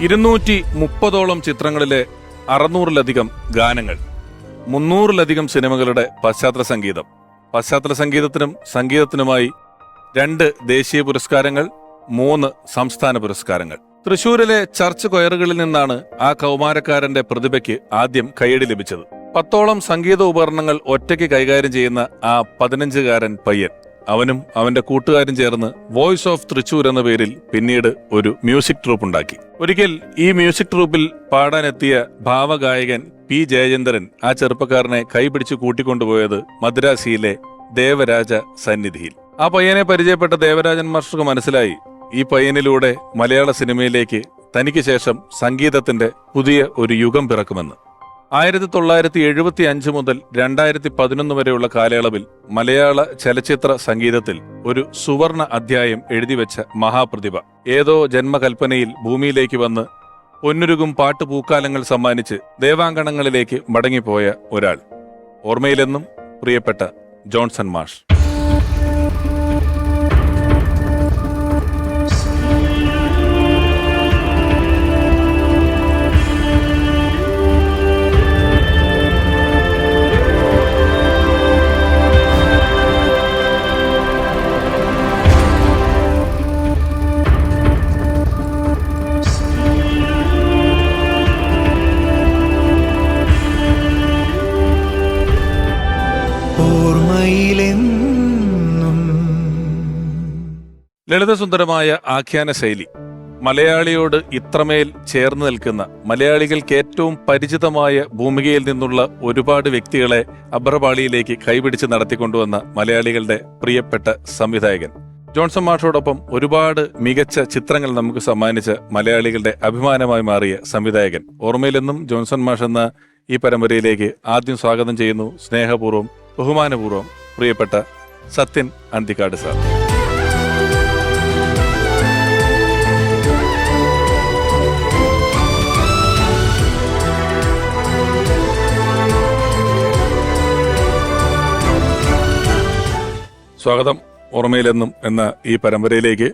230ഓളം ചിത്രങ്ങളിലെ 600-ലധികം ഗാനങ്ങൾ, 300-ലധികം സിനിമകളുടെ പശ്ചാത്തല സംഗീതം, പശ്ചാത്തല സംഗീതത്തിനും സംഗീതത്തിനുമായി 2 ദേശീയ പുരസ്കാരങ്ങൾ, 3 സംസ്ഥാന പുരസ്കാരങ്ങൾ. തൃശൂരിലെ ചർച്ച് കൊയറുകളിൽ നിന്നാണ് ആ കൗമാരക്കാരന്റെ പ്രതിഭയ്ക്ക് ആദ്യം കയ്യടി ലഭിച്ചത്. 10ഓളം സംഗീത ഉപകരണങ്ങൾ ഒറ്റയ്ക്ക് കൈകാര്യം ചെയ്യുന്ന ആ 15-കാരൻ പയ്യൻ, അവനും അവന്റെ കൂട്ടുകാരും ചേർന്ന് വോയിസ് ഓഫ് തൃശൂർ എന്ന പേരിൽ പിന്നീട് ഒരു മ്യൂസിക് ട്രൂപ്പ് ഉണ്ടാക്കി. ഒരിക്കൽ ഈ മ്യൂസിക് ട്രൂപ്പിൽ പാടാനെത്തിയ ഭാവഗായകൻ പി ജയചന്ദ്രൻ ആ ചെറുപ്പക്കാരനെ കൈപിടിച്ച് കൂട്ടിക്കൊണ്ടുപോയത് മദ്രാസിയിലെ ദേവരാജ സന്നിധിയിൽ. ആ പയ്യനെ പരിചയപ്പെട്ട ദേവരാജൻ മാസ്റ്റർക്ക് മനസ്സിലായി, ഈ പയ്യനിലൂടെ മലയാള സിനിമയിലേക്ക് തനിക്ക് ശേഷം സംഗീതത്തിന്റെ പുതിയ ഒരു യുഗം പിറക്കുമെന്ന്. 1975 മുതൽ 2011 വരെയുള്ള കാലയളവിൽ മലയാള ചലച്ചിത്ര സംഗീതത്തിൽ ഒരു സുവർണ അധ്യായം എഴുതിവെച്ച മഹാപ്രതിഭ, ഏതോ ജന്മകൽപ്പനയിൽ ഭൂമിയിലേക്ക് വന്ന് പൊന്നുരുകും പാട്ടുപൂക്കാലങ്ങൾ സമ്മാനിച്ച് ദേവാങ്കണങ്ങളിലേക്ക് മടങ്ങിപ്പോയ ഒരാൾ. ഓർമ്മയിലെന്നും പ്രിയപ്പെട്ട ജോൺസൺ മാഷ്. ലളിതസുന്ദരമായ ആഖ്യാന ശൈലി, മലയാളിയോട് ഇത്രമേൽ ചേർന്ന് നിൽക്കുന്ന, മലയാളികൾക്ക് ഏറ്റവും പരിചിതമായ ഭൂമികയിൽ നിന്നുള്ള ഒരുപാട് വ്യക്തികളെ അബ്രപാളിയിലേക്ക് കൈപിടിച്ച് നടത്തിക്കൊണ്ടുവന്ന മലയാളികളുടെ പ്രിയപ്പെട്ട സംവിധായകൻ ജോൺസൺ മാഷോടൊപ്പം ഒരുപാട് മികച്ച ചിത്രങ്ങൾ നമുക്ക് സമ്മാനിച്ച മലയാളികളുടെ അഭിമാനമായി മാറിയ സംവിധായകൻ. ഓർമ്മയിലെന്നും ജോൺസൺ മാഷ് എന്ന ഈ പരമ്പരയിലേക്ക് ആദ്യം സ്വാഗതം ചെയ്യുന്നു സ്നേഹപൂർവ്വം ബഹുമാനപൂർവ്വം പ്രിയപ്പെട്ട സത്യൻ അന്തിക്കാട് സാർ. സ്വാഗതം ഓർമ്മയിലെന്നും എന്ന ഈ പരമ്പരയിലേക്ക്.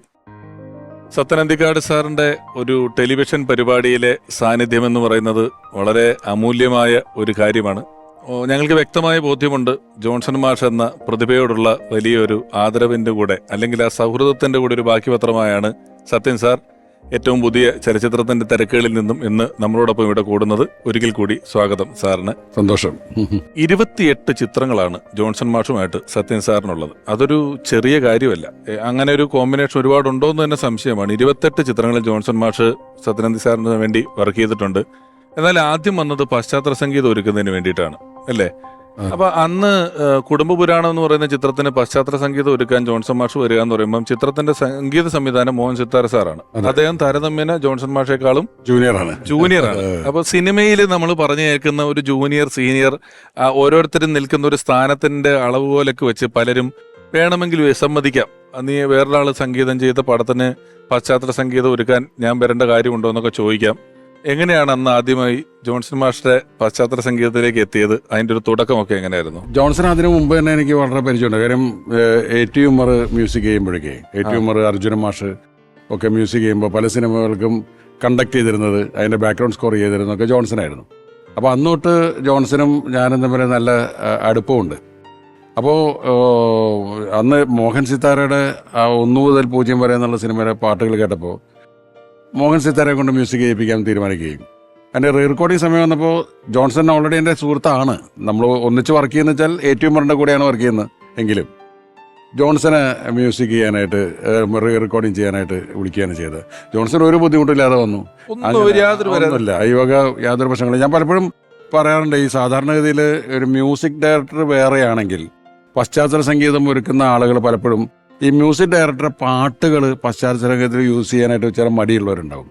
സത്യൻ അന്തിക്കാട് സാറിന്റെ ഒരു ടെലിവിഷൻ പരിപാടിയിലെ സാന്നിധ്യം എന്ന് പറയുന്നത് വളരെ അമൂല്യമായ ഒരു കാര്യമാണ്. ഞങ്ങൾക്ക് വ്യക്തമായ ബോധ്യമുണ്ട്, ജോൺസൺ മാഷ് എന്ന പ്രതിഭയോടുള്ള വലിയൊരു ആദരവിന്റെ കൂടെ, അല്ലെങ്കിൽ ആ സൗഹൃദത്തിന്റെ കൂടെ ഒരു ബാക്കി പത്രമായാണ് സത്യൻ സാർ ഏറ്റവും പുതിയ ചലച്ചിത്രത്തിന്റെ തിരക്കുകളിൽ നിന്നും ഇന്ന് നമ്മളോടൊപ്പം ഇവിടെ കൂടുന്നത്. ഒരിക്കൽ കൂടി സ്വാഗതം സാറിന്. സന്തോഷം. 28 ചിത്രങ്ങളാണ് ജോൺസൺ മാഷുമായിട്ട് സത്യൻ സാറിനുള്ളത്. അതൊരു ചെറിയ കാര്യമല്ല. അങ്ങനെ ഒരു കോമ്പിനേഷൻ ഒരുപാടുണ്ടോ എന്ന് തന്നെ സംശയമാണ്. 28 ചിത്രങ്ങളിൽ ജോൺസൺ മാഷ് സത്യനന്ദി സാറിന് വേണ്ടി വർക്ക് ചെയ്തിട്ടുണ്ട്. എന്നാൽ ആദ്യം വന്നത് പശ്ചാത്തല സംഗീതം ഒരുക്കുന്നതിന് വേണ്ടിയിട്ടാണ്, അല്ലേ? അപ്പൊ അന്ന് കുടുംബപുരാണം എന്ന് പറയുന്ന ചിത്രത്തിന് പശ്ചാത്തല സംഗീതം ഒരുക്കാൻ ജോൺസൺ മാഷ് വരിക എന്ന് പറയുമ്പോൾ ചിത്രത്തിന്റെ സംഗീത സംവിധാനം മോഹൻ സിത്താര സാറാണ്. അദ്ദേഹം താരതമ്യേന ജോൺസൺ മാഷേക്കാളും ജൂനിയറാണ്. അപ്പൊ സിനിമയിൽ നമ്മൾ പറഞ്ഞു കേൾക്കുന്ന ഒരു ജൂനിയർ സീനിയർ ഓരോരുത്തരും നിൽക്കുന്ന ഒരു സ്ഥാനത്തിന്റെ അളവ് പോലൊക്കെ വെച്ച് പലരും വേണമെങ്കിൽ വിസമ്മതിക്കാം, നീ വേറൊരാള് സംഗീതം ചെയ്ത പടത്തിന് പശ്ചാത്തല സംഗീതം ഒരുക്കാൻ ഞാൻ വരേണ്ട കാര്യമുണ്ടോ എന്നൊക്കെ ചോദിക്കാം. എങ്ങനെയാണ് അന്ന് ആദ്യമായി ജോൺസൺ മാസ്റ്ററെ പശ്ചാത്തല സംഗീതത്തിലേക്ക് എത്തിയത്? അതിന്റെ ഒരു തുടക്കമൊക്കെ എങ്ങനെയായിരുന്നു? ജോൺസൺ അതിനു മുമ്പ് തന്നെ എനിക്ക് വളരെ പരിചയമുണ്ട്. കാര്യം A.T. ഉമ്മർ മ്യൂസിക് ചെയ്യുമ്പോഴേക്കേ, A.T. ഉമ്മർ, അർജുന മാഷ് ഒക്കെ മ്യൂസിക് ചെയ്യുമ്പോൾ പല സിനിമകൾക്കും കണ്ടക്ട് ചെയ്തിരുന്നത്, അതിന്റെ ബാക്ക്ഗ്രൗണ്ട് സ്കോർ ചെയ്തിരുന്നതൊക്കെ ജോൺസൺ ആയിരുന്നു. അപ്പോൾ അന്നോട്ട് ജോൺസണും ഞാനും തമ്മിൽ നല്ല അടുപ്പമുണ്ട്. അപ്പോൾ അന്ന് മോഹൻ സിത്താരയുടെ 1 മുതൽ 0 വരെ എന്നുള്ള സിനിമയിലെ പാട്ടുകൾ കേട്ടപ്പോൾ മോഹൻ സിത്താരയെ കൊണ്ട് മ്യൂസിക് ചെയ്യിപ്പിക്കാൻ തീരുമാനിക്കുകയും, എൻ്റെ റീ റെക്കോർഡിങ് സമയം വന്നപ്പോൾ ജോൺസൺ ഓൾറെഡി എൻ്റെ സുഹൃത്താണ്. നമ്മൾ ഒന്നിച്ച് വർക്ക് ചെയ്യുന്ന വെച്ചാൽ A.T. ഉമ്മറിൻ്റെ കൂടെയാണ് വർക്ക് ചെയ്യുന്നത്. എങ്കിലും ജോൺസനെ മ്യൂസിക് ചെയ്യാനായിട്ട്, റീ റെക്കോർഡിങ് ചെയ്യാനായിട്ട് വിളിക്കുകയാണ് ചെയ്തത്. ജോൺസൺ ഒരു ബുദ്ധിമുട്ടില്ലാതെ വന്നു. ഒന്നുമില്ല, ഈ വക യാതൊരു പ്രശ്നങ്ങളും. ഞാൻ പലപ്പോഴും പറയാറുണ്ട്, ഈ സാധാരണഗതിയിൽ ഒരു മ്യൂസിക് ഡയറക്ടർ വേറെയാണെങ്കിൽ പശ്ചാത്തല സംഗീതം ഒരുക്കുന്ന ആളുകൾ പലപ്പോഴും ഈ മ്യൂസിക് ഡയറക്ടറെ പാട്ടുകൾ പശ്ചാത്തല സംഗീതത്തിൽ യൂസ് ചെയ്യാനായിട്ട് ചില മടിയുള്ളവരുണ്ടാവും.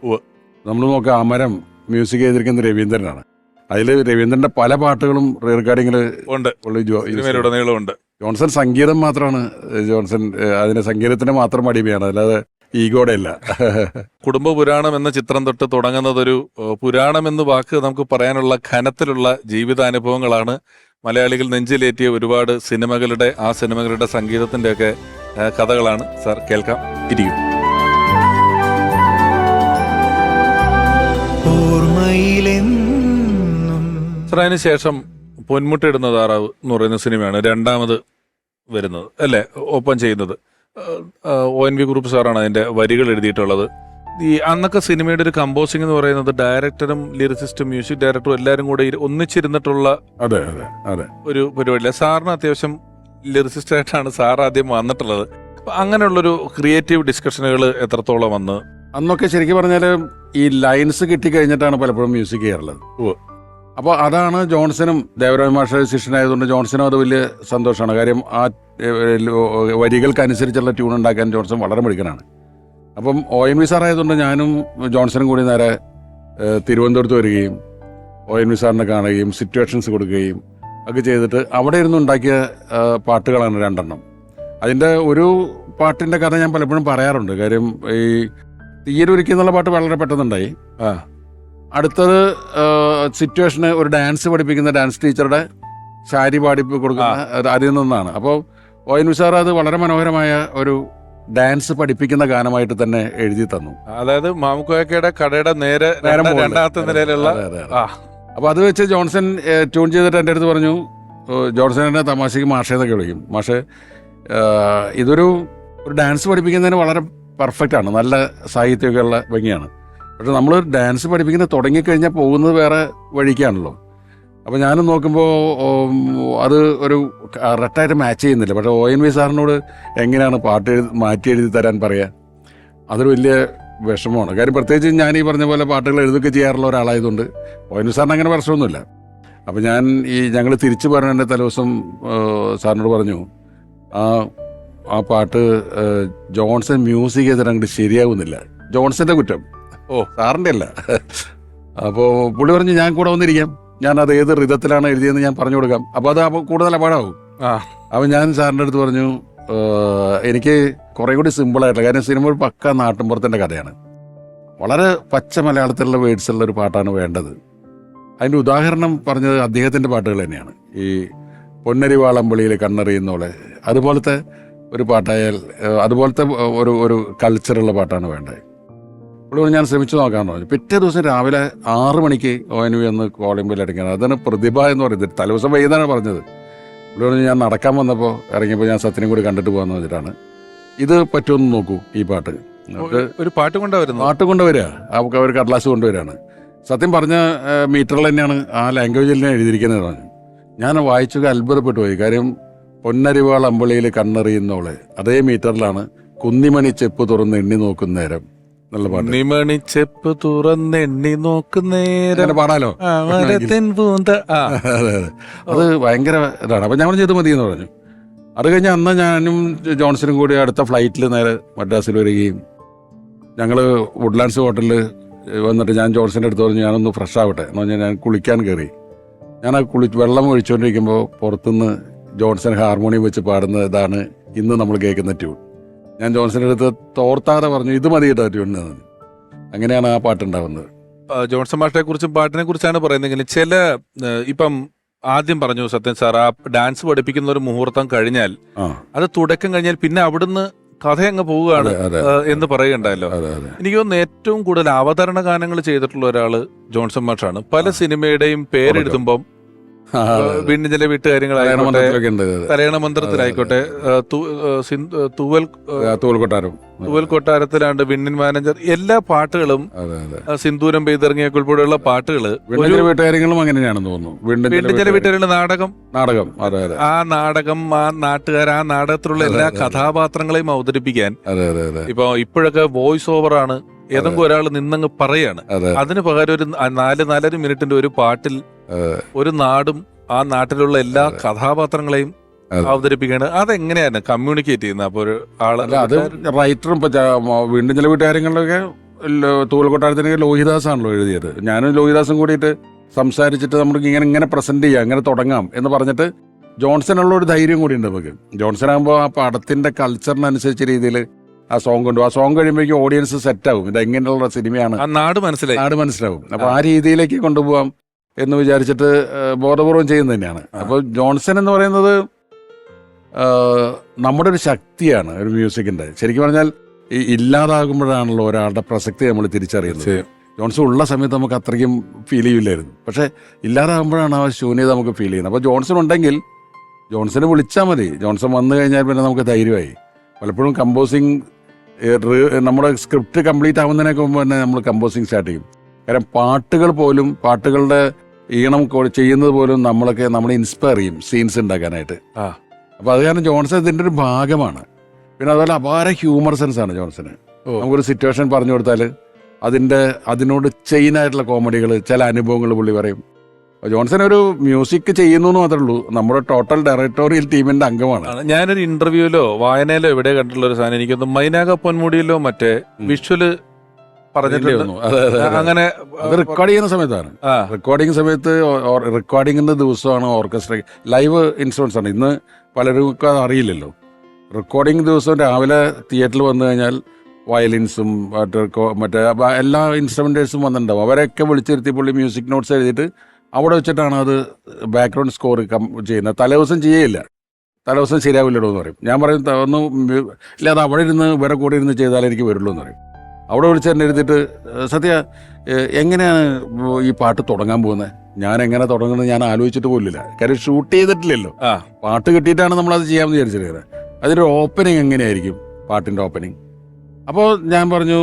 നമ്മൾ നോക്കുക, അമരം മ്യൂസിക് ചെയ്തിരിക്കുന്ന രവീന്ദ്രനാണ്. അതിൽ രവീന്ദ്രന്റെ പല പാട്ടുകളും റീ റെക്കോർഡിങ്ങിൽ ഉണ്ട്. ജോൺസൺ സംഗീതം മാത്രമാണ്, ജോൺസൺ അതിന്റെ സംഗീതത്തിന് മാത്രം അടിമയാണ്, അല്ലാതെ ഈഗോടെ അല്ല. കുടുംബപുരാണം എന്ന ചിത്രം തൊട്ട് തുടങ്ങുന്നതൊരു പുരാണം എന്ന് വാക്ക് നമുക്ക് പറയാനുള്ള ഘനത്തിലുള്ള ജീവിതാനുഭവങ്ങളാണ്. മലയാളികൾ നെഞ്ചിലേറ്റിയ ഒരുപാട് സിനിമകളുടെ, ആ സിനിമകളുടെ സംഗീതത്തിന്റെയൊക്കെ കഥകളാണ്. സാർ കേൾക്കാം, ഇരിക്കും. ഓർമ്മയിലെന്നും. അതിന് ശേഷം പൊന്മുട്ടയിടുന്ന താറാവ് എന്ന് പറയുന്ന സിനിമയാണ് രണ്ടാമത് വരുന്നത് അല്ലേ, ഓപ്പൺ ചെയ്യുന്നത്. ONV കുറുപ്പ് സാറാണ് അതിന്റെ വരികൾ എഴുതിയിട്ടുള്ളത്. ഈ അന്നൊക്കെ സിനിമയുടെ ഒരു കമ്പോസിംഗ് എന്ന് പറയുന്നത് ഡയറക്ടറും ലിറിസിസ്റ്റും മ്യൂസിക് ഡയറക്ടറും എല്ലാവരും കൂടെ ഒന്നിച്ചിരുന്നിട്ടുള്ള അതെ അതെ അതെ ഒരു പരിപാടിയില്ല. സാറിന് അത്യാവശ്യം ലിറിസിസ്റ്റ് ആയിട്ടാണ് സാർ ആദ്യം വന്നിട്ടുള്ളത്. അപ്പൊ അങ്ങനെയുള്ളൊരു ക്രിയേറ്റീവ് ഡിസ്കഷനുകൾ എത്രത്തോളം വന്ന്? അന്നൊക്കെ ശരിക്കും പറഞ്ഞാൽ ഈ ലൈൻസ് കിട്ടിക്കഴിഞ്ഞിട്ടാണ് പലപ്പോഴും മ്യൂസിക് ചെയ്യാറുള്ളത്. അപ്പോൾ അതാണ് ജോൺസനും ദേവരാജ മാഷ ശിഷ്യനായതുകൊണ്ട് ജോൺസനും അത് വലിയ സന്തോഷമാണ്. കാര്യം ആ വരികൾക്കനുസരിച്ചുള്ള ട്യൂൺ ഉണ്ടാക്കാൻ ജോൺസൺ വളരെ മിടുക്കനാണ്. അപ്പം ONV സാറായതുകൊണ്ട് ഞാനും ജോൺസനും കൂടി നേരെ തിരുവനന്തപുരത്ത് വരികയും ONV സാറിനെ കാണുകയും സിറ്റുവേഷൻസ് കൊടുക്കുകയും ഒക്കെ ചെയ്തിട്ട് അവിടെ ഇരുന്ന് ഉണ്ടാക്കിയ പാട്ടുകളാണ് 2 എണ്ണം. അതിൻ്റെ ഒരു പാട്ടിൻ്റെ കഥ ഞാൻ പലപ്പോഴും പറയാറുണ്ട്. കാര്യം ഈ തീരൊരുക്കി എന്നുള്ള പാട്ട് വളരെ പെട്ടെന്നുണ്ടായി. അടുത്തത് സിറ്റുവേഷന് ഒരു ഡാൻസ് പഠിപ്പിക്കുന്ന ഡാൻസ് ടീച്ചറുടെ ശാരി പാടി കൊടുക്കുന്ന അതിൽ നിന്നാണ്. അപ്പോൾ ONV സാർ അത് വളരെ മനോഹരമായ ഒരു ഡാൻസ് പഠിപ്പിക്കുന്ന ഗാനമായിട്ട് തന്നെ എഴുതി തന്നു. അതായത് മാമുക്കോയക്കയുടെ കടയുടെ നേരെ രണ്ടാമത്തെ നിലയിലുള്ള. അപ്പോൾ അത് വെച്ച് ജോൺസൺ ട്യൂൺ ചെയ്തിട്ട് എൻ്റെ അടുത്ത് പറഞ്ഞു, ജോൺസൺ എന്നെ തമാശയ്ക്ക് മാഷേന്നൊക്കെ വിളിക്കും, മാഷേ ഇതൊരു ഡാൻസ് പഠിപ്പിക്കുന്നതിന് വളരെ പെർഫെക്റ്റ് ആണ്, നല്ല സാഹിത്യമൊക്കെ ഉള്ള ഭംഗിയാണ്. പക്ഷെ നമ്മൾ ഡാൻസ് പഠിപ്പിക്കുന്നത് തുടങ്ങിക്കഴിഞ്ഞാൽ പോകുന്നത് വേറെ വഴിക്കാണല്ലോ. അപ്പോൾ ഞാനും നോക്കുമ്പോൾ അത് ഒരു കറക്റ്റായിട്ട് മാച്ച് ചെയ്യുന്നില്ല. പക്ഷേ ONV സാറിനോട് എങ്ങനെയാണ് പാട്ട് മാറ്റി എഴുതി തരാൻ പറയുക, അതൊരു വലിയ വിഷമമാണ്. കാര്യം പ്രത്യേകിച്ച് ഞാൻ ഈ പറഞ്ഞ പോലെ പാട്ടുകൾ എഴുതുകയൊക്കെ ചെയ്യാറുള്ള ഒരാളായതുകൊണ്ട് ONV സാറിന് അങ്ങനെ പ്രശ്നമൊന്നുമില്ല. അപ്പോൾ ഞങ്ങൾ തിരിച്ചു പറഞ്ഞ തലേദിവസം സാറിനോട് പറഞ്ഞു, ആ പാട്ട് ജോൺസൺ മ്യൂസിക് ചെയ്തിട്ട് അങ്ങോട്ട് ശരിയാവുന്നില്ല, ജോൺസന്റെ കുറ്റം, സാറിൻ്റെ അല്ല. അപ്പോൾ പുള്ളി പറഞ്ഞു ഞാൻ കൂടെ വന്നിരിക്കാം, ഞാൻ അത് ഏത് റിതത്തിലാണ് എഴുതിയെന്ന് ഞാൻ പറഞ്ഞു കൊടുക്കാം, അപ്പോൾ അത് കൂടുതൽ അപാടാവും. അപ്പോൾ ഞാൻ സാറിൻ്റെ അടുത്ത് പറഞ്ഞു, എനിക്ക് കുറേ കൂടി സിമ്പിളായിട്ടുള്ള കാര്യം, സിനിമ ഒരു പക്ക നാട്ടിൻപുറത്തിൻ്റെ കഥയാണ്, വളരെ പച്ച മലയാളത്തിലുള്ള വേർഡ്സുള്ള ഒരു പാട്ടാണ് വേണ്ടത്. അതിൻ്റെ ഉദാഹരണം പറഞ്ഞത് അദ്ദേഹത്തിൻ്റെ പാട്ടുകൾ തന്നെയാണ്. ഈ പൊന്നരിവാളമ്പളിയിൽ കണ്ണെറിയുന്നോളെ അതുപോലത്തെ ഒരു പാട്ടായാൽ, അതുപോലത്തെ ഒരു കൾച്ചറുള്ള പാട്ടാണ് വേണ്ടത്. അപ്പോൾ ഞാൻ ശ്രമിച്ചു നോക്കാമെന്ന് പറഞ്ഞു. പിറ്റേ ദിവസം രാവിലെ 6 മണിക്ക് ONV ഒന്ന് കോളിംബിൽ അടിക്കണം. അതാണ് പ്രതിഭ എന്ന് പറയുന്നത്. തലേദിവസം വൈകുന്നേരമാണ് പറഞ്ഞത്. ഇവിടെ പറഞ്ഞ് ഞാൻ നടക്കാൻ വന്നപ്പോൾ ഇറങ്ങിയപ്പോൾ ഞാൻ സത്യനും കൂടി കണ്ടിട്ട് പോകാമെന്ന് വെച്ചിട്ടാണ്. ഇത് പറ്റുമെന്ന് നോക്കൂ, ഈ പാട്ട് ഒരു പാട്ട് കൊണ്ടുവരിക, അവർ കടലാസ് കൊണ്ടുവരികയാണ്. സത്യം പറഞ്ഞ മീറ്ററിൽ തന്നെയാണ് ആ ലാംഗ്വേജിൽ തന്നെ എഴുതിയിരിക്കുന്നത് പറഞ്ഞു. ഞാൻ വായിച്ചൊക്കെ അത്ഭുതപ്പെട്ടു പോയി. കാര്യം പൊന്നരിവാൾ അമ്പളിയിൽ കണ്ണെറിയുന്നോളെ അതേ മീറ്ററിലാണ് കുന്നിമണി ചെപ്പ് തുറന്ന് എണ്ണി നോക്കുന്നേരം നല്ല പാട്ട്. കുന്നിമണി ചെപ്പ് തുറന്നെണ്ണി നോക്കുന്നേരം പാടാലോ. അതെ അത് ഭയങ്കര ഇതാണ്. അപ്പം ഞാൻ ചെയ്ത് മതി എന്ന് പറഞ്ഞു. അത് കഴിഞ്ഞ് അന്ന് ഞാനും ജോൺസനും കൂടി അടുത്ത ഫ്ലൈറ്റിൽ നേരെ മദ്രാസിൽ വരികയും ഞങ്ങൾ വുഡ്ലാൻഡ്സ് ഹോട്ടലിൽ വന്നിട്ട് ഞാൻ ജോൺസന്റെ അടുത്ത് പറഞ്ഞു ഞാനൊന്ന് ഫ്രഷ് ആവട്ടെ എന്ന് പറഞ്ഞാൽ ഞാൻ കുളിക്കാൻ കയറി. ഞാൻ ആ വെള്ളം ഒഴിച്ചുകൊണ്ടിരിക്കുമ്പോൾ പുറത്തുനിന്ന് ജോൺസൺ ഹാർമോണിയം വെച്ച് പാടുന്ന ഇതാണ് ഇന്ന് നമ്മൾ കേൾക്കുന്ന ട്യൂൺ. ഞാൻ ജോൺസന്റെ അടുത്ത് തോർത്താതെ പറഞ്ഞു ഇത് മതി കേട്ടോ ട്യൂൺ. അങ്ങനെയാണ് ആ പാട്ടുണ്ടാവുന്നത്. ജോൺസൺ മാഷിനെ കുറിച്ചും പാട്ടിനെ കുറിച്ചാണ് പറയുന്നതെങ്കിൽ ചില ഇപ്പം ആദ്യം പറഞ്ഞു സത്യൻ സാർ, ആ ഡാൻസ് പഠിപ്പിക്കുന്ന ഒരു മുഹൂർത്തം കഴിഞ്ഞാൽ അത് തുടക്കം കഴിഞ്ഞാൽ പിന്നെ അവിടുന്ന് കഥ അങ്ങ് പോവുകയാണ് എന്ന് പറയുകയുണ്ടായല്ലോ. എനിക്ക് തോന്നുന്നു ഏറ്റവും കൂടുതൽ അവതരണ ഗാനങ്ങൾ ചെയ്തിട്ടുള്ള ഒരാള് ജോൺസൺ മാഷാണ്. പല സിനിമയുടെയും പേരെഴുതുമ്പം വീണ്ടും ചില വീട്ടുകാര്യങ്ങളായിക്കോട്ടെ, കല്യാണ മന്ത്രത്തിലായിക്കോട്ടെ, തൂവൽ കൊട്ടാരത്തിലാണ്ട് വിണ്ണിൻ മാനേജർ, എല്ലാ പാട്ടുകളും സിന്ദൂരം പെയ്തിറങ്ങിയൊക്കെ ഉൾപ്പെടെയുള്ള പാട്ടുകള് വീട്ടുകാര്യങ്ങളും അങ്ങനെയാണെന്ന് തോന്നുന്നു. വീണ്ടും ചില വീട്ടുകാരുടെ നാടകം, ആ നാടകം, ആ നാട്ടുകാർ, ആ നാടകത്തിലുള്ള എല്ലാ കഥാപാത്രങ്ങളെയും അവതരിപ്പിക്കാൻ ഇപ്പോഴൊക്കെ വോയിസ് ഓവറാണ്. ഏതെങ്കിലും ഒരാൾ നിന്നങ്ങ് പറയാണ്. അതിന് പകരം ഒരു 4-4.5 മിനിറ്റിന്റെ ഒരു പാട്ടിൽ ഒരു നാടും ആ നാട്ടിലുള്ള എല്ലാ കഥാപാത്രങ്ങളെയും അവതരിപ്പിക്കുകയാണ്. അതെങ്ങനെയാണ് കമ്മ്യൂണിക്കേറ്റ് ചെയ്യുന്നത്? അപ്പൊ ഒരു ആള് അത് റൈറ്ററും വീണ്ടും ചില വീട്ടുകാര്യങ്ങളിലൊക്കെ തൂവൽക്കൊട്ടാരത്തിനൊക്കെ ലോഹിദാസ് ആണല്ലോ എഴുതിയത്. ഞാനും ലോഹിദാസും കൂടിയിട്ട് സംസാരിച്ചിട്ട് നമുക്ക് ഇങ്ങനെ പ്രസന്റ് ചെയ്യാം, ഇങ്ങനെ തുടങ്ങാം എന്ന് പറഞ്ഞിട്ട് ജോൺസണുള്ള ഒരു ധൈര്യം കൂടി ഉണ്ട് നമുക്ക്. ജോൺസൺ ആകുമ്പോൾ ആ പടത്തിന്റെ കൾച്ചറിനനുസരിച്ച രീതിയിൽ ആ സോങ് കൊണ്ടുപോകും. ആ സോങ് കഴിയുമ്പോഴേക്കും ഓഡിയൻസ് സെറ്റാവും, ഇത് എങ്ങനെയുള്ള സിനിമയാണ്, നാട് മനസ്സിലാവും. അപ്പൊ ആ രീതിയിലേക്ക് കൊണ്ടുപോകാം എന്ന് വിചാരിച്ചിട്ട് ബോധപൂർവം ചെയ്യുന്നത് തന്നെയാണ്. അപ്പോൾ ജോൺസൺ എന്ന് പറയുന്നത് നമ്മുടെ ഒരു ശക്തിയാണ്, ഒരു മ്യൂസിക്കിന്റെ. ശരിക്കും പറഞ്ഞാൽ ഈ ഇല്ലാതാകുമ്പോഴാണല്ലോ ഒരാളുടെ പ്രസക്തി നമ്മൾ തിരിച്ചറിയുന്നത്. ജോൺസൺ ഉള്ള സമയത്ത് നമുക്ക് അത്രയ്ക്കും ഫീൽ ചെയ്യില്ലായിരുന്നു. പക്ഷേ ഇല്ലാതാകുമ്പോഴാണ് ആ ശൂന്യത നമുക്ക് ഫീൽ ചെയ്യുന്നത്. അപ്പോൾ ജോൺസൺ ഉണ്ടെങ്കിൽ ജോൺസനെ വിളിച്ചാൽ മതി. ജോൺസൺ വന്നു കഴിഞ്ഞാൽ പിന്നെ നമുക്ക് ധൈര്യമായി. പലപ്പോഴും കമ്പോസിങ് നമ്മുടെ സ്ക്രിപ്റ്റ് കംപ്ലീറ്റ് ആവുന്നതിനൊക്കെ മുമ്പ് തന്നെ നമ്മൾ കമ്പോസിങ് സ്റ്റാർട്ട് ചെയ്യും. കാരണം പാട്ടുകൾ പോലും, പാട്ടുകളുടെ ഈണം ചെയ്യുന്നത് പോലും നമ്മളെ ഇൻസ്പയർ ചെയ്യും സീൻസ് ഉണ്ടാക്കാനായിട്ട്. അപ്പോൾ അത് കാരണം ജോൺസൺ ഇതിൻ്റെ ഒരു ഭാഗമാണ്. പിന്നെ അതുപോലെ അപാര ഹ്യൂമർ സെൻസ് ആണ് ജോൺസന്. നമുക്കൊരു സിറ്റുവേഷൻ പറഞ്ഞു കൊടുത്താൽ അതിനോട് ചെയിനായിട്ടുള്ള കോമഡികൾ, ചില അനുഭവങ്ങൾ പുള്ളി പറയും. ജോൺസൺ ഒരു മ്യൂസിക് ചെയ്യുന്നു എന്ന് മാത്രമേ ഉള്ളൂ, നമ്മുടെ ടോട്ടൽ ഡയറക്ടോറിയൽ ടീമിന്റെ അംഗമാണ്. ഞാനൊരു ഇന്റർവ്യൂലോ വായനയിലോ എവിടെ കണ്ടിട്ടുള്ള ഒരു സാധനം, എനിക്കൊന്ന് മൈനാക പൊന്മുടിയിലോ മറ്റേ വിഷ്വല് പറഞ്ഞിട്ടുണ്ട്. അങ്ങനെ അത് റെക്കോർഡ് ചെയ്യുന്ന സമയത്താണ്. റെക്കോർഡിങ്ങിന്റെ ദിവസമാണ് ഓർക്കസ്ട്ര ലൈവ് ഇൻസ്ട്രുമെന്റ്സ് ആണ്. ഇന്ന് പലർക്കും അത് അറിയില്ലല്ലോ. റെക്കോർഡിംഗ് ദിവസം രാവിലെ തിയേറ്ററിൽ വന്നു കഴിഞ്ഞാൽ വയലിൻസും മറ്റേ എല്ലാ ഇൻസ്ട്രുമെന്റേഴ്സും വന്നിട്ടുണ്ടാവും. അവരെയൊക്കെ വിളിച്ചിരുത്തി പുള്ളി മ്യൂസിക് നോട്ട്സ് എഴുതിയിട്ട് അവിടെ വെച്ചിട്ടാണ് അത് ബാക്ക്ഗ്രൗണ്ട് സ്കോർ ചെയ്യുന്നത്. തലേദിവസം ചെയ്യില്ല, തലേദിവസം ശരിയാവില്ലടോ എന്ന് പറയും. ഞാൻ പറയും ഇല്ല, അത് അവിടെ ഇരുന്ന് വേറെ കൂടെ ഇരുന്ന് ചെയ്താലേ എനിക്ക് വരുള്ളൂ എന്ന് പറയും. അവിടെ വിളിച്ച് തന്നെ എഴുതിയിട്ട് സത്യ എങ്ങനെയാണ് ഈ പാട്ട് തുടങ്ങാൻ പോകുന്നത്, ഞാൻ എങ്ങനെ തുടങ്ങുന്നത് ഞാൻ ആലോചിച്ചിട്ട് പോലില്ല. കാര്യം ഷൂട്ട് ചെയ്തിട്ടില്ലല്ലോ, പാട്ട് കിട്ടിയിട്ടാണ് നമ്മളത് ചെയ്യാമെന്ന് വിചാരിച്ചിട്ട്. അതിൻ്റെ ഓപ്പനിങ് എങ്ങനെയായിരിക്കും, പാട്ടിൻ്റെ ഓപ്പനിങ്. അപ്പോൾ ഞാൻ പറഞ്ഞു,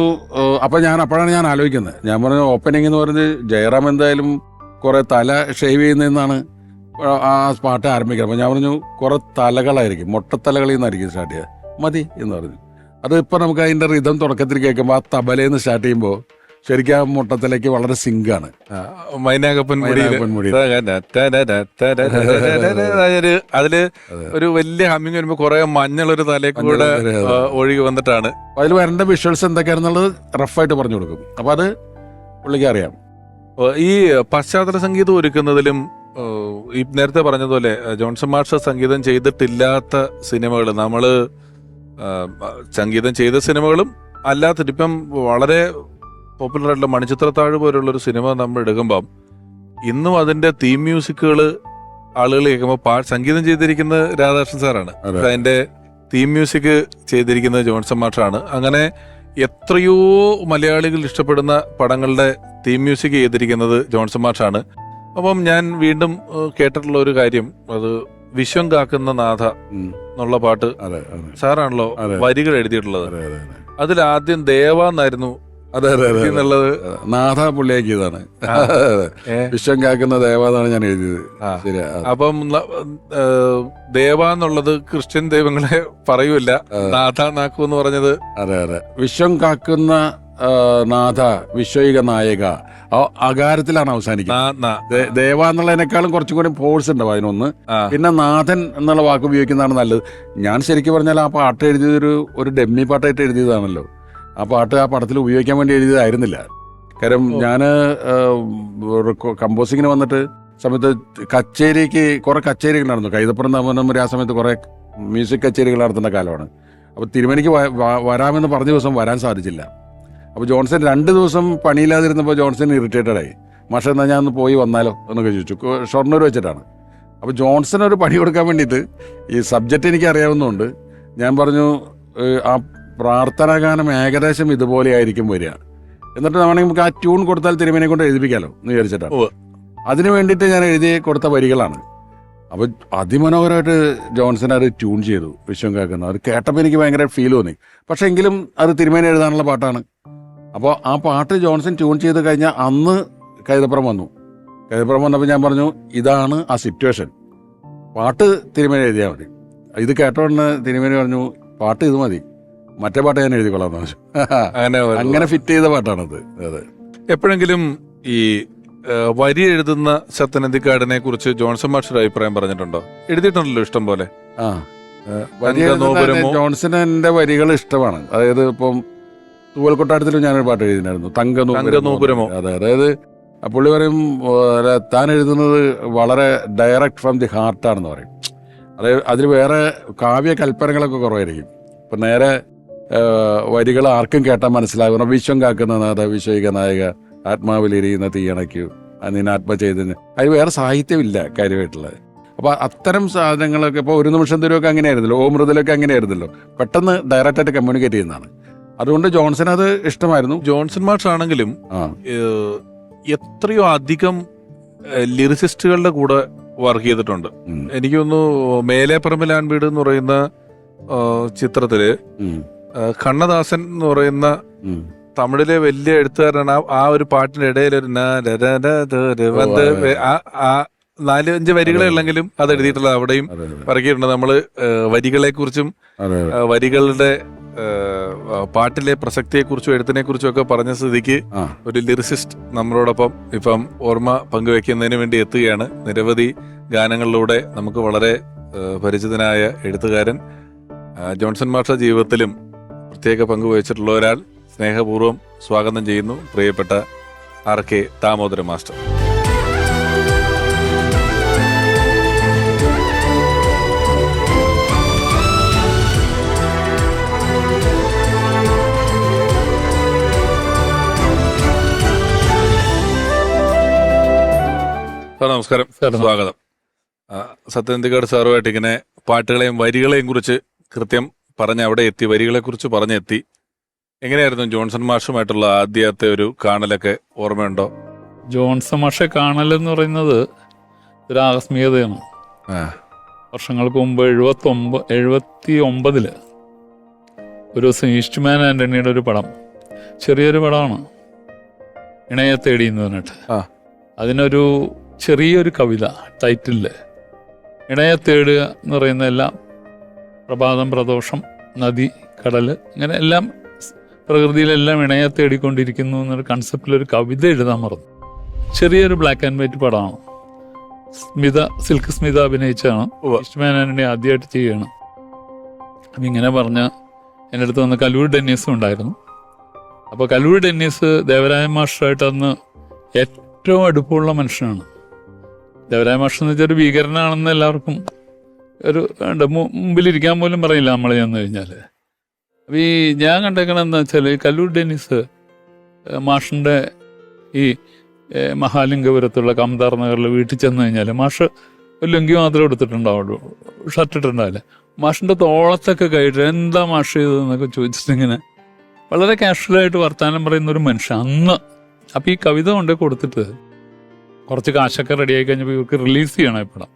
അപ്പോഴാണ് ഞാൻ ആലോചിക്കുന്നത്. ഞാൻ പറഞ്ഞു ഓപ്പനിങ് എന്ന് പറഞ്ഞ് ജയറാം എന്തായാലും കുറേ തല ഷേവ് ചെയ്യുന്നതെന്നാണ് ആ പാട്ട് ആരംഭിക്കുന്നത്. അപ്പോൾ ഞാൻ പറഞ്ഞു കുറേ തലകളായിരിക്കും, മൊട്ടത്തലകളിൽ നിന്നായിരിക്കും സ്റ്റാർട്ട് ചെയ്യുക, മതി എന്ന് പറഞ്ഞു. അത് ഇപ്പോൾ നമുക്ക് അതിൻ്റെ റിതം തുടക്കത്തിൽ കേൾക്കുമ്പോൾ ആ തബലയിൽ നിന്ന് സ്റ്റാർട്ട് ചെയ്യുമ്പോൾ ശരിക്കും ആ മുട്ടത്തിലേക്ക് വളരെ സിങ്കാണ്. അതില് ഒരു വലിയ ഹമ്മിങ് വരുമ്പോ കുറെ മഞ്ഞളൊരു തലേക്ക് കൂടെ ഒഴുകി വന്നിട്ടാണ്. അതിൽ വരേണ്ട വിഷ്വൽസ് എന്തൊക്കെയാണെന്നുള്ളത് റഫായിട്ട് പറഞ്ഞു കൊടുക്കും. അപ്പൊ അത് പുള്ളിക്ക് അറിയാം. ഈ പശ്ചാത്തല സംഗീതം ഒരുക്കുന്നതിലും ഈ നേരത്തെ പറഞ്ഞതുപോലെ ജോൺസൺ മാഷ് സംഗീതം ചെയ്തിട്ടില്ലാത്ത സിനിമകൾ, നമ്മള് സംഗീതം ചെയ്ത സിനിമകളും അല്ലാത്തിട്ട് ഇപ്പം വളരെ പോപ്പുലർ ആയിട്ടുള്ള മണിച്ചിത്രത്താഴ് പോലുള്ളൊരു സിനിമ നമ്മൾ എടുക്കുമ്പം ഇന്നും അതിന്റെ തീം മ്യൂസിക്കുകൾ ആളുകൾ കേൾക്കുമ്പോൾ സംഗീതം ചെയ്തിരിക്കുന്നത് രാധാകൃഷ്ണൻ സാറാണ്. അതിന്റെ തീം മ്യൂസിക് ചെയ്തിരിക്കുന്നത് ജോൺസൺ മാഷാണ്. അങ്ങനെ എത്രയോ മലയാളികൾ ഇഷ്ടപ്പെടുന്ന പടങ്ങളുടെ തീം മ്യൂസിക് ചെയ്തിരിക്കുന്നത് ജോൺസൺ മാഷാണ്. അപ്പം ഞാൻ വീണ്ടും കേട്ടിട്ടുള്ള ഒരു കാര്യം, അത് വിശ്വം കാക്കുന്ന നാഥ എന്നുള്ള പാട്ട് സാറാണല്ലോ വരികൾ എഴുതിയിട്ടുള്ളത്. അതിലാദ്യം ദേവ എന്നായിരുന്നു എന്നുള്ളത്, നാഥ പുള്ളിയാക്കിയതാണ്. വിശ്വം കാക്കുന്ന ദേവ എന്നാണ് ഞാൻ എഴുതിയത്. അപ്പം ദേവ എന്നുള്ളത് ക്രിസ്ത്യൻ ദൈവങ്ങളെ പറയൂല, നാഥ നാക്കു എന്ന് പറഞ്ഞത്. അതെ, വിശ്വം കാക്കുന്ന നാഥ വിശ്വൈക നായക അകാരത്തിലാണ് അവസാനിക്കുന്നത്. ദേവ എന്നുള്ളതിനേക്കാളും കുറച്ചും കൂടി ഫോഴ്സ് ഉണ്ടാവും അതിനൊന്ന്. പിന്നെ നാഥൻ എന്നുള്ള വാക്ക് ഉപയോഗിക്കുന്നതാണ് നല്ലത്. ഞാൻ ശരിക്കും പറഞ്ഞാൽ ആ പാട്ട് എഴുതിയതൊരു ഡെമ്മി പാട്ടായിട്ട് എഴുതിയതാണല്ലോ. ആ പാട്ട് ആ പടത്തിൽ ഉപയോഗിക്കാൻ വേണ്ടി എഴുതിയതായിരുന്നില്ല. കാര്യം ഞാൻ കമ്പോസിങ്ങിന് വന്നിട്ട് സമയത്ത് കുറെ കച്ചേരികൾ നടന്നു. കൈതപ്പുറം തമ്മനമ്പൂരി ആ സമയത്ത് കുറെ മ്യൂസിക് കച്ചേരികൾ നടത്തുന്ന കാലമാണ്. അപ്പോൾ തിരുമേനിക്ക് വരാമെന്ന് പറഞ്ഞ ദിവസം വരാൻ സാധിച്ചില്ല. അപ്പോൾ ജോൺസൺ 2 ദിവസം പണിയില്ലാതിരുന്നപ്പോൾ ജോൺസൺ ഇറിറ്റേറ്റഡായി. മാഷ എന്നാൽ ഞാൻ ഒന്ന് പോയി വന്നാലോ എന്നൊക്കെ ചോദിച്ചു. ഷൊർണൂർ വെച്ചിട്ടാണ്. അപ്പോൾ ജോൺസൺ ഒരു പണി കൊടുക്കാൻ വേണ്ടിയിട്ട് ഈ സബ്ജക്റ്റ് എനിക്ക് അറിയാവുന്നതുകൊണ്ട് ഞാൻ പറഞ്ഞു, ആ പ്രാർത്ഥനാ ഗാനം ഏകദേശം ഇതുപോലെ ആയിരിക്കും വരിക, എന്നിട്ട് നമുക്ക് ആ ട്യൂൺ കൊടുത്താൽ തിരുമേനെ കൊണ്ട് എഴുതിപ്പിക്കാമല്ലോ എന്ന് വിചാരിച്ചിട്ടാണ്. അതിന് വേണ്ടിയിട്ട് ഞാൻ എഴുതി കൊടുത്ത വരികളാണ്. അപ്പോൾ അതിമനോഹരമായിട്ട് ജോൺസൺ അത് ട്യൂൺ ചെയ്തു, വിശ്വം കാക്കുന്ന. അത് കേട്ടപ്പോൾ എനിക്ക് ഭയങ്കര ഫീൽ തോന്നി. പക്ഷെ എങ്കിലും അത് തിരുമേനി എഴുതാനുള്ള പാട്ടാണ്. അപ്പോൾ ആ പാട്ട് ജോൺസൺ ട്യൂൺ ചെയ്ത് കഴിഞ്ഞാൽ അന്ന് കൈതപ്പുറം വന്നു. കൈതപ്പുറം വന്നപ്പോൾ ഞാൻ പറഞ്ഞു, ഇതാണ് ആ സിറ്റുവേഷൻ, പാട്ട് തിരുമേനി എഴുതിയാൽ മതി. ഇത് കേട്ടോണ്ട് തിരുമേനി പറഞ്ഞു, പാട്ട് ഇത് മതി, മറ്റേ പാട്ട് ഞാൻ എഴുതിക്കൊള്ളാം. അങ്ങനെ ഫിറ്റ് ചെയ്ത പാട്ടാണത്. അതെ. എപ്പോഴെങ്കിലും ഈ വരി എഴുതുന്ന സത്യനന്ദിക്കാടിനെ കുറിച്ച് ജോൺസൺ മാസ്റ്റർ അഭിപ്രായം പറഞ്ഞിട്ടുണ്ടോ? എഴുതിയിട്ടുണ്ടല്ലോ ഇഷ്ടം പോലെ. ജോൺസന്റെ വരികൾ ഇഷ്ടമാണ്. അതായത് ഇപ്പം തൂവൽക്കൊട്ടാരത്തിലും ഞാനൊരു പാട്ട് എഴുതിനായിരുന്നു, തങ്കനൂപുരമോ. അതെ, അതായത് പുള്ളി പറയും താൻ എഴുതുന്നത് വളരെ ഡയറക്റ്റ് ഫ്രം ദി ഹാർട്ടാണെന്ന് പറയും. അതായത് അതിൽ വേറെ കാവ്യ കൽപ്പനകളൊക്കെ കുറവായിരിക്കും. ഇപ്പം നേരെ വരികൾ ആർക്കും കേട്ടാൽ മനസ്സിലാകുന്ന വിശ്വം കാക്കുന്ന നാഥ വിശ്വൈക നായക ആത്മാവിലിരിയുന്ന തീയണയ്ക്കു അതിന് ആത്മചൈതന്യം, അതിൽ വേറെ സാഹിത്യമില്ല കാര്യമായിട്ടുള്ളത്. അപ്പോൾ അത്തരം സാധനങ്ങളൊക്കെ ഇപ്പോൾ ഒരു നിമിഷം തരുമൊക്കെ അങ്ങനെയായിരുന്നല്ലോ, ഓമൃതലൊക്കെ അങ്ങനെയായിരുന്നല്ലോ, പെട്ടെന്ന് ഡയറക്റ്റായിട്ട് കമ്മ്യൂണിക്കേറ്റ് ചെയ്യുന്നതാണ്. അതുകൊണ്ട് ജോൺസൺ അത് ഇഷ്ടമായിരുന്നു. ജോൺസൺ മാഷ് ആണെങ്കിലും ആ എത്രയോ അധികം ലിറിസിസ്റ്റുകളുടെ കൂടെ വർക്ക് ചെയ്തിട്ടുണ്ട്. ഉം. എനിക്ക് തോന്നുന്നു മേലെ പറമ്പിലാൻ വീട് എന്ന് പറയുന്ന ചിത്രത്തില് ഉം. കണ്ണദാസൻ എന്ന് പറയുന്ന ഉം. തമിഴിലെ വലിയ എഴുത്തുകാരനാണ്. ആ ഒരു പാട്ടിന്റെ ഇടയിൽ ഒരു ആ 4-5 വരികളെ ഉള്ളെങ്കിലും അത് എഴുതിയിട്ടുള്ളത് അവിടെയും അതെ അതെ പറക്കിയിട്ടുണ്ട്. നമ്മള് വരികളെ കുറിച്ചും അതെ വരികളുടെ പാട്ടിലെ പ്രസക്തിയെ കുറിച്ചും എഴുത്തിനെ കുറിച്ചും ഒക്കെ പറഞ്ഞ സ്ഥിതിക്ക് ആ ഒരു ലിറിസിസ്റ്റ് നമ്മളോടൊപ്പം ഇപ്പം ഓർമ്മ പങ്കുവെക്കുന്നതിന് വേണ്ടി എത്തുകയാണ്. നിരവധി ഗാനങ്ങളിലൂടെ നമുക്ക് വളരെ പരിചിതനായ എഴുത്തുകാരൻ ജോൺസൺ മാഷ ജീവിതത്തിലും പ്രത്യേക പങ്കുവഹിച്ചിട്ടുള്ള ഒരാൾ സ്നേഹപൂർവ്വം സ്വാഗതം ചെയ്യുന്നു, പ്രിയപ്പെട്ട RK ദാമോദരൻ മാസ്റ്റർ. സാർ നമസ്കാരം, സ്വാഗതം. സത്യനന്ദിക്കാട് സാറുമായിട്ട് ഇങ്ങനെ പാട്ടുകളെയും വരികളെയും കുറിച്ച് കൃത്യം പറഞ്ഞ് അവിടെ എത്തി, വരികളെ കുറിച്ച് പറഞ്ഞെത്തി. എങ്ങനെയായിരുന്നു ജോൺസൺ മാഷുമായിട്ടുള്ള ആദ്യത്തെ ഒരു കാണലൊക്കെ ഓർമ്മയുണ്ടോ? ജോൺസൺ മാഷെ കാണലെന്ന് പറയുന്നത് ഒരു ആകസ്മികതയാണ്. ആ, വർഷങ്ങൾക്ക് മുമ്പ് 79 ഒരു ദിവസം ഈസ്റ്റ്മാൻ ആന്റണിയുടെ ഒരു പടം, ചെറിയൊരു പടമാണ്, ഇണയെ തേടി എന്ന് പറഞ്ഞിട്ട്. ആ. അതിനൊരു ചെറിയൊരു കവിത ടൈറ്റില് ഇണയെ തേടുക എന്ന് പറയുന്ന എല്ലാം പ്രഭാതം, പ്രദോഷം, നദി, കടല്, ഇങ്ങനെ എല്ലാം പ്രകൃതിയിലെല്ലാം ഇണയെ തേടിക്കൊണ്ടിരിക്കുന്നു എന്നൊരു കൺസെപ്റ്റിലൊരു കവിത എഴുതാൻ മറന്നു. ചെറിയൊരു ബ്ലാക്ക് ആൻഡ് വൈറ്റ് പടമാണ്. സിൽക്ക് സ്മിത അഭിനയിച്ചാണ്. ഈസ്റ്റ്മാൻ ആന്റണി ആദ്യമായിട്ട് ചെയ്യുകയാണ്. അപ്പം ഇങ്ങനെ പറഞ്ഞ് എൻ്റെ അടുത്ത് വന്ന് കലൂർ ഡെന്നീസും ഉണ്ടായിരുന്നു. അപ്പോൾ കലൂർ ഡെന്നീസ് ദേവരായ മാസ്റ്ററായിട്ട് അന്ന് ഏറ്റവും അടുപ്പമുള്ള മനുഷ്യനാണ്. ദേവരായ മാസ്റ്റർ എന്ന് വെച്ചാൽ ഒരു ഭീകരനാണെന്ന് എല്ലാവർക്കും ഒരു മുമ്പിലിരിക്കാൻ പോലും പറയില്ല നമ്മൾ ചെന്ന് കഴിഞ്ഞാൽ. അപ്പോൾ ഈ ഞാൻ കണ്ടേക്കണെന്ന് വെച്ചാൽ കല്ലൂർ ഡെന്നീസ് മാഷിൻ്റെ ഈ മഹാലിംഗപുരത്തുള്ള കംതാർ നഗറിൽ വീട്ടിൽ ചെന്ന് കഴിഞ്ഞാൽ മാഷ് ഒരു ലുങ്കി മാത്രമേ എടുത്തിട്ടുണ്ടാവുള്ളൂ, ഷർട്ട് ഇട്ടുണ്ടാവില്ല. മാഷിൻ്റെ തോളത്തൊക്കെ കയറ്റി എന്താ മാഷ് ചെയ്തതെന്നൊക്കെ ചോദിച്ചിട്ടിങ്ങനെ വളരെ കാഷ്വലായിട്ട് വർത്തമാനം പറയുന്ന ഒരു മനുഷ്യൻ അന്ന്. അപ്പോൾ ഈ കവിത കൊണ്ടേ കൊടുത്തിട്ട് കുറച്ച് കാശൊക്കെ റെഡിയായി കഴിഞ്ഞപ്പോൾ ഇവർക്ക് റിലീസ് ചെയ്യണം ഈ പടം.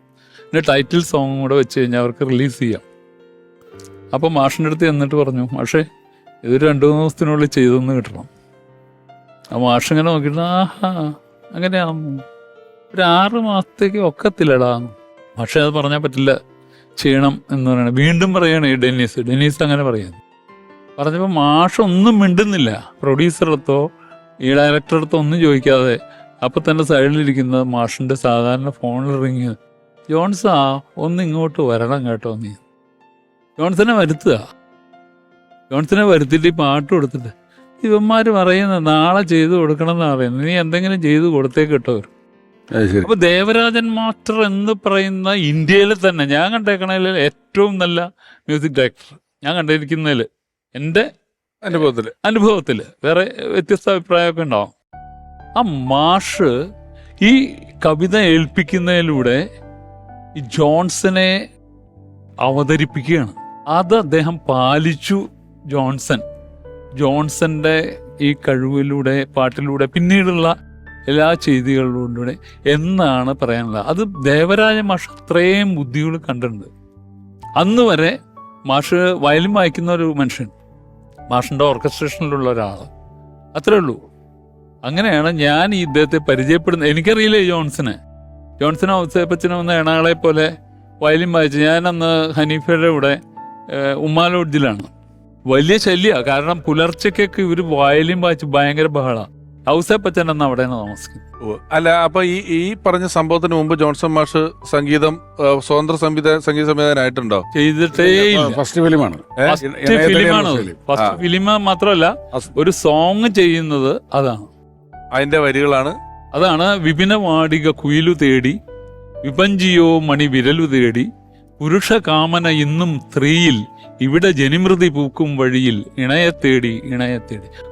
പിന്നെ ടൈറ്റിൽ സോങ്ങും കൂടെ വെച്ച് കഴിഞ്ഞാൽ അവർക്ക് റിലീസ് ചെയ്യാം. അപ്പോൾ മാഷിൻ്റെ അടുത്ത് എന്നിട്ട് പറഞ്ഞു, മാഷേ ഇതൊരു 2-3 ദിവസത്തിനുള്ളിൽ ചെയ്തെന്ന് കിട്ടണം. ആ മാഷ് ഇങ്ങനെ നോക്കിയിട്ട് ആഹാ അങ്ങനെയാണെന്നു, ഒരു 6 മാസത്തേക്ക് ഒക്കത്തില്ലടാന്ന്. പക്ഷേ അത് പറഞ്ഞാൽ പറ്റില്ല, ചെയ്യണം എന്ന് പറയണേ. വീണ്ടും പറയണേ ഈ ഡെന്നീസ് അങ്ങനെ പറയുന്നു. പറഞ്ഞപ്പോൾ മാഷ് ഒന്നും മിണ്ടുന്നില്ല. പ്രൊഡ്യൂസറടുത്തോ ഈ ഡയറക്ടറടുത്തോ ഒന്നും ചോദിക്കാതെ അപ്പം തന്നെ സൈഡിലിരിക്കുന്ന മാഷിൻ്റെ സാധാരണ ഫോണിൽ റിങ്, ജോൺസാ ഒന്ന് ഇങ്ങോട്ട് വരണം കേട്ടോ നീ. ജോൺസനെ വരുത്തിയിട്ട് ഈ പാട്ട് കൊടുത്തിട്ട് ഇവന്മാർ പറയുന്നത് നാളെ ചെയ്തു കൊടുക്കണം എന്നാണ് പറയുന്നത്, നീ എന്തെങ്കിലും ചെയ്തു കൊടുത്തേ കേട്ടോ. അപ്പൊ ദേവരാജൻ മാസ്റ്റർ എന്ന് പറയുന്ന ഇന്ത്യയിൽ തന്നെ ഞാൻ കണ്ടേക്കണതിൽ ഏറ്റവും നല്ല മ്യൂസിക് ഡയറക്ടർ ഞാൻ കണ്ടിരിക്കുന്നതിൽ, എൻ്റെ അനുഭവത്തിൽ വേറെ വ്യത്യസ്ത അഭിപ്രായമൊക്കെ ഉണ്ടാവും. ആ മാഷ് ഈ കവിത ഏൽപ്പിക്കുന്നതിലൂടെ ഈ ജോൺസനെ അവതരിപ്പിക്കുകയാണ്. അത് അദ്ദേഹം പാലിച്ചു. ജോൺസന്റെ ഈ കഴിവിലൂടെ, പാട്ടിലൂടെ, പിന്നീടുള്ള എല്ലാ ചെയ്തികളിലൂടെ എന്നാണ് പറയാനുള്ളത്. അത് ദേവരാജ മാഷ് അത്രയും ബുദ്ധികൾ കണ്ടിട്ടുണ്ട്. അന്ന് വരെ മാഷ് വയലിൻ വായിക്കുന്ന ഒരു മനുഷ്യൻ, മാഷിൻ്റെ ഓർക്കസ്ട്രേഷനിലുള്ള ഒരാൾ, അത്രേ ഉള്ളൂ. അങ്ങനെയാണ് ഞാൻ ഈ ഇദ്ദേഹത്തെ പരിചയപ്പെടുന്നത്. എനിക്കറിയില്ല ജോൺസനെ ഔസേപ്പച്ചനും എന്ന എണാളെ പോലെ വയലിൻ വായിച്ചു. ഞാൻ അന്ന് ഹനീഫയുടെ കൂടെ ഉമ്മാലോഡ്ജിലാണ്. വലിയ ശല്യമാണ്, കാരണം പുലർച്ചയ്ക്കൊക്കെ ഇവർ വയലിൻ വായിച്ച് ഭയങ്കര ബഹളമാണ്. ഔസേപ്പച്ചൻ എന്ന അവിടെയാണ് താമസിക്കുന്നത്. അല്ല, അപ്പൊ ഈ പറഞ്ഞ സംഭവത്തിന് മുമ്പ് ജോൺസൺ മാഷ് സംഗീതം സ്വതന്ത്ര സംഗീത സംവിധാനമായിട്ടുണ്ടോ? ചെയ്തിട്ടേ ഇല്ല. ഫസ്റ്റ് ഫിലിമാണ്. ഫസ്റ്റ് ഫിലിം മാത്രമല്ല, ഒരു സോങ് ചെയ്യുന്നത് അതാണ്. അതിന്റെ വരികളാണ് അതാണ് വിപിന വാടിക കുയിലു തേടി, വിപഞ്ചിയോ മണി വിരലു തേടി, പുരുഷ കാമന ഇന്നും സ്ത്രീയിൽ, ഇവിടെ ജനിമൃതി പൂക്കും വഴിയിൽ, ഇണയെ തേടി.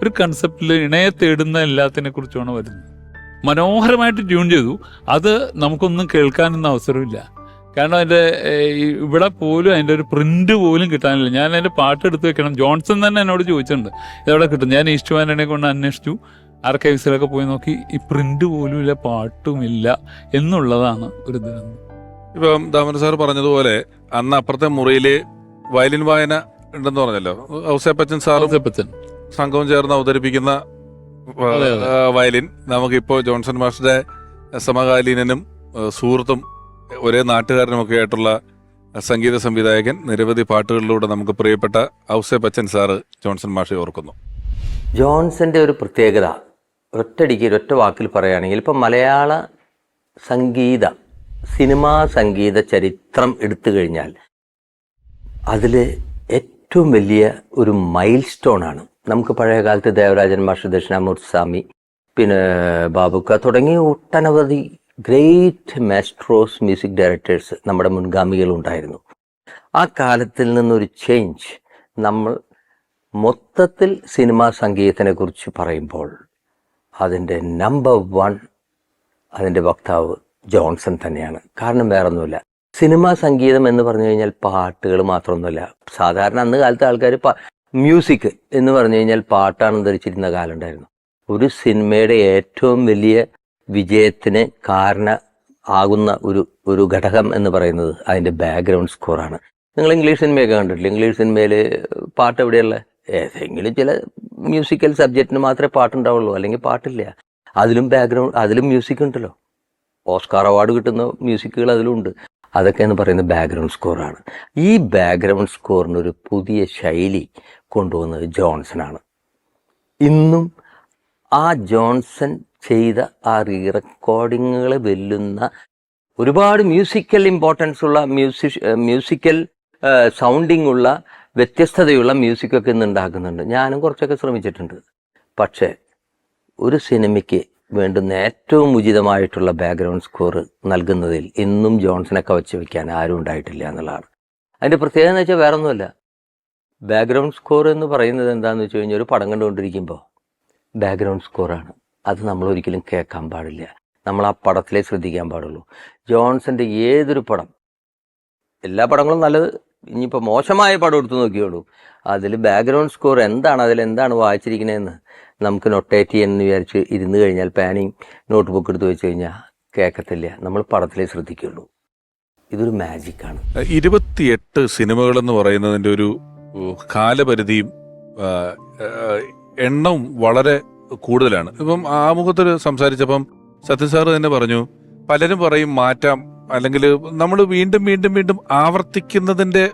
ഒരു കൺസെപ്റ്റിൽ ഇണയെ തേടുന്ന എല്ലാത്തിനെ കുറിച്ചുമാണ് വരുന്നത്. മനോഹരമായിട്ട് ട്യൂൺ ചെയ്തു. അത് നമുക്കൊന്നും കേൾക്കാനൊന്നും അവസരമില്ല. കാരണം അതിൻ്റെ ഇവിടെ പോലും അതിൻ്റെ ഒരു പ്രിന്റ് പോലും കിട്ടാനില്ല. ഞാൻ അതിൻ്റെ പാട്ട് എടുത്ത് വെക്കണം. ജോൺസൺ തന്നെ എന്നോട് ചോദിച്ചിട്ടുണ്ട് ഇതെവിടെ കിട്ടും. ഞാൻ ഈസ്റ്റ് വാനനെ കൊണ്ട് അന്വേഷിച്ചു, ആർക്കൈവ്സിലൊക്കെ പോയി നോക്കി, ഈ പ്രിന്റ് പോലും ഇല്ല, പാട്ടുമില്ല എന്നുള്ളതാണ് ഒരു ദുരന്തം. ഇപ്പം ദാമൻ സാർ പറഞ്ഞതുപോലെ അന്ന് അപ്പുറത്തെ മുറിയില് വയലിൻ വായന ഉണ്ടെന്ന് പറഞ്ഞല്ലോ. ഔസേപ്പച്ചൻ സാറും സംഘവും ചേർന്ന് അവതരിപ്പിക്കുന്ന വയലിൻ നമുക്കിപ്പോ ജോൺസൺ മാസ്റ്ററുടെ സമകാലീനനും സുഹൃത്തും ഒരേ നാട്ടുകാരനുമൊക്കെ ആയിട്ടുള്ള സംഗീത സംവിധായകൻ നിരവധി പാട്ടുകളിലൂടെ നമുക്ക് പ്രിയപ്പെട്ട ഔസേപ്പച്ചൻ സാറ് ജോൺസൺ മാഷെ ഓർക്കുന്നു. ജോൺസന്റെ ഒരു പ്രത്യേകത ഒറ്റയടിക്ക് ഒരൊറ്റ വാക്കിൽ പറയുകയാണെങ്കിൽ, ഇപ്പം മലയാള സിനിമാ സംഗീത ചരിത്രം എടുത്തു കഴിഞ്ഞാൽ അതിൽ ഏറ്റവും വലിയ ഒരു മൈൽ സ്റ്റോൺ ആണ്. നമുക്ക് പഴയ കാലത്ത് ദേവരാജൻ മാഷ്, ദക്ഷിണാമൂർത്തി സ്വാമി, പിന്നെ ബാബുക്ക തുടങ്ങിയ ഒട്ടനവധി ഗ്രേറ്റ് മാസ്ട്രോസ് മ്യൂസിക് ഡയറക്ടേഴ്സ് നമ്മുടെ മുൻഗാമികളുണ്ടായിരുന്നു. ആ കാലത്തിൽ നിന്നൊരു ചേഞ്ച്, നമ്മൾ മൊത്തത്തിൽ സിനിമാ സംഗീതത്തിനെ കുറിച്ച് പറയുമ്പോൾ അതിൻ്റെ നമ്പർ 1 അതിൻ്റെ വക്താവ് ജോൺസൺ തന്നെയാണ്. കാരണം വേറൊന്നുമില്ല, സിനിമാ സംഗീതം എന്ന് പറഞ്ഞു കഴിഞ്ഞാൽ പാട്ടുകൾ മാത്രമൊന്നുമല്ല. സാധാരണ അന്ന് കാലത്തെ ആൾക്കാർ മ്യൂസിക് എന്ന് പറഞ്ഞു കഴിഞ്ഞാൽ പാട്ടാണെന്ന് ധരിച്ചിരുന്ന കാലം ഉണ്ടായിരുന്നു. ഒരു സിനിമയുടെ ഏറ്റവും വലിയ വിജയത്തിന് ആകുന്ന ഒരു ഘടകം എന്ന് പറയുന്നത് അതിൻ്റെ ബാക്ക്ഗ്രൗണ്ട് സ്കോറാണ്. നിങ്ങൾ ഇംഗ്ലീഷ് സിനിമയൊക്കെ കണ്ടിട്ടില്ല? ഇംഗ്ലീഷ് സിനിമയിൽ പാട്ട് എവിടെയുള്ള ഏതെങ്കിലും ചില മ്യൂസിക്കൽ സബ്ജക്റ്റിന് മാത്രമേ പാട്ടുണ്ടാവുള്ളൂ, അല്ലെങ്കിൽ പാട്ടില്ല. അതിലും മ്യൂസിക് ഉണ്ടല്ലോ. ഓസ്കാർ അവാർഡ് കിട്ടുന്ന മ്യൂസിക്കുകൾ അതിലുണ്ട്. അതൊക്കെ എന്ന് പറയുന്നത് ബാക്ക്ഗ്രൗണ്ട് സ്കോറാണ്. ഈ ബാക്ക്ഗ്രൗണ്ട് സ്കോറിനൊരു പുതിയ ശൈലി കൊണ്ടുവന്നത് ജോൺസനാണ്. ഇന്നും ആ ജോൺസൺ ചെയ്ത ആ റീറെക്കോർഡിങ്ങുകൾ വെല്ലുന്ന ഒരുപാട് മ്യൂസിക്കൽ ഇമ്പോർട്ടൻസ് ഉള്ള മ്യൂസിക്കൽ സൗണ്ടിങ് ഉള്ള വ്യത്യസ്തതയുള്ള മ്യൂസിക്കൊക്കെ ഇന്ന് ഉണ്ടാക്കുന്നുണ്ട്. ഞാനും കുറച്ചൊക്കെ ശ്രമിച്ചിട്ടുണ്ട്. പക്ഷേ ഒരു സിനിമയ്ക്ക് വേണ്ടുന്ന ഏറ്റവും ഉചിതമായിട്ടുള്ള ബാക്ക്ഗ്രൗണ്ട് സ്കോർ നൽകുന്നതിൽ ഇന്നും ജോൺസനെ കവച്ച് വയ്ക്കാൻ ആരും ഉണ്ടായിട്ടില്ല എന്നുള്ളതാണ്. അതിൻ്റെ പ്രത്യേകത എന്ന് വെച്ചാൽ വേറെ ഒന്നുമല്ല. ബാക്ക്ഗ്രൗണ്ട് സ്കോർ എന്ന് പറയുന്നത് എന്താണെന്ന് വെച്ച് കഴിഞ്ഞാൽ, ഒരു പടം കണ്ടുകൊണ്ടിരിക്കുമ്പോൾ ബാക്ക്ഗ്രൗണ്ട് സ്കോറാണ്. അത് നമ്മൾ ഒരിക്കലും കേൾക്കാൻ പാടില്ല, നമ്മൾ ആ പടത്തിലേ ശ്രദ്ധിക്കാൻ പാടുള്ളൂ. ജോൺസന്റെ ഏതൊരു പടം, എല്ലാ പടങ്ങളും നല്ലത്, ഇനിയിപ്പോൾ മോശമായ പടം എടുത്തു നോക്കിയോളൂ, അതിൽ ബാക്ക്ഗ്രൗണ്ട് സ്കോർ എന്താണ്, അതിലെന്താണ് വായിച്ചിരിക്കണതെന്ന് നമുക്ക് നൊട്ടേറ്റ് ചെയ്യാമെന്ന് വിചാരിച്ച് ഇരുന്ന് കഴിഞ്ഞാൽ പാനിങ് നോട്ട് ബുക്ക് എടുത്ത് വെച്ച് കഴിഞ്ഞാൽ കേൾക്കത്തില്ല, നമ്മൾ പടത്തിലേ ശ്രദ്ധിക്കുള്ളൂ. ഇതൊരു മാജിക്കാണ്. 28 സിനിമകൾ എന്ന് പറയുന്നതിൻ്റെ ഒരു കാലപരിധിയും എണ്ണവും വളരെ കൂടുതലാണ്. ഇപ്പം ആമുഖത്തിൽ സംസാരിച്ചപ്പം സത്യൻ സാറ് തന്നെ പറഞ്ഞു, പലരും പറയും മാറ്റാം, അല്ലെങ്കിൽ നമ്മൾ വീണ്ടും വീണ്ടും വീണ്ടും ആവർത്തിക്കുന്നതിൻ്റെ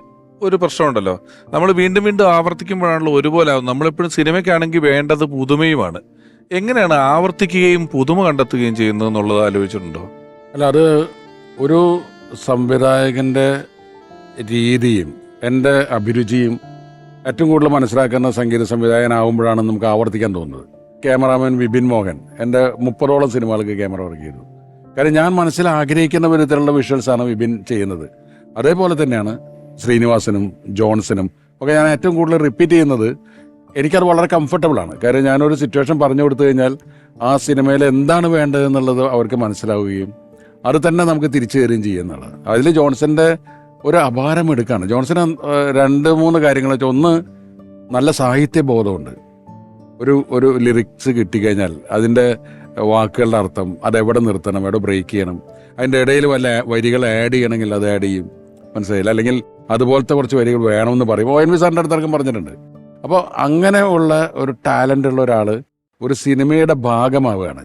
ഒരു പ്രശ്നമുണ്ടല്ലോ. നമ്മൾ വീണ്ടും വീണ്ടും ആവർത്തിക്കുമ്പോഴാണല്ലോ ഒരുപോലെ ആവും. നമ്മളെപ്പോഴും സിനിമയ്ക്കാണെങ്കിൽ വേണ്ടത് പുതുമയുമാണ്. എങ്ങനെയാണ് ആവർത്തിക്കുകയും പുതുമ കണ്ടെത്തുകയും ചെയ്യുന്നത് എന്നുള്ളത് ആലോചിച്ചിട്ടുണ്ടോ? അല്ല, അത് ഒരു സംവിധായകൻ്റെ രീതിയും എൻ്റെ അഭിരുചിയും ഏറ്റവും കൂടുതൽ മനസ്സിലാക്കുന്ന സംഗീത സംവിധായകനാവുമ്പോഴാണ് നമുക്ക് ആവർത്തിക്കാൻ തോന്നുന്നത്. ക്യാമറാമാൻ വിപിൻ മോഹൻ എൻ്റെ 30ഓളം സിനിമകൾക്ക് ക്യാമറ വർക്ക് ചെയ്തു. കാര്യം ഞാൻ മനസ്സിൽ ആഗ്രഹിക്കുന്ന വിധത്തിലുള്ള വിഷ്വൽസാണ് വിപിൻ ചെയ്യുന്നത്. അതേപോലെ തന്നെയാണ് ശ്രീനിവാസനും ജോൺസനും ഒക്കെ ഞാൻ ഏറ്റവും കൂടുതൽ റിപ്പീറ്റ് ചെയ്യുന്നത്. എനിക്കത് വളരെ കംഫർട്ടബിളാണ്. കാര്യം ഞാനൊരു സിറ്റുവേഷൻ പറഞ്ഞു കൊടുത്തു കഴിഞ്ഞാൽ ആ സിനിമയിൽ എന്താണ് വേണ്ടതെന്നുള്ളത് അവർക്ക് മനസ്സിലാവുകയും അത് തന്നെ നമുക്ക് തിരിച്ചു തരികയും ചെയ്യുന്നതാണ്. അതിൽ ജോൺസന്റെ ഒരു അപാരം എടുക്കാണ്. ജോൺസന് 2-3 കാര്യങ്ങൾ വെച്ചാൽ, ഒന്ന്, നല്ല സാഹിത്യബോധമുണ്ട്. ഒരു ലിറിക്സ് കിട്ടിക്കഴിഞ്ഞാൽ അതിൻ്റെ വാക്കുകളുടെ അർത്ഥം, അതെവിടെ നിർത്തണം, എവിടെ ബ്രേക്ക് ചെയ്യണം, അതിൻ്റെ ഇടയിൽ വല്ല വരികൾ ആഡ് ചെയ്യണമെങ്കിൽ അത് ആഡ് ചെയ്യും, മനസ്സിലായില്ല, അല്ലെങ്കിൽ അതുപോലത്തെ കുറച്ച് വരികൾ വേണമെന്ന് പറയും. ONV സാറിൻ്റെ അടുത്തടക്കം പറഞ്ഞിട്ടുണ്ട്. അപ്പോൾ അങ്ങനെ ഉള്ള ഒരു ടാലൻ്റ് ഉള്ള ഒരാൾ ഒരു സിനിമയുടെ ഭാഗമാവുകയാണ്.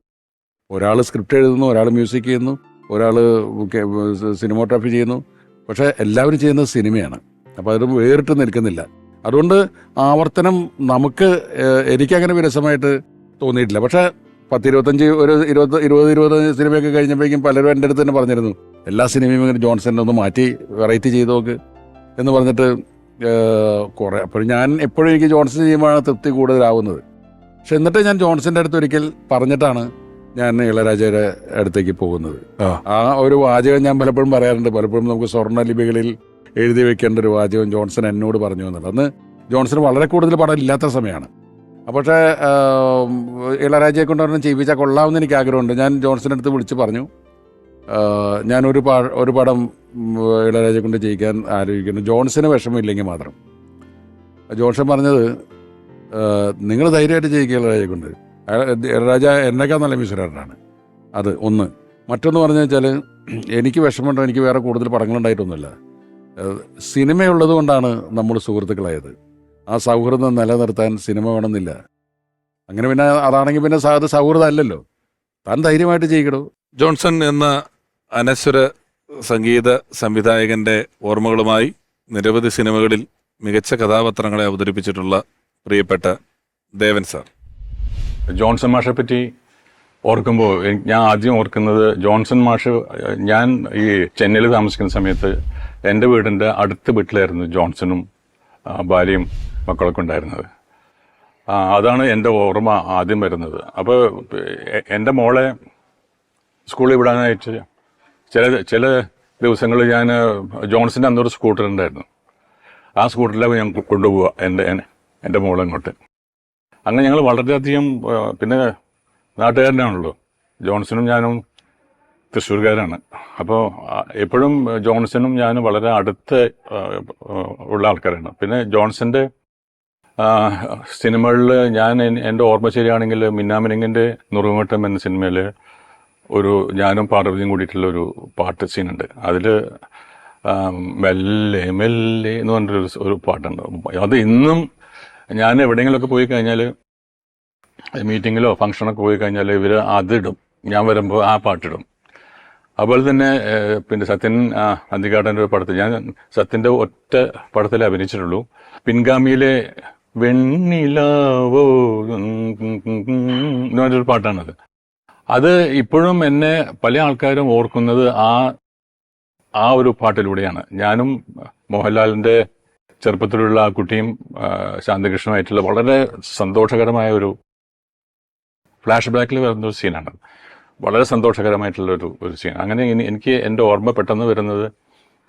ഒരാൾ സ്ക്രിപ്റ്റ് എഴുതുന്നു, ഒരാൾ മ്യൂസിക് ചെയ്യുന്നു, ഒരാൾ സിനിമോഗ്രാഫി ചെയ്യുന്നു. പക്ഷേ എല്ലാവരും ചെയ്യുന്നത് സിനിമയാണ്. അപ്പോൾ അത് വേറിട്ട് നിൽക്കുന്നില്ല. അതുകൊണ്ട് ആവർത്തനം എനിക്കങ്ങനെ വിരസമായിട്ട് തോന്നിയിട്ടില്ല. പക്ഷേ 20 സിനിമയൊക്കെ കഴിഞ്ഞപ്പോഴേക്കും പലരും എൻ്റെ അടുത്ത് തന്നെ പറഞ്ഞിരുന്നു, എല്ലാ സിനിമയും ഇങ്ങനെ ജോൺസൺ ഒന്ന് മാറ്റി വെറൈറ്റി ചെയ്ത് നോക്ക് എന്ന് പറഞ്ഞിട്ട് കുറേ. അപ്പോൾ ഞാൻ എപ്പോഴും എനിക്ക് ജോൺസൺ ചെയ്യുമ്പോഴാണ് തൃപ്തി കൂടുതലാവുന്നത്. പക്ഷെ എന്നിട്ട് ഞാൻ ജോൺസന്റെ അടുത്ത് ഒരിക്കൽ പറഞ്ഞിട്ടാണ് ഞാൻ ഇളയരാജയുടെ അടുത്തേക്ക് പോകുന്നത്. ആ ഒരു വാചകം ഞാൻ പലപ്പോഴും പറയാറുണ്ട്. പലപ്പോഴും നമുക്ക് സ്വർണ്ണ ലിപികളിൽ എഴുതി വെക്കേണ്ട ഒരു വാചകം ജോൺസൺ എന്നോട് പറഞ്ഞു എന്നുള്ളത്. അന്ന് ജോൺസൺ വളരെ കൂടുതൽ പടം ഇല്ലാത്ത സമയമാണ്. പക്ഷേ ഇളയരാജയെ കൊണ്ട് പറഞ്ഞ് ചെയ്യിപ്പിച്ചാൽ കൊള്ളാമെന്ന് എനിക്ക് ആഗ്രഹമുണ്ട്. ഞാൻ ജോൺസന്റെ അടുത്ത് വിളിച്ച് പറഞ്ഞു, ഞാനൊരു പടം ഇളയരാജയെ കൊണ്ട് ചെയ്യിക്കാൻ ആലോചിക്കുന്നു. ജോൺസന് വിഷമമില്ലെങ്കിൽ മാത്രം. ജോൺസൺ പറഞ്ഞത് നിങ്ങൾ ധൈര്യമായിട്ട് ചെയ്യിക്കുക ഇളയരാജയെ കൊണ്ട്. ഇളയരാജ എന്നേക്കാൾ നല്ല മ്യൂസിക്കാരനാണ്. അത് ഒന്ന്. മറ്റൊന്ന് പറഞ്ഞു വെച്ചാൽ എനിക്ക് വിഷമമുണ്ടോ, എനിക്ക് വേറെ കൂടുതൽ പടങ്ങളുണ്ടായിട്ടൊന്നുമില്ല. സിനിമയുള്ളത് കൊണ്ടാണ് നമ്മൾ സുഹൃത്തുക്കളായത്. ആ സൗഹൃദം നിലനിർത്താൻ സിനിമ വേണമെന്നില്ല. അങ്ങനെ പിന്നെ അതാണെങ്കിൽ പിന്നെ അത് സൗഹൃദം അല്ലല്ലോ. താൻ ധൈര്യമായിട്ട് ചെയ്യിക്കടോ. ജോൺസൺ എന്ന അനശ്വര സംഗീത സംവിധായകന്റെ ഓർമ്മകളുമായി നിരവധി സിനിമകളിൽ മികച്ച കഥാപാത്രങ്ങളെ അവതരിപ്പിച്ചിട്ടുള്ള പ്രിയപ്പെട്ട ദേവൻ സാർ. ജോൺസൺ മാഷെ പറ്റി ഓർക്കുമ്പോൾ ഞാൻ ആദ്യം ഓർക്കുന്നത് ജോൺസൺ മാഷ്, ഞാൻ ഈ ചെന്നൈയിൽ താമസിക്കുന്ന സമയത്ത് എൻ്റെ വീടിൻ്റെ അടുത്ത വീട്ടിലായിരുന്നു ജോൺസണും ഭാര്യയും മക്കളൊക്കെ ഉണ്ടായിരുന്നത്. അതാണ് എൻ്റെ ഓർമ്മ ആദ്യം വരുന്നത്. അപ്പോൾ എൻ്റെ മോളെ സ്കൂളിൽ വിടാനായിട്ട് ചില ദിവസങ്ങളിൽ ഞാൻ ജോൺസൻ്റെ അന്നൊരു സ്കൂട്ടർ ഉണ്ടായിരുന്നു. ആ സ്കൂട്ടറിലാണ് ഞാൻ കൊണ്ടുപോവുക എൻ്റെ മോളെ ഇങ്ങോട്ട്. അങ്ങനെ ഞങ്ങൾ വളരെയധികം, പിന്നെ നാട്ടുകാരനാണല്ലോ, ജോൺസണും ഞാനും തൃശ്ശൂർക്കാരാണ്. അപ്പോൾ എപ്പോഴും ജോൺസണും ഞാനും വളരെ അടുത്ത് ഉള്ള ആൾക്കാരാണ്. പിന്നെ ജോൺസൻ്റെ സിനിമകളിൽ ഞാൻ എൻ്റെ ഓർമ്മ ശരിയാണെങ്കിൽ മിന്നാമിനിങ്ങിൻ്റെ നുറുങ്ങോട്ടം എന്ന സിനിമയിൽ ഞാനും പാർവതിയും കൂടിയിട്ടുള്ള ഒരു പാട്ട് സീനുണ്ട്. അതിൽ മെല്ലെ മെല്ലെ എന്ന് പറഞ്ഞൊരു പാട്ടുണ്ട്. അത് ഇന്നും ഞാൻ എവിടെയെങ്കിലുമൊക്കെ പോയി കഴിഞ്ഞാൽ, മീറ്റിങ്ങിലോ ഫംഗ്ഷനൊക്കെ പോയി കഴിഞ്ഞാൽ ഇവർ അതിടും, ഞാൻ വരുമ്പോൾ ആ പാട്ടിടും. അതുപോലെ തന്നെ പിന്നെ സത്യൻ അന്തിക്കാടൻ്റെ ഒരു പടത്തിൽ, ഞാൻ സത്യൻ്റെ ഒറ്റ പടത്തിൽ അഭിനയിച്ചിട്ടുള്ളൂ. പിൻഗാമിയിലെ വെണ്ണിലാവോ എന്ന് പറഞ്ഞൊരു പാട്ടാണത്. അത് ഇപ്പോഴും എന്നെ പല ആൾക്കാരും ഓർക്കുന്നത് ആ ഒരു പാട്ടിലൂടെയാണ്. ഞാനും മോഹൻലാലിൻ്റെ ചെറുപ്പത്തിലുള്ള ആ കുട്ടിയും ശാന്തികൃഷ്ണനുമായിട്ടുള്ള വളരെ സന്തോഷകരമായ ഒരു ഫ്ലാഷ് ബാക്കിൽ വരുന്നൊരു സീനാണ്. വളരെ സന്തോഷകരമായിട്ടുള്ള ഒരു സീൻ. അങ്ങനെ എനിക്ക് എൻ്റെ ഓർമ്മ പെട്ടെന്ന് വരുന്നത്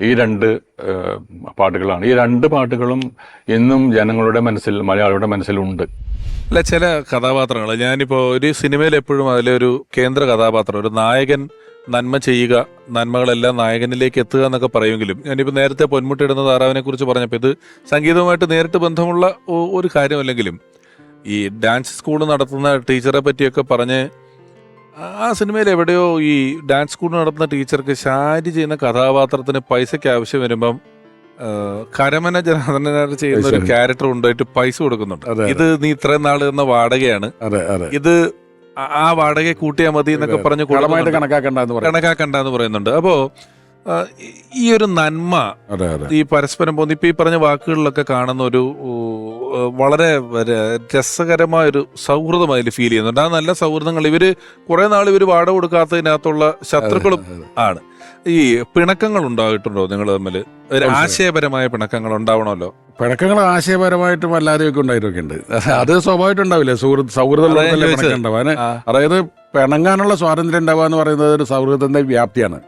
ഈ രണ്ട് പാട്ടുകളാണ്. ഈ രണ്ട് പാട്ടുകളും ഇന്നും ജനങ്ങളുടെ മനസ്സിൽ, മലയാളിയുടെ മനസ്സിലുണ്ട്. അല്ല, ചില കഥാപാത്രങ്ങൾ, ഞാനിപ്പോൾ ഒരു സിനിമയിൽ എപ്പോഴും അതിലൊരു കേന്ദ്ര കഥാപാത്രം, ഒരു നായകൻ നന്മ ചെയ്യുക, നന്മകളെല്ലാം നായകനിലേക്ക് എത്തുക എന്നൊക്കെ പറയുമെങ്കിലും, ഞാനിപ്പോൾ നേരത്തെ പൊന്മുട്ടിയിടുന്ന താറാവിനെ കുറിച്ച് പറഞ്ഞപ്പോൾ ഇത് സംഗീതവുമായിട്ട് നേരിട്ട് ബന്ധമുള്ള ഒരു കാര്യമല്ലെങ്കിലും ഈ ഡാൻസ് സ്കൂൾ നടത്തുന്ന ടീച്ചറെ പറ്റിയൊക്കെ പറഞ്ഞ് ആ സിനിമയിൽ എവിടെയോ ഈ ഡാൻസ് സ്കൂൾ നടത്തുന്ന ടീച്ചർക്ക് ഷാരി ചെയ്യുന്ന കഥാപാത്രത്തിന് പൈസയ്ക്ക് ആവശ്യം വരുമ്പം കരമന ജനാർദ്ദനൻ ചെയ്യുന്ന ഒരു ക്യാരക്ടർ ഉണ്ടായിട്ട് പൈസ കൊടുക്കുന്നുണ്ട്. ഇത് നീ ഇത്രയും നാള് എന്ന വാടകയാണ്, ഇത് ആ വാടകയെ കൂട്ടിയാൽ മതി എന്നൊക്കെ പറഞ്ഞ് കണക്കാക്കണ്ടെന്ന് പറയുന്നുണ്ട്. അപ്പോ ഈ ഒരു നന്മ, ഈ പരസ്പരം പോന്ന് ഇപ്പൊ ഈ പറഞ്ഞ വാക്കുകളിലൊക്കെ കാണുന്ന ഒരു വളരെ രസകരമായ ഒരു സൗഹൃദം അതിൽ ഫീൽ ചെയ്യുന്നുണ്ട്. ആ നല്ല സൗഹൃദങ്ങൾ, ഇവര് കുറെ നാൾ ഇവര് വാടക കൊടുക്കാത്തതിനകത്തുള്ള ശത്രുക്കളും ആണ്. ഈ പിണക്കങ്ങൾ ഉണ്ടായിട്ടുണ്ടോ നിങ്ങൾ തമ്മിൽ? ഒരു ആശയപരമായ പിണക്കങ്ങൾ ഉണ്ടാവണമല്ലോ. പിണക്കങ്ങൾ ആശയപരമായിട്ടും അല്ലാതെയൊക്കെ ഉണ്ടായിട്ടൊക്കെ ഉണ്ട്. അത് സ്വാഭാവികമായിട്ടുണ്ടാവില്ലേ, സൗഹൃദം ഉണ്ടാവാൻ. അതായത് പിണങ്ങാനുള്ള സ്വാതന്ത്ര്യം ഉണ്ടാവുക എന്ന് പറയുന്നത് ഒരു സൗഹൃദത്തിന്റെ വ്യാപ്തിയാണ്.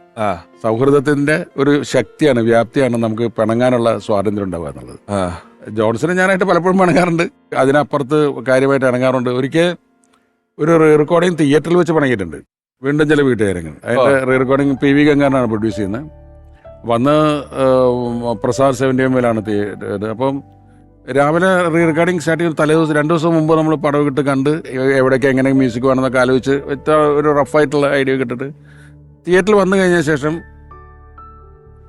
സൗഹൃദത്തിന്റെ ഒരു ശക്തിയാണ്, വ്യാപ്തിയാണ് നമുക്ക് പിണങ്ങാനുള്ള സ്വാതന്ത്ര്യം ഉണ്ടാവുക എന്നുള്ളത്. ജോൺസന് ഞാനായിട്ട് പലപ്പോഴും പിണങ്ങാറുണ്ട്, അതിനപ്പുറത്ത് കാര്യമായിട്ട് ഇണങ്ങാറുണ്ട്. ഒരിക്കൽ ഒരു റെക്കോർഡിങ് തിയേറ്ററിൽ വെച്ച് പിണങ്ങിയിട്ടുണ്ട്, വീണ്ടും ചില വീട്ടുകാരങ്ങൾ. അതിന്റെ റെക്കോർഡിങ് PV ഗംഗാനാണ് പ്രൊഡ്യൂസ് ചെയ്യുന്നത്. വന്ന് പ്രസാദ് 70 തിയേറ്റർ. അപ്പം രാവിലെ റെക്കോർഡിങ് സ്റ്റാർട്ട് ചെയ്യുന്ന തലേദിവസം 2 ദിവസം മുമ്പ് നമ്മൾ പടം ഇട്ട് കണ്ട് എവിടെയൊക്കെ എങ്ങനെ മ്യൂസിക് വേണമെന്നൊക്കെ ആലോചിച്ച് ഒരു റഫായിട്ടുള്ള ഐഡിയ കിട്ടിട്ട് തിയേറ്ററിൽ വന്നു കഴിഞ്ഞ ശേഷം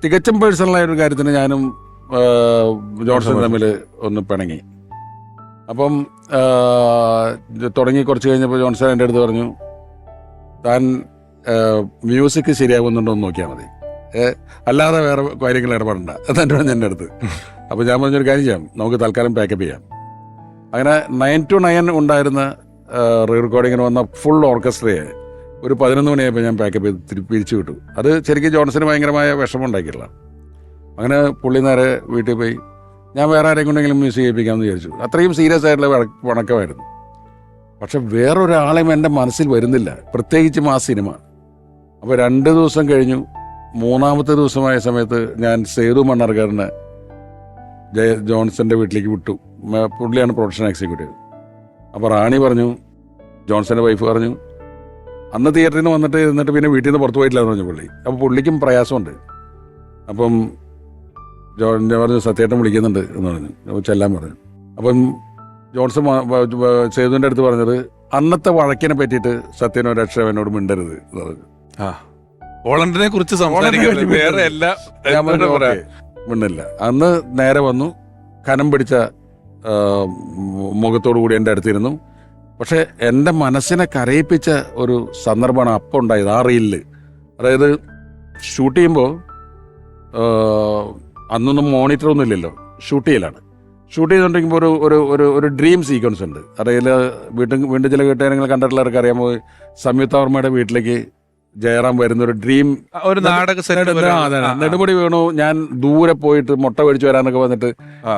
തികച്ചും പേഴ്സണലായ ഒരു കാര്യത്തിന് ഞാനും ജോൺസൺ തമ്മിൽ ഒന്ന് പിണങ്ങി. അപ്പം തുടങ്ങി കുറച്ച് കഴിഞ്ഞപ്പോൾ ജോൺസൺ എൻ്റെ അടുത്ത് പറഞ്ഞു, താൻ മ്യൂസിക് ശരിയാകുന്നുണ്ടോ എന്ന് നോക്കിയാൽ മതി, അല്ലാതെ വേറെ കാര്യങ്ങൾ ഇടപെടണ്ട എന്നെ പറഞ്ഞു എൻ്റെ അടുത്ത്. അപ്പോൾ ഞാൻ പറഞ്ഞൊരു കാര്യം ചെയ്യാം, നമുക്ക് തൽക്കാലം പാക്കപ്പ് ചെയ്യാം. അങ്ങനെ 9 to 9 ഉണ്ടായിരുന്ന റെക്കോർഡിങ്ങിന് വന്ന ഫുൾ ഓർക്കസ്ട്രയെ ഒരു 11 മണിയായപ്പോൾ ഞാൻ പാക്കപ്പ് ചെയ്ത് പിരിച്ചു വിട്ടു. അത് ശരിക്കും ജോൺസന് ഭയങ്കരമായ വിഷമം ഉണ്ടാക്കിയിട്ടുള്ള. അങ്ങനെ പുള്ളി നേരെ വീട്ടിൽ പോയി ഞാൻ വേറെ ആരെയും കൊണ്ടെങ്കിലും മ്യൂസിക് ചെയ്യിപ്പിക്കാമെന്ന് വിചാരിച്ചു. അത്രയും സീരിയസ് ആയിട്ടുള്ള വണക്കമായിരുന്നു. പക്ഷെ വേറൊരാളെയും എൻ്റെ മനസ്സിൽ വരുന്നില്ല, പ്രത്യേകിച്ചും ആ സിനിമ. അപ്പോൾ 2 ദിവസം കഴിഞ്ഞു. 3-ാമത്തെ ദിവസമായ സമയത്ത് ഞാൻ സേതു മണ്ണാർക്കാരനെ ജോൺസന്റെ വീട്ടിലേക്ക് വിട്ടു. പുള്ളിയാണ് പ്രൊഡക്ഷൻ എക്സിക്യൂട്ടീവ്. അപ്പോൾ റാണി പറഞ്ഞു, ജോൺസന്റെ വൈഫ് പറഞ്ഞു, അന്ന് തിയേറ്ററിൽ നിന്ന് വന്നിട്ട് എന്നിട്ട് പിന്നെ വീട്ടിൽ നിന്ന് പുറത്തു പോയിട്ടില്ല എന്ന് പറഞ്ഞു പുള്ളി. അപ്പോൾ പുള്ളിക്കും പ്രയാസമുണ്ട്. അപ്പം ഞാൻ പറഞ്ഞു സത്യേട്ടൻ വിളിക്കുന്നുണ്ട് എന്ന് പറഞ്ഞു. അപ്പോൾ ചെല്ലാൻ പറഞ്ഞു. അപ്പം ജോൺസൺ സേതുവിൻ്റെ അടുത്ത് പറഞ്ഞത് അന്നത്തെ വഴക്കിനെ പറ്റിയിട്ട് സത്യനോ രക്ഷ എന്നോട് മിണ്ടരുത് എന്ന് പറഞ്ഞു. പോളണ്ടിനെ കുറിച്ച് സംസാരിക്കാൻ വേറെ എല്ലാ ഞാൻ പറഞ്ഞു, "ഓക്കേ, മിണ്ടില്ല." അന്ന് നേരെ വന്നു, കനം പിടിച്ച മുഖത്തോടു കൂടി എൻ്റെ അടുത്തിരുന്നു. പക്ഷെ എൻ്റെ മനസ്സിനെ കരയിപ്പിച്ച ഒരു സന്ദർഭമാണ് അപ്പം ഉണ്ടായത് ആ റീലിൽ. അതായത് ഷൂട്ട് ചെയ്യുമ്പോൾ അന്നൊന്നും മോണിറ്ററൊന്നും ഇല്ലല്ലോ, ഷൂട്ട് ചെയ്യലാണ്. ഷൂട്ട് ചെയ്തുകൊണ്ടിരിക്കുമ്പോൾ ഒരു ഒരു ഒരു ഡ്രീം സീക്വൻസ് ഉണ്ട്. അതായത് വീണ്ടും ചില വീട്ടുകാരങ്ങൾ കണ്ടിട്ടുള്ളവർക്ക് അറിയാമോ, സംയുക്ത വർമ്മയുടെ വീട്ടിലേക്ക് ജയറാം വരുന്ന ഒരു ഡ്രീം ഒരു നാടക നെടുപടി വീണു. ഞാൻ ദൂരെ പോയിട്ട് മുട്ട മേടിച്ചു വരാന്നൊക്കെ വന്നിട്ട്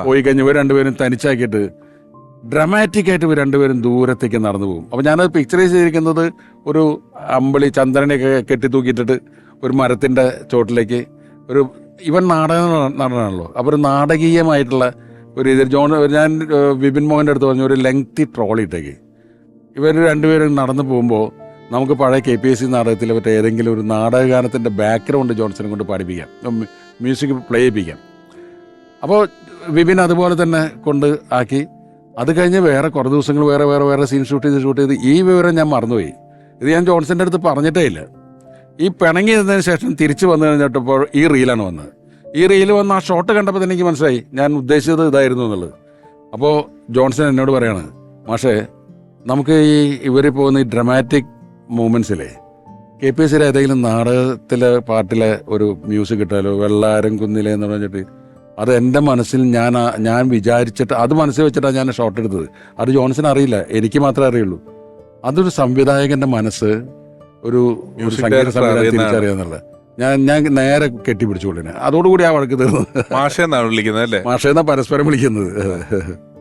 പോയി കഴിഞ്ഞ് ഇവർ രണ്ടുപേരും തനിച്ചാക്കിയിട്ട് ഡ്രമാറ്റിക് ആയിട്ട് ഇവർ രണ്ടുപേരും ദൂരത്തേക്ക് നടന്നു പോകും. അപ്പോൾ ഞാനത് പിക്ചറൈസ് ചെയ്തിരിക്കുന്നത് ഒരു അമ്പളി ചന്ദ്രനെയൊക്കെ കെട്ടിത്തൂക്കിയിട്ടിട്ട് ഒരു മരത്തിൻ്റെ ചോട്ടിലേക്ക് ഒരു ഇവൻ നാടക നടനാണല്ലോ. അപ്പോൾ ഒരു നാടകീയമായിട്ടുള്ള ഒരു ഇതിൽ ഞാൻ വിപിൻ മോഹൻ്റെ അടുത്ത് പറഞ്ഞു ഒരു ലെങ്തി ട്രോളി ഇട്ടേക്ക്. ഇവർ രണ്ടുപേരും നടന്നു പോകുമ്പോൾ നമുക്ക് പഴയ KPSC നാടകത്തിലെ മറ്റേ ഏതെങ്കിലും ഒരു നാടകഗാനത്തിൻ്റെ ബാക്ക്ഗ്രൗണ്ട് ജോൺസനെ കൊണ്ട് പാടിപ്പിക്കാം, മ്യൂസിക് പ്ലേ ചെയ്യിപ്പിക്കാം. അപ്പോൾ വിപിൻ അതുപോലെ തന്നെ കൊണ്ട് ആക്കി. അത് കഴിഞ്ഞ് വേറെ കുറേ ദിവസങ്ങൾ വേറെ സീൻ ഷൂട്ട് ചെയ്ത് ഈ വിവരം ഞാൻ മറന്നുപോയി. ഇത് ഞാൻ ജോൺസൻ്റെ അടുത്ത് പറഞ്ഞിട്ടേ ഇല്ല. ഈ പിണങ്ങി ഇരുന്നതിന് ശേഷം തിരിച്ച് വന്നു കഴിഞ്ഞിട്ടപ്പോൾ ഈ റീലാണ് വന്നത്. ഈ റീല് വന്ന് ആ ഷോട്ട് കണ്ടപ്പോൾ തന്നെ എനിക്ക് മനസ്സിലായി ഞാൻ ഉദ്ദേശിച്ചത് ഇതായിരുന്നു എന്നുള്ളത്. അപ്പോൾ ജോൺസൺ എന്നോട് പറയാണ്, മാഷേ നമുക്ക് ഇവർ പോകുന്ന ഈ ഡ്രമാറ്റിക് മൂമെൻറ്റ്സിലെ KPSCയിലെ ഏതെങ്കിലും നാടകത്തിലെ പാട്ടിലെ ഒരു മ്യൂസിക് കിട്ടാലോ, വെള്ളാരം കുന്നിലെ എന്ന് പറഞ്ഞിട്ട്. അത് എൻ്റെ മനസ്സിൽ ഞാൻ വിചാരിച്ചിട്ട് അത് മനസ്സിൽ വെച്ചിട്ടാണ് ഞാൻ ഷോട്ട് എടുത്തത്. അത് ജോൺസൺ അറിയില്ല, എനിക്ക് മാത്രമേ അറിയുള്ളൂ. അതൊരു സംവിധായകൻ്റെ മനസ്സ്, ഒരു സംഗീത സംവിധാനം തിരിച്ചറിയാന്നുള്ളത് ഞാൻ നേരെ കെട്ടിപ്പിടിച്ചുകൊണ്ടിരുന്നത്. അതോടുകൂടി ആ വഴക്ക് തീർന്നു. മാഷെന്നാണ് വിളിക്കുന്നത് അല്ലേ? മാഷെന്നാ പരസ്പരം വിളിക്കുന്നത്.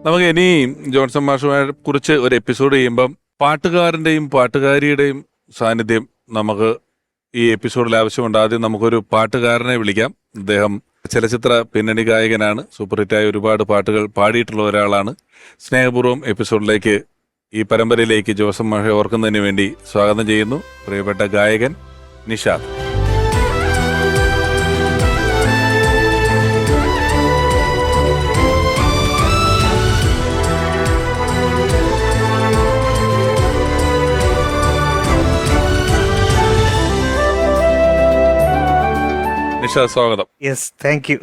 നമുക്ക് ഇനി ജോൺസൺ മാഷുമായി കുറിച്ച് ഒരു എപ്പിസോഡ് ചെയ്യുമ്പം പാട്ടുകാരൻ്റെയും പാട്ടുകാരിയുടെയും സാന്നിധ്യം നമുക്ക് ഈ എപ്പിസോഡിൽ ആവശ്യമുണ്ട്. ആദ്യം നമുക്കൊരു പാട്ടുകാരനെ വിളിക്കാം. അദ്ദേഹം ചലച്ചിത്ര പിന്നണി ഗായകനാണ്. സൂപ്പർ ഹിറ്റായ ഒരുപാട് പാട്ടുകൾ പാടിയിട്ടുള്ള ഒരാളാണ്. സ്നേഹപൂർവ്വം എപ്പിസോഡിലേക്ക്, ഈ പരമ്പരയിലേക്ക് ജോൺസൺ മാഷെ ഓർക്കുന്നതിന് വേണ്ടി സ്വാഗതം ചെയ്യുന്നു. പ്രിയപ്പെട്ട ഗായകൻ നിഷാദ്. നിഷാദ് സ്വാഗതം. Yes, thank you.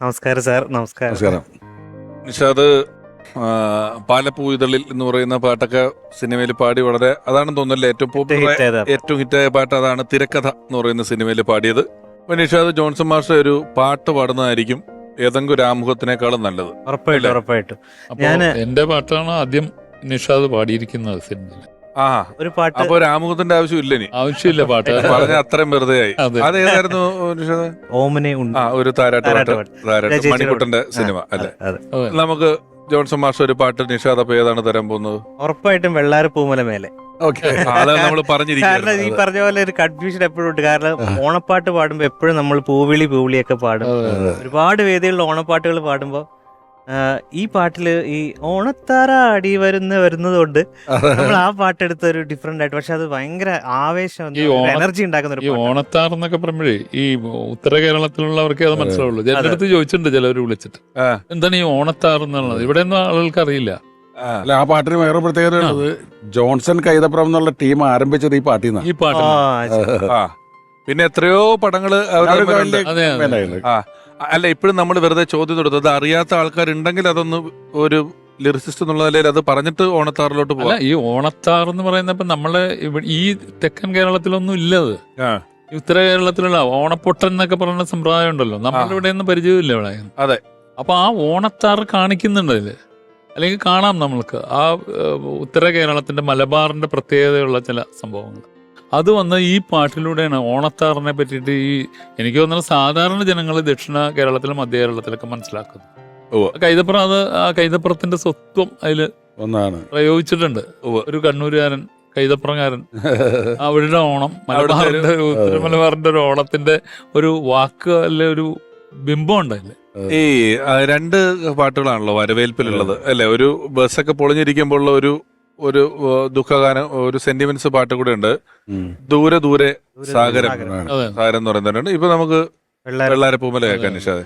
നമസ്കാരം സാർ. നമസ്കാരം. നിഷാദ് പാലപ്പൂ ഇതളിൽ എന്ന് പറയുന്ന പാട്ടൊക്കെ സിനിമയിൽ പാടി വളരെ, അതാണെന്ന് തോന്നുന്നല്ലേ ഏറ്റവും പോപ്പുലർ ഏറ്റവും ഹിറ്റായ പാട്ട് അതാണ്. തിരക്കഥ എന്ന് പറയുന്ന സിനിമയിൽ പാടിയത്. അപ്പൊ നിഷാദ് ജോൺസൺ മാഷ ഒരു പാട്ട് പാടുന്നതായിരിക്കും ഏതെങ്കിലും ഒരു ആമുഖത്തിനേക്കാളും നല്ലത്. ഉറപ്പായിട്ടും. ഞാൻ എന്റെ പാട്ടാണ് ആദ്യം നിഷാദ് പാടിയിരിക്കുന്നത് സിനിമയിൽ. ഒരു പാട്ട്. അപ്പൊ ഒരു ആമുഖത്തിന്റെ ആവശ്യമില്ല, ഇനി ആവശ്യമില്ല. പാട്ട് പറഞ്ഞ അത്രയും വെറുതെ ആയി. അതേതായിരുന്നു നിഷാദ്? ഓമനെ ഒരു താരാട്ട് മണിക്കുട്ടന്റെ സിനിമ അല്ലേ? നമുക്ക് ജോൺസൺ മാഷ് ഒരു പാട്ട് നിഷാദ് അപ്പൊ ഏതാണ് തരാൻ പോകുന്നത്? ഉറപ്പായിട്ടും വെള്ളാര പൂമല മേലെ. അതാണ് നമ്മൾ പറഞ്ഞിരിക്കുന്നത്. കാരണം ഈ പറഞ്ഞ പോലെ ഒരു കൺഫ്യൂഷൻ എപ്പോഴും ഉണ്ട്. കാരണം ഓണപ്പാട്ട് പാടുമ്പോ എപ്പോഴും നമ്മൾ പൂവിളിയൊക്കെ പാടും. ഒരുപാട് വേദികളിൽ ഓണപ്പാട്ടുകൾ പാടുമ്പോ ഈ പാട്ടില് ഈ ഓണത്താറാടി വരുന്നതുകൊണ്ട് നമ്മൾ ആ പാട്ടെടുത്ത ഒരു ഡിഫറെന്റ് ആയിട്ട്, പക്ഷെ അത് ഭയങ്കര ആവേശം, എനർജി ഉണ്ടാക്കുന്ന ഈ ഓണത്താർ എന്നൊക്കെ പറയുമ്പോഴേ ഈ ഉത്തര കേരളത്തിലുള്ളവർക്കേ അത് മനസ്സിലാവുള്ളൂ. എന്റെ അടുത്ത് ചോദിച്ചിട്ടുണ്ട് ചിലവർ വിളിച്ചിട്ട്, എന്താണ് ഈ ഓണത്താർ എന്നുള്ളത്? ഇവിടെ ഒന്നും ആളുകൾക്ക് അറിയില്ല. അല്ല, ആ പാട്ടിന് വേറെ പ്രത്യേകത ഉള്ളത്, ജോൺസൺ കൈതപ്രം എന്നുള്ള ടീം ആരംഭിച്ചത് ഈ പാട്ടിൽ നിന്നാണ്. ഈ പാട്ട് പിന്നെ എത്രയോ പടങ്ങള് അല്ല, ഇപ്പോഴും നമ്മൾ വെറുതെ ചോദ്യം തൊടുത്തു. അത് അറിയാത്ത ആൾക്കാരുണ്ടെങ്കിൽ അതൊന്ന് ഒരു ലിറിസിസ്റ്റ് എന്നുള്ള നിലയിൽ അത് പറഞ്ഞിട്ട് ഓണത്താറിലോട്ട് പോകാം. ഈ ഓണത്താർ എന്ന് പറയുന്നപ്പോ നമ്മള് ഈ തെക്കൻ കേരളത്തിലൊന്നും ഇല്ലത്. ഉത്തര കേരളത്തിലുള്ള ഓണപ്പൊട്ടൻ എന്നൊക്കെ പറയുന്ന സമ്പ്രദായം ഉണ്ടല്ലോ, നമ്മളുടെ ഇവിടെ ഒന്നും പരിചയമില്ല ഇവിടെ. അതെ. അപ്പൊ ആ ഓണത്താർ കാണിക്കുന്നുണ്ട് അതില്, അല്ലെങ്കിൽ കാണാം നമ്മൾക്ക് ആ ഉത്തര കേരളത്തിന്റെ മലബാറിന്റെ പ്രത്യേകതയുള്ള ചില സംഭവങ്ങൾ. അത് വന്ന് ഈ പാട്ടിലൂടെയാണ് ഓണത്താറിനെ പറ്റിയിട്ട് എനിക്ക് തോന്നുന്നത് സാധാരണ ജനങ്ങൾ ദക്ഷിണ കേരളത്തിലും മധ്യ കേരളത്തിലൊക്കെ മനസ്സിലാക്കുന്നത്. കൈതപ്പുറം അത് ആ കൈതപ്പുറത്തിന്റെ സ്വത്വം അതില് പ്രയോഗിച്ചിട്ടുണ്ട്. ഒരു കണ്ണൂരുകാരൻ കൈതപ്പുറംകാരൻ അവരുടെ ഓണം മലബാറിന്റെ ഉത്തര മലബാറിന്റെ ഒരു ഓണത്തിന്റെ ഒരു വാക്ക് അല്ലെ, ഒരു ബിംബം ഉണ്ടല്ലേ. ഈ രണ്ട് പാട്ടുകളാണല്ലോ വരവേൽപ്പിലുള്ളത് അല്ലെ? ഒരു ബസ്സൊക്കെ പൊളിഞ്ഞിരിക്കുമ്പോൾ ഉള്ള ഒരു ദുഃഖഗാനം, ഒരു സെന്റിമെന്റ്സ് പാട്ട് കൂടെ ഉണ്ട്. ദൂരെ ദൂരെ സാഗരം എന്ന് പറയുന്നുണ്ട്. ഇപ്പൊ നമുക്ക് വെള്ളാരപ്പൂമല കേൾക്കാൻ നിഷാദെ.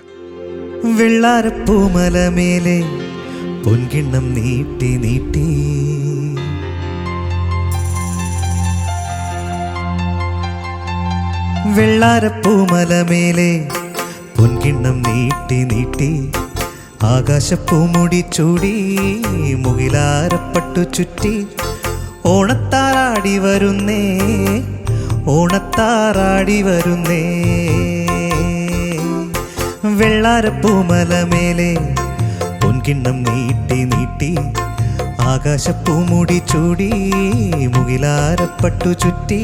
വെള്ളാരപ്പൂമലമേലെ പൊൻകിണ്ണം നീട്ടി നീട്ടി വെള്ളാരപ്പൂമലമേലെ പൊൻകിണ്ണം നീട്ടി നീട്ടി ആകാശപ്പൂമുടി ചൂടി മുകിലാരപ്പട്ടു ചുറ്റി ഓണത്താറാടി വരുന്നേ ഓണത്താറാടി വരുന്നേ വെള്ളാരപ്പൂമലമേലെ പൊൻകിണ്ണം നീട്ടി നീട്ടി ആകാശപ്പൂമുടി ചൂടി മുകിലാരപ്പട്ടു ചുറ്റി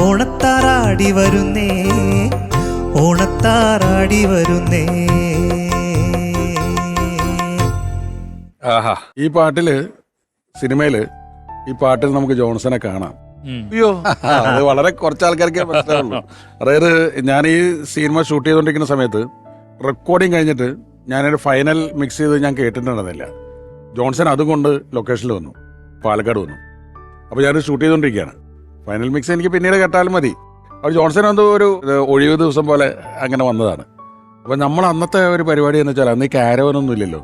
ഓണത്താറാടി വരുന്നേ ഓണത്താറാടി വരുന്നേ. ആഹാ. ഈ പാട്ടില് സിനിമയില് ഈ പാട്ടിൽ നമുക്ക് ജോൺസനെ കാണാം. അയ്യോ, അത് വളരെ കുറച്ച് ആൾക്കാർക്കേ മനസ്സിലാവുള്ളൂ. അതായത് ഞാൻ ഈ സിനിമ ഷൂട്ട് ചെയ്തുകൊണ്ടിരിക്കുന്ന സമയത്ത് റെക്കോർഡിങ് കഴിഞ്ഞിട്ട് ഞാനൊരു ഫൈനൽ മിക്സ് ചെയ്ത് ഞാൻ കേട്ടിട്ടുണ്ടായിരുന്നില്ല. ജോൺസൺ അതും കൊണ്ട് ലൊക്കേഷനിൽ വന്നു, പാലക്കാട് വന്നു. അപ്പോൾ ഞാൻ ഷൂട്ട് ചെയ്തുകൊണ്ടിരിക്കുകയാണ്. ഫൈനൽ മിക്സ് എനിക്ക് പിന്നീട് കേട്ടാലും മതി. അപ്പോൾ ജോൺസൺ എന്തോ ഒരു ഒഴിവ് ദിവസം പോലെ അങ്ങനെ വന്നതാണ്. അപ്പോൾ നമ്മൾ അന്നത്തെ ഒരു പരിപാടി എന്ന് വെച്ചാൽ അന്ന് ഈ കാരവനൊന്നും ഇല്ലല്ലോ.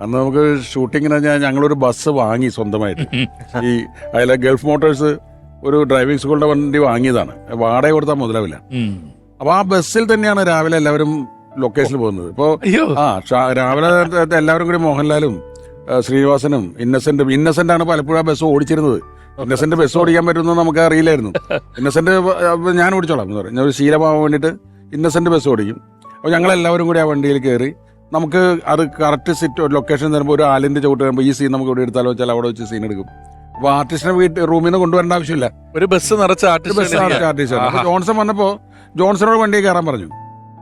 അന്ന് നമുക്ക് ഷൂട്ടിങ്ങിന് ഞങ്ങളൊരു ബസ് വാങ്ങി സ്വന്തമായിട്ട്. ഈ അതിലെ ഗൾഫ് മോട്ടോഴ്സ് ഒരു ഡ്രൈവിംഗ് സ്കൂളിന്റെ വണ്ടി വാങ്ങിയതാണ്. വാടക കൊടുത്താൽ മുതലാവില്ല. അപ്പോൾ ആ ബസ്സിൽ തന്നെയാണ് രാവിലെ എല്ലാവരും ലൊക്കേഷനിൽ പോകുന്നത്. ഇപ്പോൾ രാവിലെ എല്ലാവരും കൂടി മോഹൻലാലും ശ്രീനിവാസനും ഇന്നസെന്റ് ആണ് പലപ്പോഴും ആ ബസ് ഓടിച്ചിരുന്നത്. ഇന്നസെന്റ് ബസ് ഓടിക്കാൻ പറ്റുമെന്ന് നമുക്ക് അറിയില്ലായിരുന്നു. ഇന്നസെന്റ് ഞാൻ ഓടിച്ചോളാം എന്ന് പറയും. ഞാൻ ഒരു ശീലമാവാൻ വേണ്ടിയിട്ട് ഇന്നസെന്റ് ബസ് ഓടിക്കും. അപ്പോൾ ഞങ്ങളെല്ലാവരും കൂടി ആ വണ്ടിയിൽ കയറി നമുക്ക് അത് കറക്റ്റ് ലൊക്കേഷൻ തരുമ്പോൾ ഒരു ആലിന്റെ ചവിട്ട് വരുമ്പോൾ ഈ സീൻ നമുക്ക് ഇവിടെ എടുത്താലോ വെച്ചാൽ അവിടെ വെച്ച് സീൻ എടുക്കും. അപ്പോൾ ആർട്ടിസ്റ്റിനെ റൂമിൽ നിന്ന് കൊണ്ടുവരേണ്ട ആവശ്യമില്ല. ഒരു ബസ് നിറച്ച ആർട്ടിസ്റ്റ്. ജോൺസൺ വന്നപ്പോൾ ജോൺസണോട് വണ്ടിയിൽ കയറാൻ പറഞ്ഞു.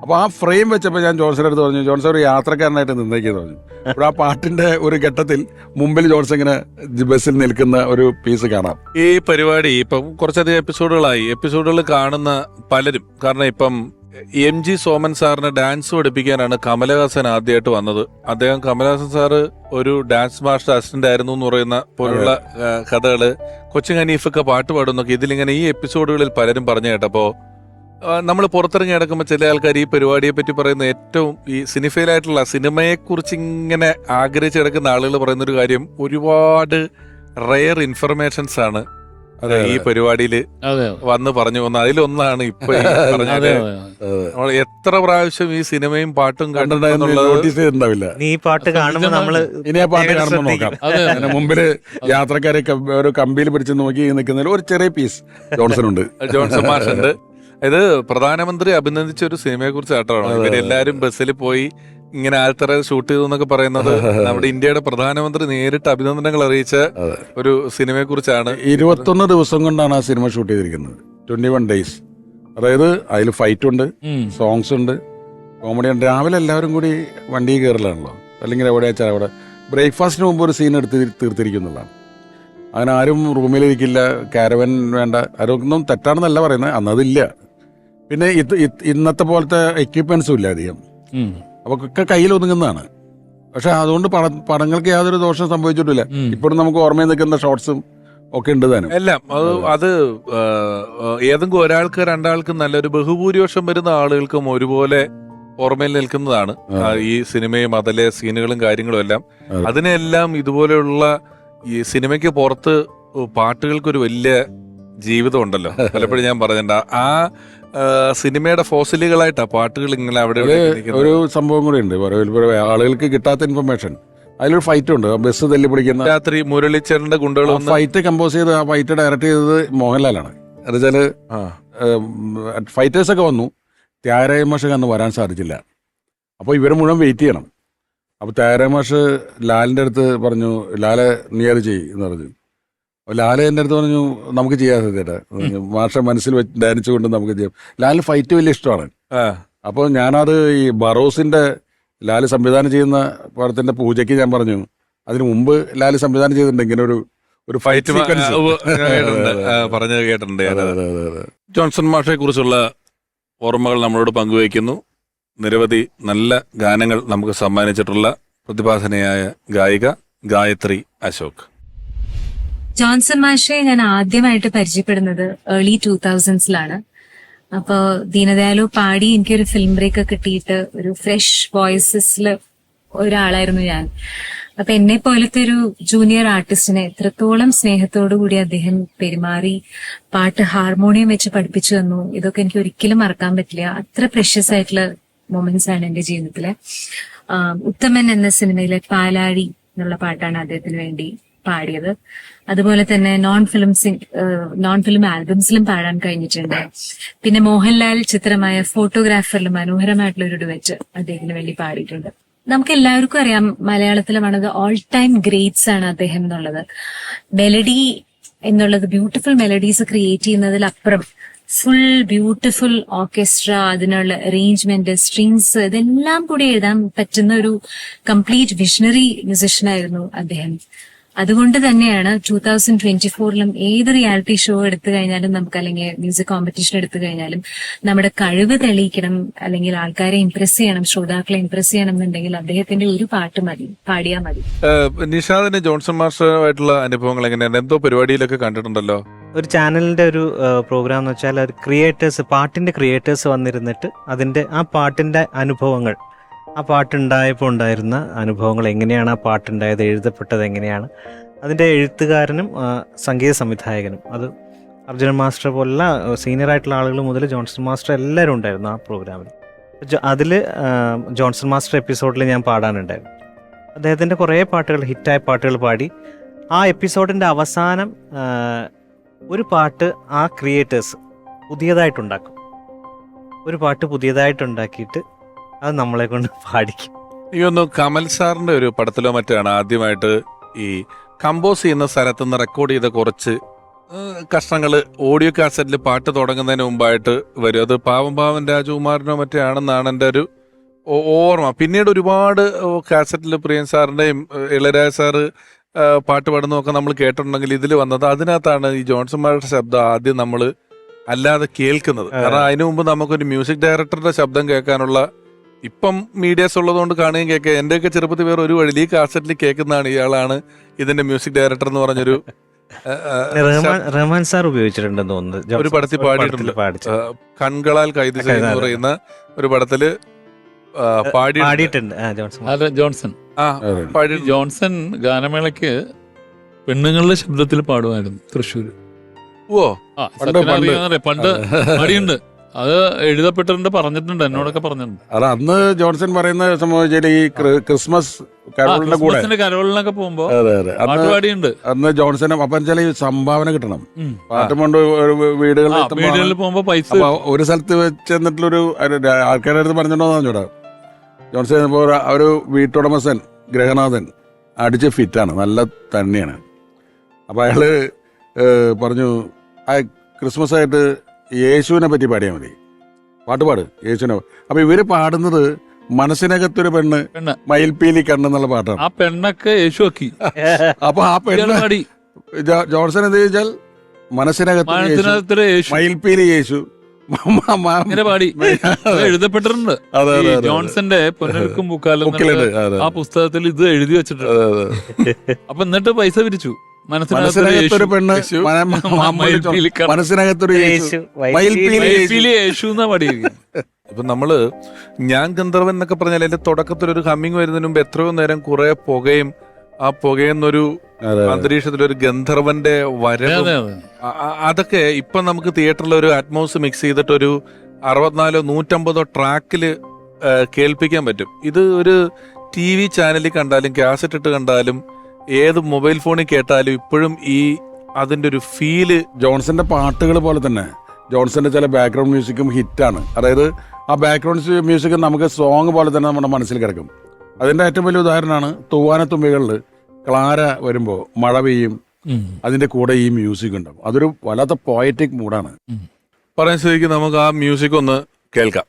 അപ്പോൾ ആ ഫ്രെയിം വെച്ചപ്പോൾ ഞാൻ ജോൺസൺ അടുത്ത് പറഞ്ഞു, ജോൺസൺ ഒരു യാത്രക്കാരനായിട്ട് നിന്നേക്കെന്ന് പറഞ്ഞു. അപ്പോൾ ആ പാട്ടിന്റെ ഒരു ഘട്ടത്തിൽ മുമ്പിൽ ജോൺസൺ ഇങ്ങനെ ബസ്സിൽ നിൽക്കുന്ന ഒരു പീസ് കാണാം. ഈ പരിപാടി ഇപ്പം കുറച്ചധികം എപ്പിസോഡുകൾ കാണുന്ന പലരും, കാരണം ഇപ്പം MG സോമൻ സാറിന് ഡാൻസ് പഠിപ്പിക്കാനാണ് കമലഹാസൻ ആദ്യമായിട്ട് വന്നത്. അദ്ദേഹം കമലഹാസൻ സാറ് ഒരു ഡാൻസ് മാസ്റ്റർ അസിസ്റ്റന്റ് ആയിരുന്നു എന്ന് പറയുന്ന പോലുള്ള കഥകള്, കൊച്ചിൻ ഹനീഫൊക്കെ പാട്ട് പാടുന്നൊക്കെ ഇതിലിങ്ങനെ ഈ എപ്പിസോഡുകളിൽ പലരും പറഞ്ഞു കേട്ടപ്പോ നമ്മൾ പുറത്തിറങ്ങി നടക്കുമ്പോൾ ചില ആൾക്കാർ ഈ പരിപാടിയെ പറ്റി പറയുന്ന ഏറ്റവും ഈ സിനിഫയിലായിട്ടുള്ള സിനിമയെക്കുറിച്ച് ഇങ്ങനെ ആഗ്രഹിച്ച് കിടക്കുന്ന ആളുകൾ പറയുന്ന ഒരു കാര്യം, ഒരുപാട് റെയർ ഇൻഫർമേഷൻസ് ആണ് ഈ പരിപാടിയിൽ വന്ന് പറഞ്ഞു വന്ന. അതിലൊന്നാണ് ഇപ്പൊ പറഞ്ഞത്. എത്ര പ്രാവശ്യം ഈ സിനിമയും പാട്ടും കണ്ടിട്ടുണ്ടാവില്ല. ഈ പാട്ട് കാണുമ്പോൾ നമ്മള് ഇനി ആ പാട്ട് കാണുമ്പോൾ നോക്കാം. മുമ്പില് യാത്രക്കാരെ ഒരു കമ്പിയിൽ പിടിച്ച് നോക്കി നിൽക്കുന്നതിൽ ഒരു ചെറിയ പീസ് ജോൺസൺ ഉണ്ട്, ജോൺസൺ മാഷുണ്ട്. ഇത് പ്രധാനമന്ത്രി അഭിനന്ദിച്ച ഒരു സിനിമയെ കുറിച്ച് ആട്ടമാണ്. ഇവരെല്ലാരും ബസ്സിൽ പോയി ഇങ്ങനെ ആൾത്തറ ഷൂട്ട് ചെയ്തു എന്നൊക്കെ പറയുന്നത് നമ്മുടെ ഇന്ത്യയുടെ പ്രധാനമന്ത്രി നേരിട്ട് അഭിനന്ദനങ്ങൾ അറിയിച്ച ഒരു സിനിമയെ കുറിച്ചാണ്. 21 ദിവസം കൊണ്ടാണ് ആ സിനിമ ഷൂട്ട് ചെയ്തിരിക്കുന്നത്. 21 days. അതായത് അതിൽ ഫൈറ്റ് ഉണ്ട്, സോങ്സ് ഉണ്ട്, കോമഡി ഉണ്ട്. രാവിലെ എല്ലാവരും കൂടി വണ്ടി കയറലാണല്ലോ, അല്ലെങ്കിൽ എവിടെ വെച്ചാൽ അവിടെ ബ്രേക്ക്ഫാസ്റ്റിന് മുമ്പ് ഒരു സീൻ എടുത്ത് തീർത്തിരിക്കുന്നതാണ്. അങ്ങനെ ആരും റൂമിലിരിക്കില്ല, കാരവൻ വേണ്ട. അതൊന്നും തെറ്റാണെന്നല്ല പറയുന്നത്, അന്നതില്ല. പിന്നെ ഇന്നത്തെ പോലത്തെ എക്യുപ്മെന്റ്സും ഇല്ല അധികം. അപ്പൊ ഒക്കെ കയ്യിൽ ഒതുങ്ങുന്നതാണ്. പക്ഷെ അതുകൊണ്ട് പടങ്ങൾക്ക് യാതൊരു ദോഷം സംഭവിച്ചിട്ടില്ല. ഇപ്പോഴും നമുക്ക് ഓർമ്മയിൽ നിൽക്കുന്ന ഷോർട്സും ഒക്കെ ഉണ്ട് താനും എല്ലാം. അത് ഏതെങ്കിലും ഒരാൾക്ക് രണ്ടാൾക്കും നല്ലൊരു ബഹുഭൂരിപക്ഷം വരുന്ന ആളുകൾക്കും ഒരുപോലെ ഓർമ്മയിൽ നിൽക്കുന്നതാണ് ഈ സിനിമയും അതിലെ സീനുകളും കാര്യങ്ങളും എല്ലാം. അതിനെല്ലാം ഇതുപോലെയുള്ള ഈ സിനിമയ്ക്ക് പുറത്ത് പാട്ടുകൾക്കൊരു വലിയ ജീവിതം ഉണ്ടല്ലോ. പലപ്പോഴും ഞാൻ പറഞ്ഞിട്ടുണ്ട്, ആ സിനിമയുടെ ഫോസിലുകളായിട്ടാ പാട്ടുകൾ ഇങ്ങനെ അവിടെ ഒരു സംഭവം കൂടി ഉണ്ട്. ആളുകൾക്ക് കിട്ടാത്ത ഇൻഫർമേഷൻ, അതിലൊരു ഫൈറ്റ് ഉണ്ട്. ബസ് തല്ലി പിടിക്കുന്ന രാത്രി മുരളിച്ചേരന്റെ ഗുണ്ടകൾ ഫൈറ്റ് കമ്പോസ് ചെയ്ത് ആ ഫൈറ്റ് ഡയറക്ട് ചെയ്തത് മോഹൻലാലാണ്. എന്നുവെച്ചാല് ഫൈറ്റേഴ്സൊക്കെ വന്നു, ത്യാഗരാജൻ മാഷ് അന്ന് വരാൻ സാധിച്ചില്ല. അപ്പോൾ ഇവർ മുഴുവൻ വെയിറ്റ് ചെയ്യണം. അപ്പോൾ ത്യാഗരാജൻ മാഷ് ലാലിൻ്റെ അടുത്ത് പറഞ്ഞു, ലാലെ നീ അത് ചെയ്യ് എന്ന് പറഞ്ഞു. ലാല് എൻ്റെ അടുത്ത് പറഞ്ഞു, നമുക്ക് ചെയ്യാൻ ചേട്ടാ, മാഷ മനസ്സിൽ വെച്ച് ധ്യാനിച്ചുകൊണ്ട് നമുക്ക് ചെയ്യാം. ലാലിന് ഫൈറ്റ് വലിയ ഇഷ്ടമാണ്. അപ്പോൾ ഞാനത് ഈ ബറോസിന്റെ ലാല് സംവിധാനം ചെയ്യുന്ന പടത്തിന്റെ പൂജയ്ക്ക് ഞാൻ പറഞ്ഞു, അതിനു മുമ്പ് ലാല് സംവിധാനം ചെയ്തിട്ടുണ്ട് ഇങ്ങനെ ഒരു ഫൈറ്റ് പറഞ്ഞത് കേട്ടിട്ടുണ്ട്. ജോൺസൺ മാഷെ കുറിച്ചുള്ള ഓർമ്മകൾ നമ്മളോട് പങ്കുവയ്ക്കുന്നു. നിരവധി നല്ല ഗാനങ്ങൾ നമുക്ക് സമ്മാനിച്ചിട്ടുള്ള പ്രതിഭാധനയായ ഗായിക ഗായത്രി അശോക്. ജോൺസൺ മാഷെ ഞാൻ ആദ്യമായിട്ട് പരിചയപ്പെടുന്നത് ഏർലി 2000s. അപ്പൊ ദീനദയാലു പാടി എനിക്കൊരു ഫിലിം ബ്രേക്ക് കിട്ടിയിട്ട് ഒരു ഫ്രഷ് വോയിസസിൽ ഒരാളായിരുന്നു ഞാൻ. അപ്പൊ എന്നെ പോലത്തെ ഒരു ജൂനിയർ ആർട്ടിസ്റ്റിനെ എത്രത്തോളം സ്നേഹത്തോടു കൂടി അദ്ദേഹം പെരുമാറി, പാട്ട് ഹാർമോണിയം വെച്ച് പഠിപ്പിച്ചു തന്നു, ഇതൊക്കെ എനിക്ക് ഒരിക്കലും മറക്കാൻ പറ്റില്ല. അത്ര പ്രഷ്യസ് ആയിട്ടുള്ള മൊമെന്റ്സ് ആണ് എന്റെ ജീവിതത്തിലെ. ഉത്തമൻ എന്ന സിനിമയിലെ പാലാഴി എന്നുള്ള പാട്ടാണ് അദ്ദേഹത്തിന് വേണ്ടി പാടിയത്. അതുപോലെ തന്നെ നോൺ ഫിലിം ആൽബംസിലും പാടാൻ കഴിഞ്ഞിട്ടുണ്ട്. പിന്നെ മോഹൻലാൽ ചിത്രമായ ഫോട്ടോഗ്രാഫറിൽ മനോഹരമായിട്ടുള്ള ഒരു ഡുവറ്റ് അദ്ദേഹത്തിന് വേണ്ടി പാടിയിട്ടുണ്ട്. നമുക്ക് എല്ലാവർക്കും അറിയാം മലയാളത്തിലെ one of the all time greats ആണ് അദ്ദേഹം എന്നുള്ളത്. മെലഡി എന്നുള്ളത് ബ്യൂട്ടിഫുൾ മെലഡീസ് ക്രിയേറ്റ് ചെയ്യുന്നതിലപ്പുറം ഫുൾ ബ്യൂട്ടിഫുൾ ഓർക്കസ്ട്ര, അതിനുള്ള അറേഞ്ച്മെന്റ്, സ്ട്രിങ്സ്, ഇതെല്ലാം കൂടി എഴുതാൻ പറ്റുന്ന ഒരു കംപ്ലീറ്റ് വിഷണറി മ്യൂസിഷ്യനായിരുന്നു അദ്ദേഹം. അതുകൊണ്ട് തന്നെയാണ് 2024 ഏത് റിയാലിറ്റി ഷോ എടുത്തു കഴിഞ്ഞാലും നമുക്ക്, അല്ലെങ്കിൽ മ്യൂസിക് കോമ്പറ്റീഷൻ എടുത്തു കഴിഞ്ഞാലും നമ്മുടെ കഴിവ് തെളിയിക്കണം, അല്ലെങ്കിൽ ആൾക്കാരെ ഇംപ്രസ് ചെയ്യണം, ശ്രോതാക്കളെ ഇംപ്രസ് ചെയ്യണം എന്നുണ്ടെങ്കിൽ അദ്ദേഹത്തിന്റെ ഒരു പാട്ട് മതി, പാടിയാൽ മതി. നിഷാദിന് ജോൺസൺ മാസ്റ്ററുമായിട്ടുള്ള അനുഭവങ്ങൾ എങ്ങനെയാണ്? എന്തോ പരിപാടിയിലൊക്കെ കണ്ടിട്ടുണ്ടല്ലോ. ഒരു ചാനലിന്റെ ഒരു പ്രോഗ്രാം എന്ന് വെച്ചാൽ ഒരു പാട്ടിന്റെ ക്രിയേറ്റേഴ്സ് വന്നിരുന്നിട്ട് അതിന്റെ ആ പാട്ടിന്റെ അനുഭവങ്ങൾ, ആ പാട്ടുണ്ടായപ്പോൾ ഉണ്ടായിരുന്ന അനുഭവങ്ങൾ, എങ്ങനെയാണ് ആ പാട്ടുണ്ടായത്, എഴുതപ്പെട്ടത് എങ്ങനെയാണ്, അതിൻ്റെ എഴുത്തുകാരനും സംഗീത സംവിധായകനും, അത് അർജുനൻ മാസ്റ്റർ പോലുള്ള സീനിയർ ആയിട്ടുള്ള ആളുകൾ മുതൽ ജോൺസൺ മാസ്റ്റർ എല്ലാവരും ഉണ്ടായിരുന്നു ആ പ്രോഗ്രാമിൽ. അതിൽ ജോൺസൺ മാസ്റ്റർ എപ്പിസോഡിൽ ഞാൻ പാടാനുണ്ടായിരുന്നു. അദ്ദേഹത്തിൻ്റെ കുറേ പാട്ടുകൾ, ഹിറ്റായ പാട്ടുകൾ പാടി. ആ എപ്പിസോഡിൻ്റെ അവസാനം ഒരു പാട്ട് ആ ക്രിയേറ്റേഴ്സ് പുതിയതായിട്ടുണ്ടാക്കും. ഒരു പാട്ട് പുതിയതായിട്ടുണ്ടാക്കിയിട്ട് അത് നമ്മളെ കൊണ്ട് പാടിക്കും. എനിക്കൊന്നു കമൽ സാറിന്റെ ഒരു പടത്തിലോ മറ്റാണ് ആദ്യമായിട്ട് ഈ കമ്പോസ് ചെയ്യുന്ന സ്ഥലത്ത് നിന്ന് റെക്കോർഡ് ചെയ്ത കുറച്ച് കഷ്ണങ്ങൾ ഓഡിയോ കാസറ്റിൽ പാട്ട് തുടങ്ങുന്നതിന് മുമ്പായിട്ട് വരും. അത് പാവം രാജകുമാരനോ മറ്റേ ആണെന്നാണ് എൻ്റെ ഒരു ഓർമ്മ. പിന്നീട് ഒരുപാട് കാസറ്റിൽ പ്രിയൻ സാറിന്റെയും ഇളയരാജ സാറ് പാട്ട് പാടുന്നതൊക്കെ നമ്മൾ കേട്ടിട്ടുണ്ടെങ്കിൽ ഇതിൽ വന്നത് അതിനകത്താണ് ഈ ജോൺസൺ മാരുടെ ശബ്ദം ആദ്യം നമ്മൾ അല്ലാതെ കേൾക്കുന്നത്. കാരണം അതിനു മുമ്പ് നമുക്കൊരു മ്യൂസിക് ഡയറക്ടറുടെ ശബ്ദം കേൾക്കാനുള്ള ഇപ്പം മീഡിയാസ് ഉള്ളതുകൊണ്ട് കാണുകയും കേൾക്കുക. എന്റെയൊക്കെ ചെറുപ്പത്തിൽ വേറെ ഒരു വഴി ഈ കാസറ്റിൽ കേൾക്കുന്നതാണ് ഇയാളാണ് ഇതിന്റെ മ്യൂസിക് ഡയറക്ടർ എന്ന് പറഞ്ഞൊരു റഹ്മാൻ സാർ ഉപയോഗിച്ചിട്ടുണ്ടെന്ന് തോന്നുന്നു. ഒരു പടത്തിൽ പാടിയിട്ടുണ്ട്. കൺകളാൽ കൈത് എന്ന് പറയുന്ന ഒരു പടത്തില് പാടിയിട്ടുണ്ട് ജോൺസൺ. ജോൺസൺ ഗാനമേളയ്ക്ക് പെണ്ണുങ്ങളുടെ ശബ്ദത്തിൽ പാടുമായിരുന്നു തൃശ്ശൂര്. പണ്ട് പാടിയുണ്ട്. അത് എഴുതപ്പെട്ടിട്ടുണ്ട്, പറഞ്ഞിട്ടുണ്ട്, എന്നോടൊക്കെ പറഞ്ഞിട്ടുണ്ട്. അത് അന്ന് ജോൺസൺ പറയുന്ന സംഭവിച്ചാൽ ഈ ക്രിസ്മസ് കരോളിനൊക്കെ പോകുമ്പോ പാടിയുണ്ട്. അന്ന് ജോൺസൺ അപ്പം ചില സംഭാവന കിട്ടണം, പാട്ടും കൊണ്ട് വീടുകളിൽ പോകുമ്പോ പൈസ. ഒരു സ്ഥലത്ത് ചെന്നിട്ടുള്ളൊരു ആൾക്കാരുടെ അടുത്ത് പറഞ്ഞിട്ടുണ്ടോ ചോടാ, ജോൺസൺ ഇപ്പോൾ ഒരു വീട്ടുടമസ്ഥൻ ഗൃഹനാഥൻ അടിച്ച് ഫിറ്റാണ്, നല്ല തന്നെയാണ്. അപ്പൊ അയാള് പറഞ്ഞു ക്രിസ്മസ് ആയിട്ട് യേശുവിനെ പറ്റി പാടിയാൽ മതി, പാട്ട് യേശുവിനെ. അപ്പൊ ഇവര് പാടുന്നത് മനസ്സിനകത്തൊരു പെണ്ണ് മയിൽപീലി കണ്ണെന്നുള്ള പാട്ടാണ്. ആ പെണ്ണൊക്കെ യേശു ആക്കി. അപ്പൊ ആ പെണ്ണ് ജോൺസൺ എന്ത് ചോദിച്ചാൽ മനസ്സിനകത്ത് മയിൽപീലി യേശു പാടി എഴുതപ്പെട്ടിട്ടുണ്ട്. ജോൺസന്റെ പൊന്നൽക്കും പൂക്കാലം ആ പുസ്തകത്തിൽ ഇത് എഴുതി വെച്ചിട്ടുണ്ട്. അപ്പൊ എന്നിട്ട് പൈസ പിരിച്ചു. മനസ്സിനകത്തൊരു പെണ്ണ് മനസ്സിനകത്തൊരു യേശു എന്നാ പാടിയിരിക്കുന്നത്. ഇപ്പൊ നമ്മള് ഞാൻ ഗന്ധർവൻ എന്നൊക്കെ പറഞ്ഞാൽ അതിന്റെ തുടക്കത്തിൽ ഒരു ഹമ്മിങ് വരുന്നതിന് മുമ്പ് എത്രയോ നേരം കുറെ പുകയും, ആ പുകയെന്നൊരു അന്തരീക്ഷത്തിലൊരു ഗന്ധർവന്റെ വരവ്, അതൊക്കെ ഇപ്പൊ നമുക്ക് തിയേറ്ററിൽ ഒരു അറ്റ്മോസ് മിക്സ് ചെയ്തിട്ട് ഒരു 64 150 ട്രാക്കില് കേൾപ്പിക്കാൻ പറ്റും. ഇത് ഒരു TV ചാനലിൽ കണ്ടാലും കാസറ്റ് ഇട്ട് കണ്ടാലും ഏത് മൊബൈൽ ഫോണിൽ കേട്ടാലും ഇപ്പോഴും ഈ അതിന്റെ ഒരു ഫീല്. ജോൺസന്റെ പാട്ടുകൾ പോലെ തന്നെ ജോൺസന്റെ ചില ബാക്ക്ഗ്രൗണ്ട് മ്യൂസിക്കും ഹിറ്റാണ്. അതായത് ആ ബാക്ക്ഗ്രൗണ്ട് മ്യൂസിക് നമുക്ക് സോങ് പോലെ തന്നെ നമ്മുടെ മനസ്സിൽ കിടക്കും. അതിന്റെ ഏറ്റവും വലിയ ഉദാഹരണമാണ് തൂവാനത്തുമ്പികളിൽ ക്ലാര വരുമ്പോ മഴ പെയ്യും, അതിന്റെ കൂടെ ഈ മ്യൂസിക് ഉണ്ടാവും. അതൊരു വല്ലാത്ത പോയറ്റിക് മൂഡാണ്. പറയാൻ സ്ഥിതിക്ക് നമുക്ക് ആ മ്യൂസിക് ഒന്ന് കേൾക്കാം.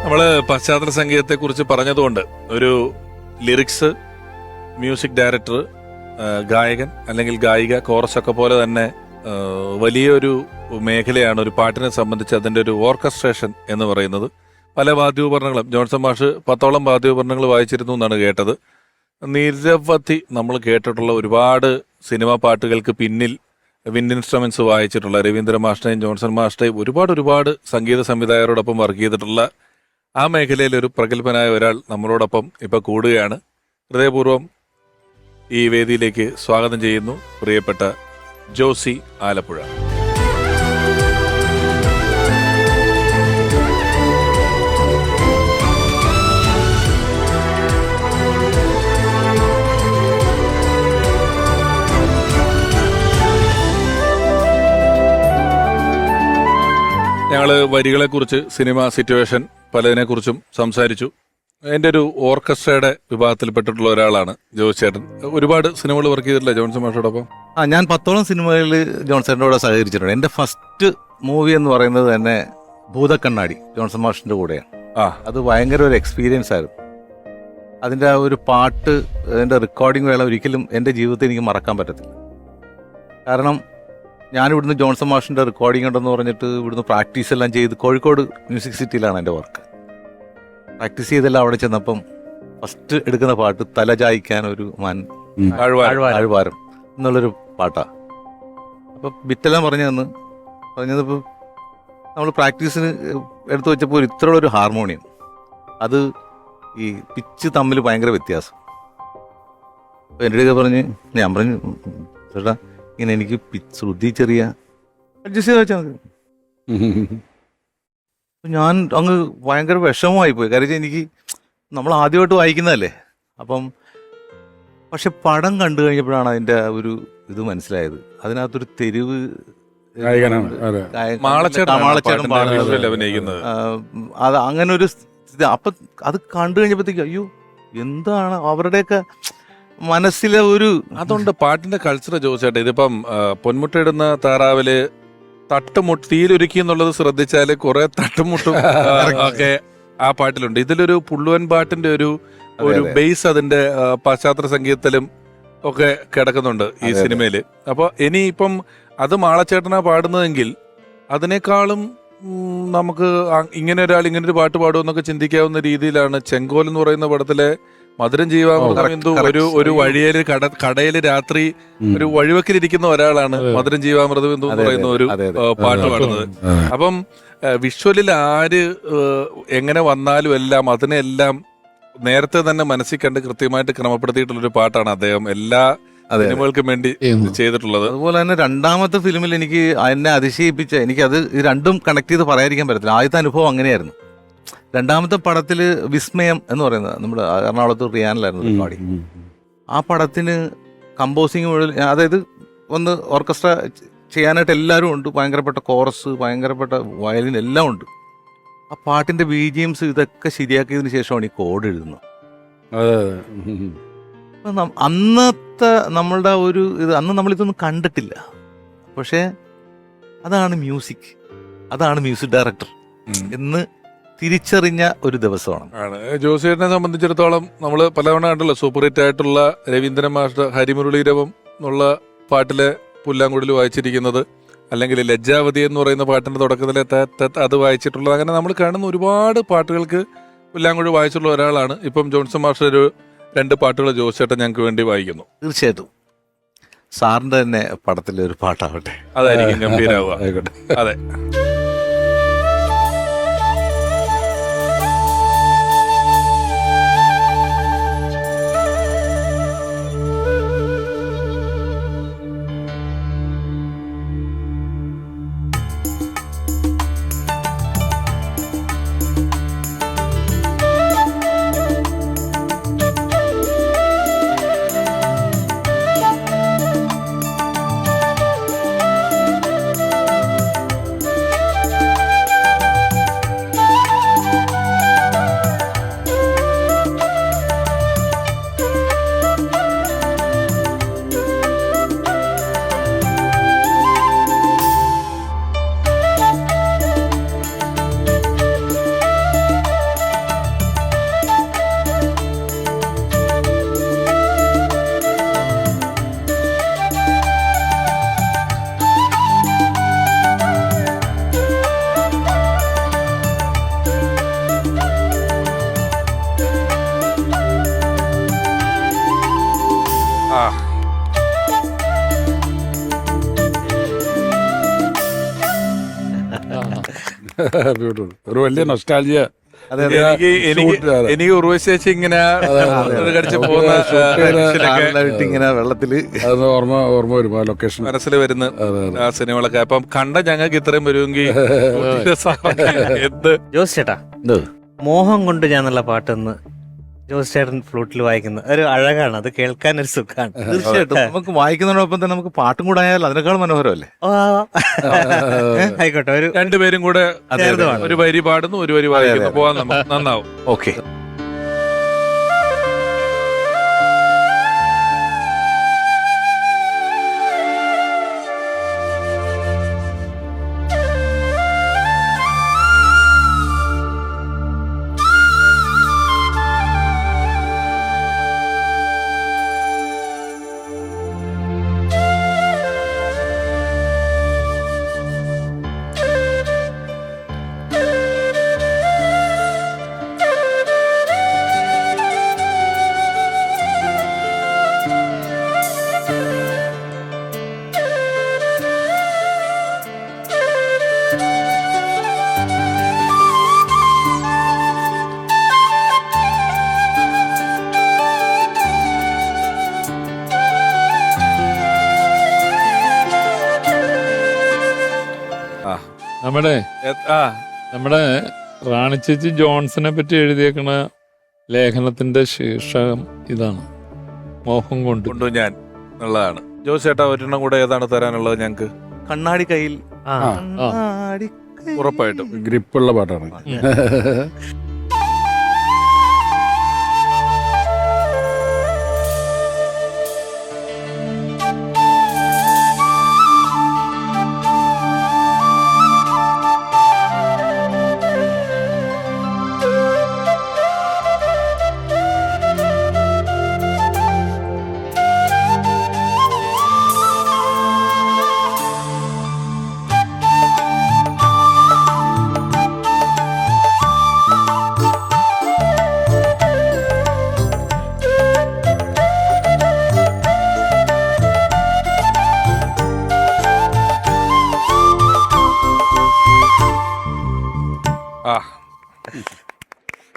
നമ്മള് പശ്ചാത്തല സംഗീതത്തെ കുറിച്ച് പറഞ്ഞതുകൊണ്ട് ഒരു ലിറിക്സ്, മ്യൂസിക് ഡയറക്ടർ, ഗായകൻ അല്ലെങ്കിൽ ഗായിക, കോറസ് ഒക്കെ പോലെ തന്നെ വലിയൊരു മേഖലയാണ് ഒരു പാട്ടിനെ സംബന്ധിച്ച് അതിൻ്റെ ഒരു ഓർക്കസ്ട്രേഷൻ എന്ന് പറയുന്നത്. പല വാദ്യോപകരണങ്ങളും ജോൺസൺ മാഷ് 10ഓളം വാദ്യോപകരണങ്ങൾ വായിച്ചിരുന്നു എന്നാണ് കേട്ടത്. നിരവധി നമ്മൾ കേട്ടിട്ടുള്ള ഒരുപാട് സിനിമാ പാട്ടുകൾക്ക് പിന്നിൽ വിൻഡ് ഇൻസ്ട്രുമെന്റ്സ് വായിച്ചിട്ടുള്ള രവീന്ദ്ര മാഷിനെയും ജോൺസൺ മാഷിനെയും ഒരുപാട് സംഗീത സംവിധായകരോടൊപ്പം വർക്ക് ചെയ്തിട്ടുള്ള ആ മേഖലയിൽ ഒരു പ്രഗത്ഭനായ ഒരാൾ നമ്മളോടൊപ്പം ഇപ്പൊ കൂടുകയാണ്. ഹൃദയപൂർവ്വം ഈ വേദിയിലേക്ക് സ്വാഗതം ചെയ്യുന്നു പ്രിയപ്പെട്ട ജോസി ആലപ്പുഴ. ഞങ്ങള് വരികളെക്കുറിച്ച്, സിനിമ സിറ്റുവേഷൻ പലതിനെക്കുറിച്ചും സംസാരിച്ചു. എൻ്റെ ഒരു ഓർക്കസ്ട്രയുടെ വിഭാഗത്തിൽപ്പെട്ടിട്ടുള്ള ഒരാളാണ് ജോസ് ചേട്ടൻ. ഒരുപാട് സിനിമകൾ വർക്ക് ചെയ്തിട്ടില്ല ജോൺസൺ മാഷോടൊപ്പം? ഞാൻ 10ഓളം സിനിമകളിൽ ജോൺസന്റെ കൂടെ സഹകരിച്ചിട്ടുണ്ട്. എൻ്റെ ഫസ്റ്റ് മൂവി എന്ന് പറയുന്നത് തന്നെ ഭൂതക്കണ്ണാടി ജോൺസൺ മാഷിന്റെ കൂടെയാണ്. അത് ഭയങ്കര ഒരു എക്സ്പീരിയൻസ് ആയിരുന്നു. അതിൻ്റെ ആ ഒരു പാട്ട്, അതിൻ്റെ റെക്കോർഡിംഗ് വേള ഒരിക്കലും എൻ്റെ ജീവിതത്തിൽ എനിക്ക് മറക്കാൻ പറ്റത്തില്ല. കാരണം ഞാനിവിടുന്ന് ജോൺസൺ മാഷിൻ്റെ റെക്കോർഡിംഗ് ഉണ്ടെന്ന് പറഞ്ഞിട്ട് ഇവിടുന്ന് പ്രാക്ടീസ് എല്ലാം ചെയ്ത് കോഴിക്കോട് മ്യൂസിക് സിറ്റിയിലാണ് എൻ്റെ വർക്ക്. പ്രാക്ടീസ് ചെയ്തെല്ലാം അവിടെ ചെന്നപ്പം ഫസ്റ്റ് എടുക്കുന്ന പാട്ട് തലചായ്ക്കാൻ ഒരു ആഴ്വാരം എന്നുള്ളൊരു പാട്ടാണ്. അപ്പം ബിറ്റെല്ലാം പറഞ്ഞതിപ്പോൾ നമ്മൾ പ്രാക്ടീസിന് എടുത്തു വെച്ചപ്പോൾ ഇത്രയുള്ളൊരു ഹാർമോണിയം, അത് ഈ പിച്ച് തമ്മിൽ ഭയങ്കര വ്യത്യാസം. അപ്പോൾ എൻ്റെ അടുക്ക ഞാൻ പറഞ്ഞു ചേട്ടാ ഇങ്ങനെ എനിക്ക് ശ്രുതി ചെറിയ അഡ്ജസ്റ്റ് ചെയ്ത് വെച്ചാൽ മതി. ഞാൻ അങ്ങ് ഭയങ്കര വിഷമമായി പോയി. കാര്യം എനിക്ക് നമ്മൾ ആദ്യമായിട്ട് വായിക്കുന്നതല്ലേ. അപ്പം പക്ഷെ പടം കണ്ടു കഴിഞ്ഞപ്പോഴാണ് അതിൻ്റെ ഒരു ഇത് മനസ്സിലായത്. അതിനകത്തൊരു തെരുവ് അത് അങ്ങനെ ഒരു അപ്പം അത് കണ്ടു കഴിഞ്ഞപ്പോഴത്തേക്ക് അയ്യോ എന്താണ് അവരുടെയൊക്കെ മനസ്സിലെ ഒരു അതുകൊണ്ട് പാട്ടിന്റെ കൾച്ചർ ചോദിച്ചേട്ടെ. ഇതിപ്പം പൊന്മുട്ടയിടുന്ന താറാവില് തട്ടുമുട്ട് തീയിലൊരുക്കി എന്നുള്ളത് ശ്രദ്ധിച്ചാല് കുറെ തട്ടുമുട്ടും ഒക്കെ ആ പാട്ടിലുണ്ട്. ഇതിലൊരു പുള്ളുവൻ പാട്ടിന്റെ ഒരു ബേസ് അതിന്റെ പശ്ചാത്തല സംഗീതത്തിലും ഒക്കെ കിടക്കുന്നുണ്ട് ഈ സിനിമയില്. അപ്പൊ ഇനിയിപ്പം അത് മാളച്ചേട്ടനാ പാടുന്നതെങ്കിൽ അതിനേക്കാളും നമുക്ക് ഇങ്ങനെ ഒരു പാട്ട് പാടുമെന്നൊക്കെ ചിന്തിക്കാവുന്ന രീതിയിലാണ് ചെങ്കോൽ എന്ന് പറയുന്ന പടത്തിലെ മധുരം ജീവാമൃതം എന്തോ ഒരു വഴിയില് കടയില് രാത്രി ഒരു വഴിവെക്കിലിരിക്കുന്ന ഒരാളാണ് മധുരം ജീവാമൃതം എന്തോ എന്ന് പറയുന്ന ഒരു പാട്ട് പാടുന്നത്. അപ്പം വിഷ്വലിൽ ആര് എങ്ങനെ വന്നാലും എല്ലാം അതിനെല്ലാം നേരത്തെ തന്നെ മനസ്സിൽ കണ്ട് കൃത്യമായിട്ട് ക്രമപ്പെടുത്തിയിട്ടുള്ളൊരു പാട്ടാണ് അദ്ദേഹം എല്ലാ സിനിമകൾക്കും വേണ്ടി ചെയ്തിട്ടുള്ളത്. അതുപോലെ തന്നെ രണ്ടാമത്തെ ഫിലിമിൽ എനിക്ക് എന്നെ അതിശയിപ്പിച്ച, എനിക്കത് രണ്ടും കണക്ട് ചെയ്ത് പറയാതിരിക്കാൻ പറ്റത്തില്ല. ആദ്യത്തെ അനുഭവം അങ്ങനെയായിരുന്നു. രണ്ടാമത്തെ പടത്തിൽ വിസ്മയം എന്ന് പറയുന്നത് നമ്മുടെ എറണാകുളത്ത് റിയാനിലായിരുന്നു പരിപാടി. ആ പടത്തിന് കമ്പോസിങ് മുഴുവൻ, അതായത് ഒന്ന് ഓർക്കസ്ട്ര ചെയ്യാനായിട്ട് എല്ലാവരും ഉണ്ട്, ഭയങ്കരപ്പെട്ട കോറസ്, ഭയങ്കരപ്പെട്ട വയലിൻ എല്ലാം ഉണ്ട്. ആ പാട്ടിന്റെ BGMs ഇതൊക്കെ ശരിയാക്കിയതിന് ശേഷമാണ് ഈ കോഡ് എഴുതുന്നത്. അന്നത്തെ നമ്മളുടെ ഒരു ഇത്, അന്ന് നമ്മളിതൊന്നും കണ്ടിട്ടില്ല. പക്ഷേ അതാണ് മ്യൂസിക്, അതാണ് മ്യൂസിക് ഡയറക്ടർ എന്ന് തിരിച്ചറിഞ്ഞ ഒരു ദിവസമാണ്. ജോസിയേട്ടനെ സംബന്ധിച്ചിടത്തോളം നമ്മൾ പലതവണ കണ്ടല്ലോ സൂപ്പർ ഹിറ്റ് ആയിട്ടുള്ള രവീന്ദ്രൻ മാസ്റ്റർ ഹരിമുരളീരവം എന്നുള്ള പാട്ടിലെ പുല്ലാങ്കുഴൽ വായിച്ചിരിക്കുന്നത്, അല്ലെങ്കിൽ ലജ്ജാവതി എന്ന് പറയുന്ന പാട്ടിന്റെ തുടക്കത്തിലെ അത് വായിച്ചിട്ടുള്ളത്. അങ്ങനെ നമ്മൾ കാണുന്ന ഒരുപാട് പാട്ടുകൾക്ക് പുല്ലാങ്കുഴൽ വായിച്ചിട്ടുള്ള ഒരാളാണ്. ഇപ്പം ജോൺസൺ മാസ്റ്റർ ഒരു 2 പാട്ടുകൾ ജോസിയേട്ടൻ ഞങ്ങൾക്ക് വേണ്ടി വായിക്കുന്നു. തീർച്ചയായിട്ടും സാറിന്റെ തന്നെ പടത്തിലെ ഒരു പാട്ടാവട്ടെ, അതായിരിക്കും ഗംഭീരാവുക. അതെ. ബ്യൂട്ടിഫുൾ. ഒരു വലിയ നൊസ്റ്റാൾജിയ. എനിക്ക് ഉർവശി ചേച്ചി ഇങ്ങനെ കടിച്ച് പോകുന്ന ഇങ്ങനെ വെള്ളത്തില് അത് ഓർമ്മ വരും ആ ലൊക്കേഷൻ മനസ്സിൽ വരുന്ന ആ സിനിമകളൊക്കെ. അപ്പം കണ്ട ഞങ്ങൾക്ക് ഇത്രയും വരുമെങ്കിൽ എന്ത്. ജോസ് ചേട്ടാ, മോഹം കൊണ്ട് ഞാന്നുള്ള പാട്ടൊന്ന് ജോസ് ചേട്ടൻ ഫ്ലൂട്ടിൽ വായിക്കുന്ന ഒരു അഴകാണ്, അത് കേൾക്കാൻ ഒരു സുഖമാണ്. തീർച്ചയായിട്ടും നമുക്ക് വായിക്കുന്നതിനോടൊപ്പം തന്നെ നമുക്ക് പാട്ടും കൂടെ ആയാൽ അതിനേക്കാൾ മനോഹരമല്ലേ? ആയിക്കോട്ടെ, ഒരു രണ്ടുപേരും കൂടെ ഒരു വരി പാടുന്നു, ഒരു വരി വായിക്കുന്നു, പോവാൻ നമുക്ക് നന്നാവും. ഓക്കെ. നമ്മുടെ റാണി ചേച്ചി ജോൺസനെ പറ്റി എഴുതിയേക്കണ ലേഖനത്തിന്റെ ശീർഷകം ഇതാണ്, മോഹം കൊണ്ട് ഞാൻ എന്നുള്ളതാണ്. ജോസ് ചേട്ടാ, ഒരെണ്ണം കൂടെ ഏതാണ് തരാനുള്ളത് ഞങ്ങക്ക്? കണ്ണാടി കയ്യിൽ. ഉറപ്പായിട്ടും ഗ്രിപ്പുള്ള പാട്ടാണ്.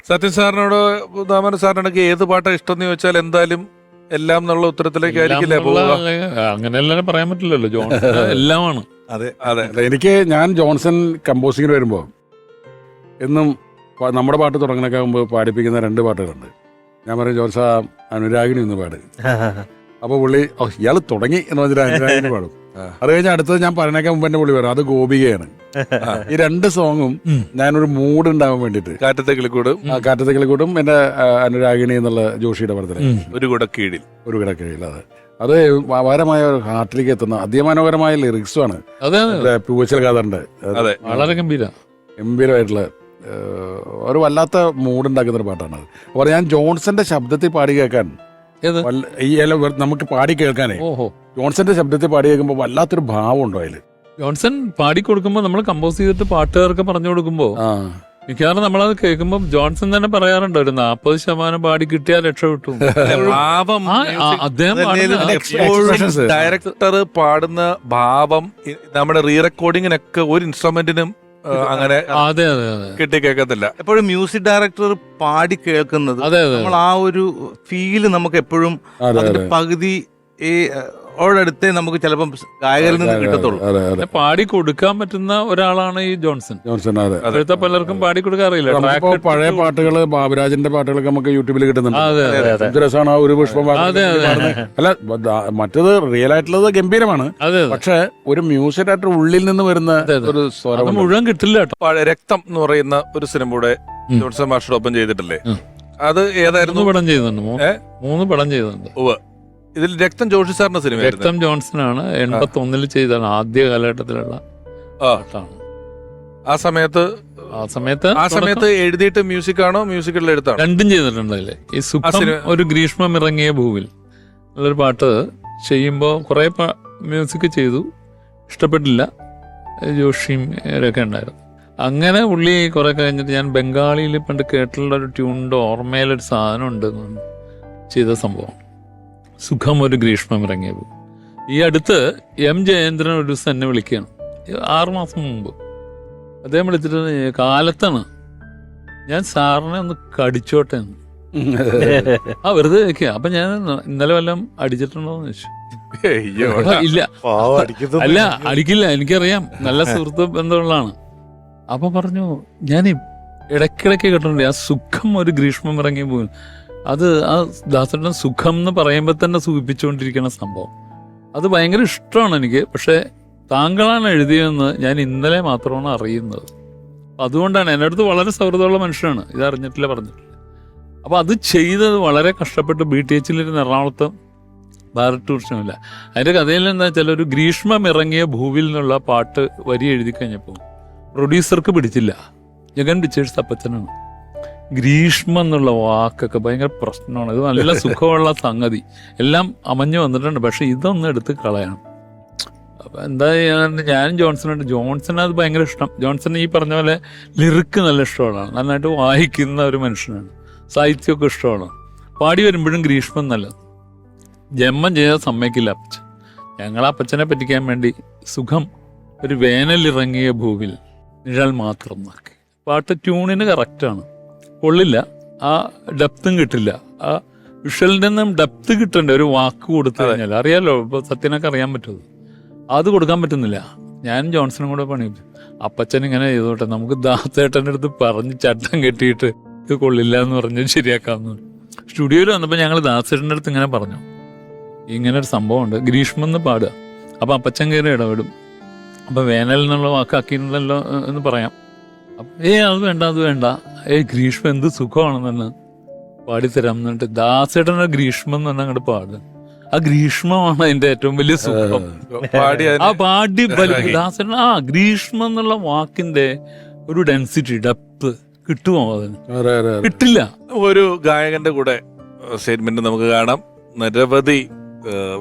സത്യൻ സാറിനോട് ദാമൻ സാറിനൊക്കെ ഏത് പാട്ടാ ഇഷ്ടം എന്ന് ചോദിച്ചാൽ എന്തായാലും എല്ലാം എന്നുള്ള ഉത്തരത്തിലേക്ക് ആയിരിക്കില്ലേ പോവുക? അങ്ങനെയല്ല പറയാൻ പറ്റില്ലല്ലോ, ജോൺസൺ എല്ലാമാണ്. അതെ. എനിക്ക് ഞാൻ ജോൺസൺ കമ്പോസിങ്ങിന് വരുമ്പോൾ എന്നും നമ്മുടെ പാട്ട് തുടങ്ങണൊക്കെ മുമ്പ് പാടിപ്പിക്കുന്ന 2 പാട്ടുകളുണ്ട്. ഞാൻ പറയും, ജോൺസ അനുരാഗിണി ഒന്ന് പാട്. അപ്പൊ പുള്ളി ഇയാൾ തുടങ്ങി എന്ന് പറഞ്ഞിട്ട് അനുരാഗിണി പാടും. അത് കഴിഞ്ഞാൽ അടുത്തത് ഞാൻ പറഞ്ഞേക്കാൻ മുമ്പ് എന്റെ പുള്ളി പറയും അത് ഗോപികയാണ്. ഈ 2 സോങ്ങും ഞാനൊരു മൂഡ് ഉണ്ടാവാൻ വേണ്ടിട്ട് കാറ്റത്തെ കിളിക്കൂടും എന്റെ അനുരാഗിണി എന്നുള്ള ജോഷിയുടെ പടത്തില് ഒരു കുടക്കീഴിൽ അത് അപാരമായ ഒരു ഹാർട്ടിലേക്ക് എത്തുന്ന അതിമനോഹരമായ ലിറിക്സുമാണ്. പൂവച്ചൽ ഖാദറിന്റെ വളരെ ഗംഭീരമായിട്ടുള്ള ഒരു വല്ലാത്ത മൂഡ് ഉണ്ടാക്കുന്ന ഒരു പാട്ടാണ്. അപ്പോൾ ഞാൻ ജോൺസന്റെ ശബ്ദത്തിൽ പാടി കേൾക്കാൻ നമുക്ക് പാടി കേൾക്കാനേ ജോൺസന്റെ ശബ്ദത്തിൽ പാടി കേൾക്കുമ്പോൾ വല്ലാത്തൊരു ഭാവം ഉണ്ടോ അതില്. ജോൺസൺ പാടി കൊടുക്കുമ്പോൾ നമ്മൾ കമ്പോസ് ചെയ്തിട്ട് പാട്ടുകാർക്ക് പറഞ്ഞു കൊടുക്കുമ്പോ മിക്കവാറും നമ്മളത് കേൾക്കുമ്പോൾ ജോൺസൺ തന്നെ പറയാറുണ്ട്, ഒരു 40% പാടി കിട്ടിയാൽ രക്ഷപ്പെട്ടു. ഡയറക്ടർ പാടുന്ന ഭാവം നമ്മുടെ റീ റെക്കോർഡിങ്ങിനൊക്കെ ഒരു ഇൻസ്ട്രുമെന്റിനും അങ്ങനെ കിട്ടി കേൾക്കത്തില്ല. എപ്പോഴും മ്യൂസിക് ഡയറക്ടർ പാടി കേൾക്കുന്നത് നമ്മൾ ആ ഒരു ഫീല് നമുക്ക് എപ്പോഴും പകുതി അടുത്തേ നമുക്ക് ചിലപ്പം ഗായകരിൽ നിന്ന് കിട്ടത്തുള്ളൂ. പാടി കൊടുക്കാൻ പറ്റുന്ന ഒരാളാണ് ഈ ജോൺസൺ. ഇപ്പോഴത്തെ പലർക്കും പാടി കൊടുക്കാറില്ല. പഴയ പാട്ടുകള്, ബാബുരാജിന്റെ പാട്ടുകളൊക്കെ നമുക്ക് യൂട്യൂബിൽ കിട്ടുന്നുണ്ട്. രസമാണ് ആ ഒരു പുഷ്പം. അല്ല, മറ്റത് റിയൽ ആയിട്ടുള്ളത് ഗംഭീരമാണ്. പക്ഷെ ഒരു മ്യൂസിക് ഡയറക്ടർ ഉള്ളിൽ നിന്ന് വരുന്ന ഒരു സ്വരം മുഴുവൻ കിട്ടില്ല. രക്തം എന്ന് പറയുന്ന ഒരു സിനിമ കൂടെ ജോൺസൺ മാസ്റ്ററോടൊപ്പം ചെയ്തിട്ടില്ലേ? അത് ഏതായിരുന്നു? 3 പടം ചെയ്തിട്ടുണ്ട്. 3 പടം ചെയ്തിട്ടുണ്ട്. ഇതിൽ രക്തം ജോഷി സാറിന്റെ സിനിമ. രക്തം ജോൺസനാണ് 81 ചെയ്താണ്, ആദ്യ കാലഘട്ടത്തിലുള്ള പാട്ടാണ്. ആ സമയത്ത് എഴുതിയിട്ട് മ്യൂസിക് ആണോ മ്യൂസിക്കുള്ള എഴുത്താണ്? രണ്ടും ചെയ്തിട്ടുണ്ട് അതില്. ഈ സുഖം ഒരു ഗ്രീഷ്മം ഇറങ്ങിയ ഭൂവിൽ ഉള്ളൊരു പാട്ട് ചെയ്യുമ്പോൾ കുറെ മ്യൂസിക് ചെയ്തു, ഇഷ്ടപ്പെട്ടില്ല. ജോഷിയും ഒക്കെ ഉണ്ടായിരുന്നു. അങ്ങനെ പുള്ളി കുറെ കഴിഞ്ഞിട്ട് ഞാൻ ബംഗാളിയിൽ പണ്ട് കേട്ടിട്ടുള്ള ഒരു ട്യൂണിന്റെ ഓർമ്മയിലൊരു സാധനം ഉണ്ട് ചെയ്ത സംഭവം, സുഖം ഒരു ഗ്രീഷ്മം ഇറങ്ങിയ ഭൂമി. ഈ അടുത്ത് എം ജയേന്ദ്രൻ ഒരു ദിവസം എന്നെ വിളിക്കുകയാണ്, 6 മാസം മുമ്പ്. അദ്ദേഹം വിളിച്ചിട്ട് കാലത്താണ് ഞാൻ സാറിനെ ഒന്ന് കടിച്ചോട്ടെ എന്ന്. വെറുതെ വെക്കുക. അപ്പൊ ഞാൻ ഇന്നലെ വല്ലതും അടിച്ചിട്ടുണ്ടോന്ന് ചോദിച്ചു. ഇല്ല, അല്ല അടിക്കില്ല, എനിക്കറിയാം, നല്ല സുഹൃത്ത് ബന്ധമുള്ളതാണ്. അപ്പൊ പറഞ്ഞു, ഞാൻ ഇടയ്ക്കിടയ്ക്ക് കേട്ടിട്ടുണ്ട് ആ സുഖം ഒരു ഗ്രീഷ്മം ഇറങ്ങി പോകും. അത് ആ ദാസേട്ടൻ സുഖം എന്ന് പറയുമ്പോൾ തന്നെ സൂചിപ്പിച്ചുകൊണ്ടിരിക്കുന്ന സംഭവം അത് ഭയങ്കര ഇഷ്ടമാണ് എനിക്ക്. പക്ഷെ താങ്കളാണ് എഴുതിയതെന്ന് ഞാൻ ഇന്നലെ മാത്രമാണ് അറിയുന്നത്. അതുകൊണ്ടാണ് എൻ്റെ അടുത്ത് വളരെ സൗഹൃദമുള്ള മനുഷ്യനാണ്, ഇത് അറിഞ്ഞിട്ടില്ല, പറഞ്ഞിട്ടില്ല. അപ്പോൾ അത് ചെയ്തത് വളരെ കഷ്ടപ്പെട്ട് BTHലിരുന്ന് എറണാകുളത്ത് ഭാരത് ടൂറിസമില്ല. അതിൻ്റെ കഥയിൽ എന്താ വെച്ചാൽ, ഒരു ഗ്രീഷ്മം ഇറങ്ങിയ ഭൂവിൽ നിന്നുള്ള പാട്ട് വരി എഴുതി കഴിഞ്ഞപ്പോൾ പ്രൊഡ്യൂസർക്ക് പിടിച്ചില്ല. ജഗൻ പിക്ചേഴ്സ് അപ്പച്ചനാണ്. ഗ്രീഷ്മം എന്നുള്ള വാക്കൊക്കെ ഭയങ്കര പ്രശ്നമാണ്. ഇത് നല്ല സുഖമുള്ള സംഗതി, എല്ലാം അമഞ്ഞു വന്നിട്ടുണ്ട്, പക്ഷെ ഇതൊന്നും എടുത്ത് കളയണം. അപ്പം എന്താ ഞാൻ ജോൺസണുണ്ട്. ജോൺസൺ അത് ഭയങ്കര ഇഷ്ടം. ജോൺസൺ ഈ പറഞ്ഞ പോലെ ലിറിക്ക് നല്ല ഇഷ്ടമാണ്, നന്നായിട്ട് വായിക്കുന്ന ഒരു മനുഷ്യനാണ്, സാഹിത്യമൊക്കെ ഇഷ്ടമാണ്. പാടി വരുമ്പോഴും ഗ്രീഷ്മം നല്ലത്. ജന്മം ചെയ്താൽ സമ്മതിക്കില്ല അപ്പച്ചൻ. ഞങ്ങൾ അപ്പച്ചനെ പറ്റിക്കാൻ വേണ്ടി സുഖം ഒരു വേനലിറങ്ങിയ ഭൂവിൽ നിഴൽ മാത്രം നോക്കി. പാട്ട് ട്യൂണിന് കറക്റ്റാണ്, കൊള്ളില്ല, ആ ഡെപ്തും കിട്ടില്ല. ആ വിഷ്വലിൻ്റെ നിന്നും ഡെപ്ത് കിട്ടണ്ടേ ഒരു വാക്ക് കൊടുത്തു കഴിഞ്ഞാൽ. അറിയാലോ, ഇപ്പോൾ സത്യനൊക്കെ അറിയാൻ പറ്റുന്നത്, അത് കൊടുക്കാൻ പറ്റുന്നില്ല. ഞാൻ ജോൺസണും കൂടെ പണി. അപ്പച്ചൻ ഇങ്ങനെ ചെയ്തോട്ടെ, നമുക്ക് ദാസേട്ടൻ്റെ അടുത്ത് പറഞ്ഞ് ചട്ടം കെട്ടിയിട്ട് ഇത് കൊള്ളില്ല എന്ന് പറഞ്ഞ് ശരിയാക്കാമെന്ന്. സ്റ്റുഡിയോയിൽ വന്നപ്പോൾ ഞങ്ങൾ ദാസേട്ടൻ്റെ അടുത്ത് ഇങ്ങനെ പറഞ്ഞു, ഇങ്ങനെ ഒരു സംഭവമുണ്ട്, ഗ്രീഷ്മം എന്ന് പാടുക. അപ്പം അപ്പച്ചൻ കയറി ഇടപെടും. അപ്പം വേനൽ എന്നുള്ള വാക്കാക്കിയിട്ടുണ്ടല്ലോ എന്ന് പറയാം. അത് വേണ്ട, അത് വേണ്ട, ഗ്രീഷ്മം എന്ത് സുഖമാണെന്ന് പാടിത്തരാം എന്നിട്ട് ദാസേട്ടൻ്റെ ഗ്രീഷ്മം എന്ന് പറഞ്ഞാൽ അങ്ങോട്ട് പാടുക. ആ ഗ്രീഷ്മമാണ് അതിന്റെ ഏറ്റവും വലിയ സുഖം. ആ പാടി ദാസേട്ടൻ ആ ഗ്രീഷ്മം എന്നുള്ള വാക്കിന്റെ ഒരു ഡെൻസിറ്റി, ഡെപ്ത് കിട്ടുമോ? അതിന് കിട്ടില്ല. ഒരു ഗായകന്റെ കൂടെ സ്റ്റേറ്റ്മെന്റ് നമുക്ക് കാണാം. നിരവധി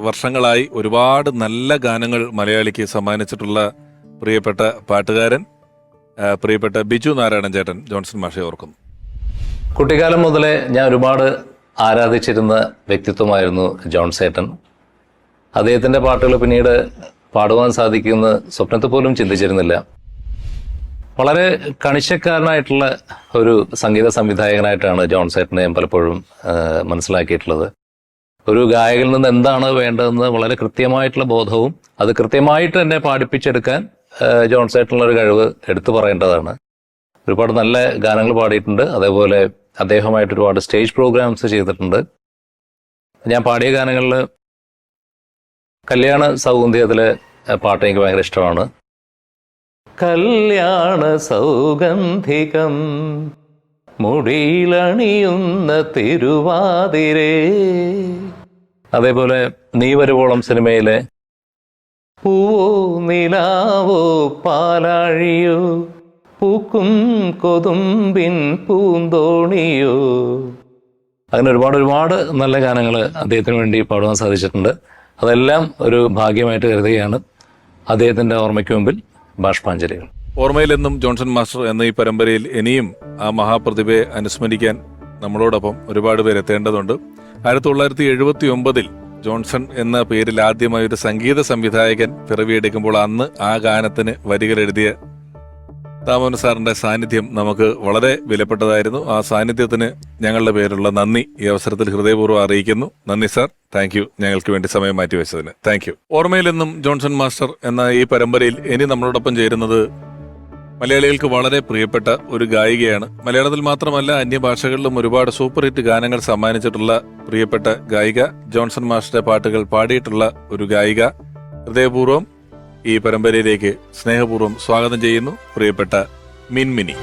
വർഷങ്ങളായി ഒരുപാട് നല്ല ഗാനങ്ങൾ മലയാളിക്ക് സമ്മാനിച്ചിട്ടുള്ള പ്രിയപ്പെട്ട പാട്ടുകാരൻ, പ്രിയപ്പെട്ട ബിജു നാരായണൻ ചേട്ടൻ ജോൺസൺ മാഷെ ഓർക്കുന്നു. കുട്ടിക്കാലം മുതലേ ഞാൻ ഒരുപാട് ആരാധിച്ചിരുന്ന വ്യക്തിത്വമായിരുന്നു ജോൺസേട്ടൻ. അദ്ദേഹത്തിൻ്റെ പാട്ടുകൾ പിന്നീട് പാടുവാൻ സാധിക്കുമെന്ന് സ്വപ്നത്തിൽ പോലും ചിന്തിച്ചിരുന്നില്ല. വളരെ കണിശക്കാരനായിട്ടുള്ള ഒരു സംഗീത സംവിധായകനായിട്ടാണ് ജോൺസേട്ടനെ ഞാൻ പലപ്പോഴും മനസ്സിലാക്കിയിട്ടുള്ളത്. ഒരു ഗായകനിൽ നിന്ന് എന്താണ് വേണ്ടതെന്ന് വളരെ കൃത്യമായിട്ടുള്ള ബോധവും അത് കൃത്യമായിട്ട് തന്നെ പാടിപ്പിച്ചെടുക്കാൻ ജോൺസേട്ടനുള്ളൊരു കഴിവ് എടുത്തു പറയേണ്ടതാണ്. ഒരുപാട് നല്ല ഗാനങ്ങൾ പാടിയിട്ടുണ്ട്. അതേപോലെ അദ്ദേഹമായിട്ട് ഒരുപാട് സ്റ്റേജ് പ്രോഗ്രാംസ് ചെയ്തിട്ടുണ്ട്. ഞാൻ പാടിയ ഗാനങ്ങളിൽ കല്യാണ സൗഗന്ധികത്തിലെ പാട്ട് എനിക്ക് ഭയങ്കര ഇഷ്ടമാണ്. കല്യാണ സൗഗന്ധികം മുടിയിലണിയുന്ന തിരുവാതിരേ. അതേപോലെ നീ വരുവോളം സിനിമയിലെ പൂവോ നിലാവോ പാലാഴിയോ പൂക്കും കൊതുമ്പിൻ പൂന്തോണിയോ. അങ്ങനെ ഒരുപാട് നല്ല ഗാനങ്ങൾ അദ്ദേഹത്തിന് വേണ്ടി പാടുവാൻ സാധിച്ചിട്ടുണ്ട്. അതെല്ലാം ഒരു ഭാഗ്യമായിട്ട് കരുതുകയാണ്. അദ്ദേഹത്തിൻ്റെ ഓർമ്മയ്ക്ക് മുമ്പിൽ ബാഷ്പാഞ്ജലികൾ. ഓർമ്മയിലെന്നും ജോൺസൺ മാസ്റ്റർ എന്ന ഈ പരമ്പരയിൽ ഇനിയും ആ മഹാപ്രതിഭയെ അനുസ്മരിക്കാൻ നമ്മളോടൊപ്പം ഒരുപാട് പേര് എത്തേണ്ടതുണ്ട്. 1979 ജോൺസൺ എന്ന പേരിൽ ആദ്യമായി ഒരു സംഗീത സംവിധായകൻ പിറവിയെടുക്കുമ്പോൾ അന്ന് ആ ഗാനത്തിന് വരികൾ എഴുതിയ താമോൻ സാറിന്റെ സാന്നിധ്യം നമുക്ക് വളരെ വിലപ്പെട്ടതായിരുന്നു. ആ സാന്നിധ്യത്തിന് ഞങ്ങളുടെ പേരുള്ള നന്ദി ഈ അവസരത്തിൽ ഹൃദയപൂർവ്വം അറിയിക്കുന്നു. നന്ദി സാർ, താങ്ക് യു, ഞങ്ങൾക്ക് വേണ്ടി സമയം മാറ്റിവെച്ചതിന് താങ്ക് യു. ഓർമ്മയിലെന്നും ജോൺസൺ മാസ്റ്റർ എന്ന ഈ പരമ്പരയിൽ ഇനി നമ്മളോടൊപ്പം ചേരുന്നത് മലയാളികൾക്ക് വളരെ പ്രിയപ്പെട്ട ഒരു ഗായികയാണ്. മലയാളത്തിൽ മാത്രമല്ല അന്യഭാഷകളിലും ഒരുപാട് സൂപ്പർ ഹിറ്റ് ഗാനങ്ങൾ സമ്മാനിച്ചിട്ടുള്ള പ്രിയപ്പെട്ട ഗായിക, ജോൺസൺ മാസ്റ്ററുടെ പാട്ടുകൾ പാടിയിട്ടുള്ള ഒരു ഗായിക. ഹൃദയപൂർവ്വം ഈ പരമ്പരയിലേക്ക് സ്നേഹപൂർവ്വം സ്വാഗതം ചെയ്യുന്നു പ്രിയപ്പെട്ട മിൻമിനി.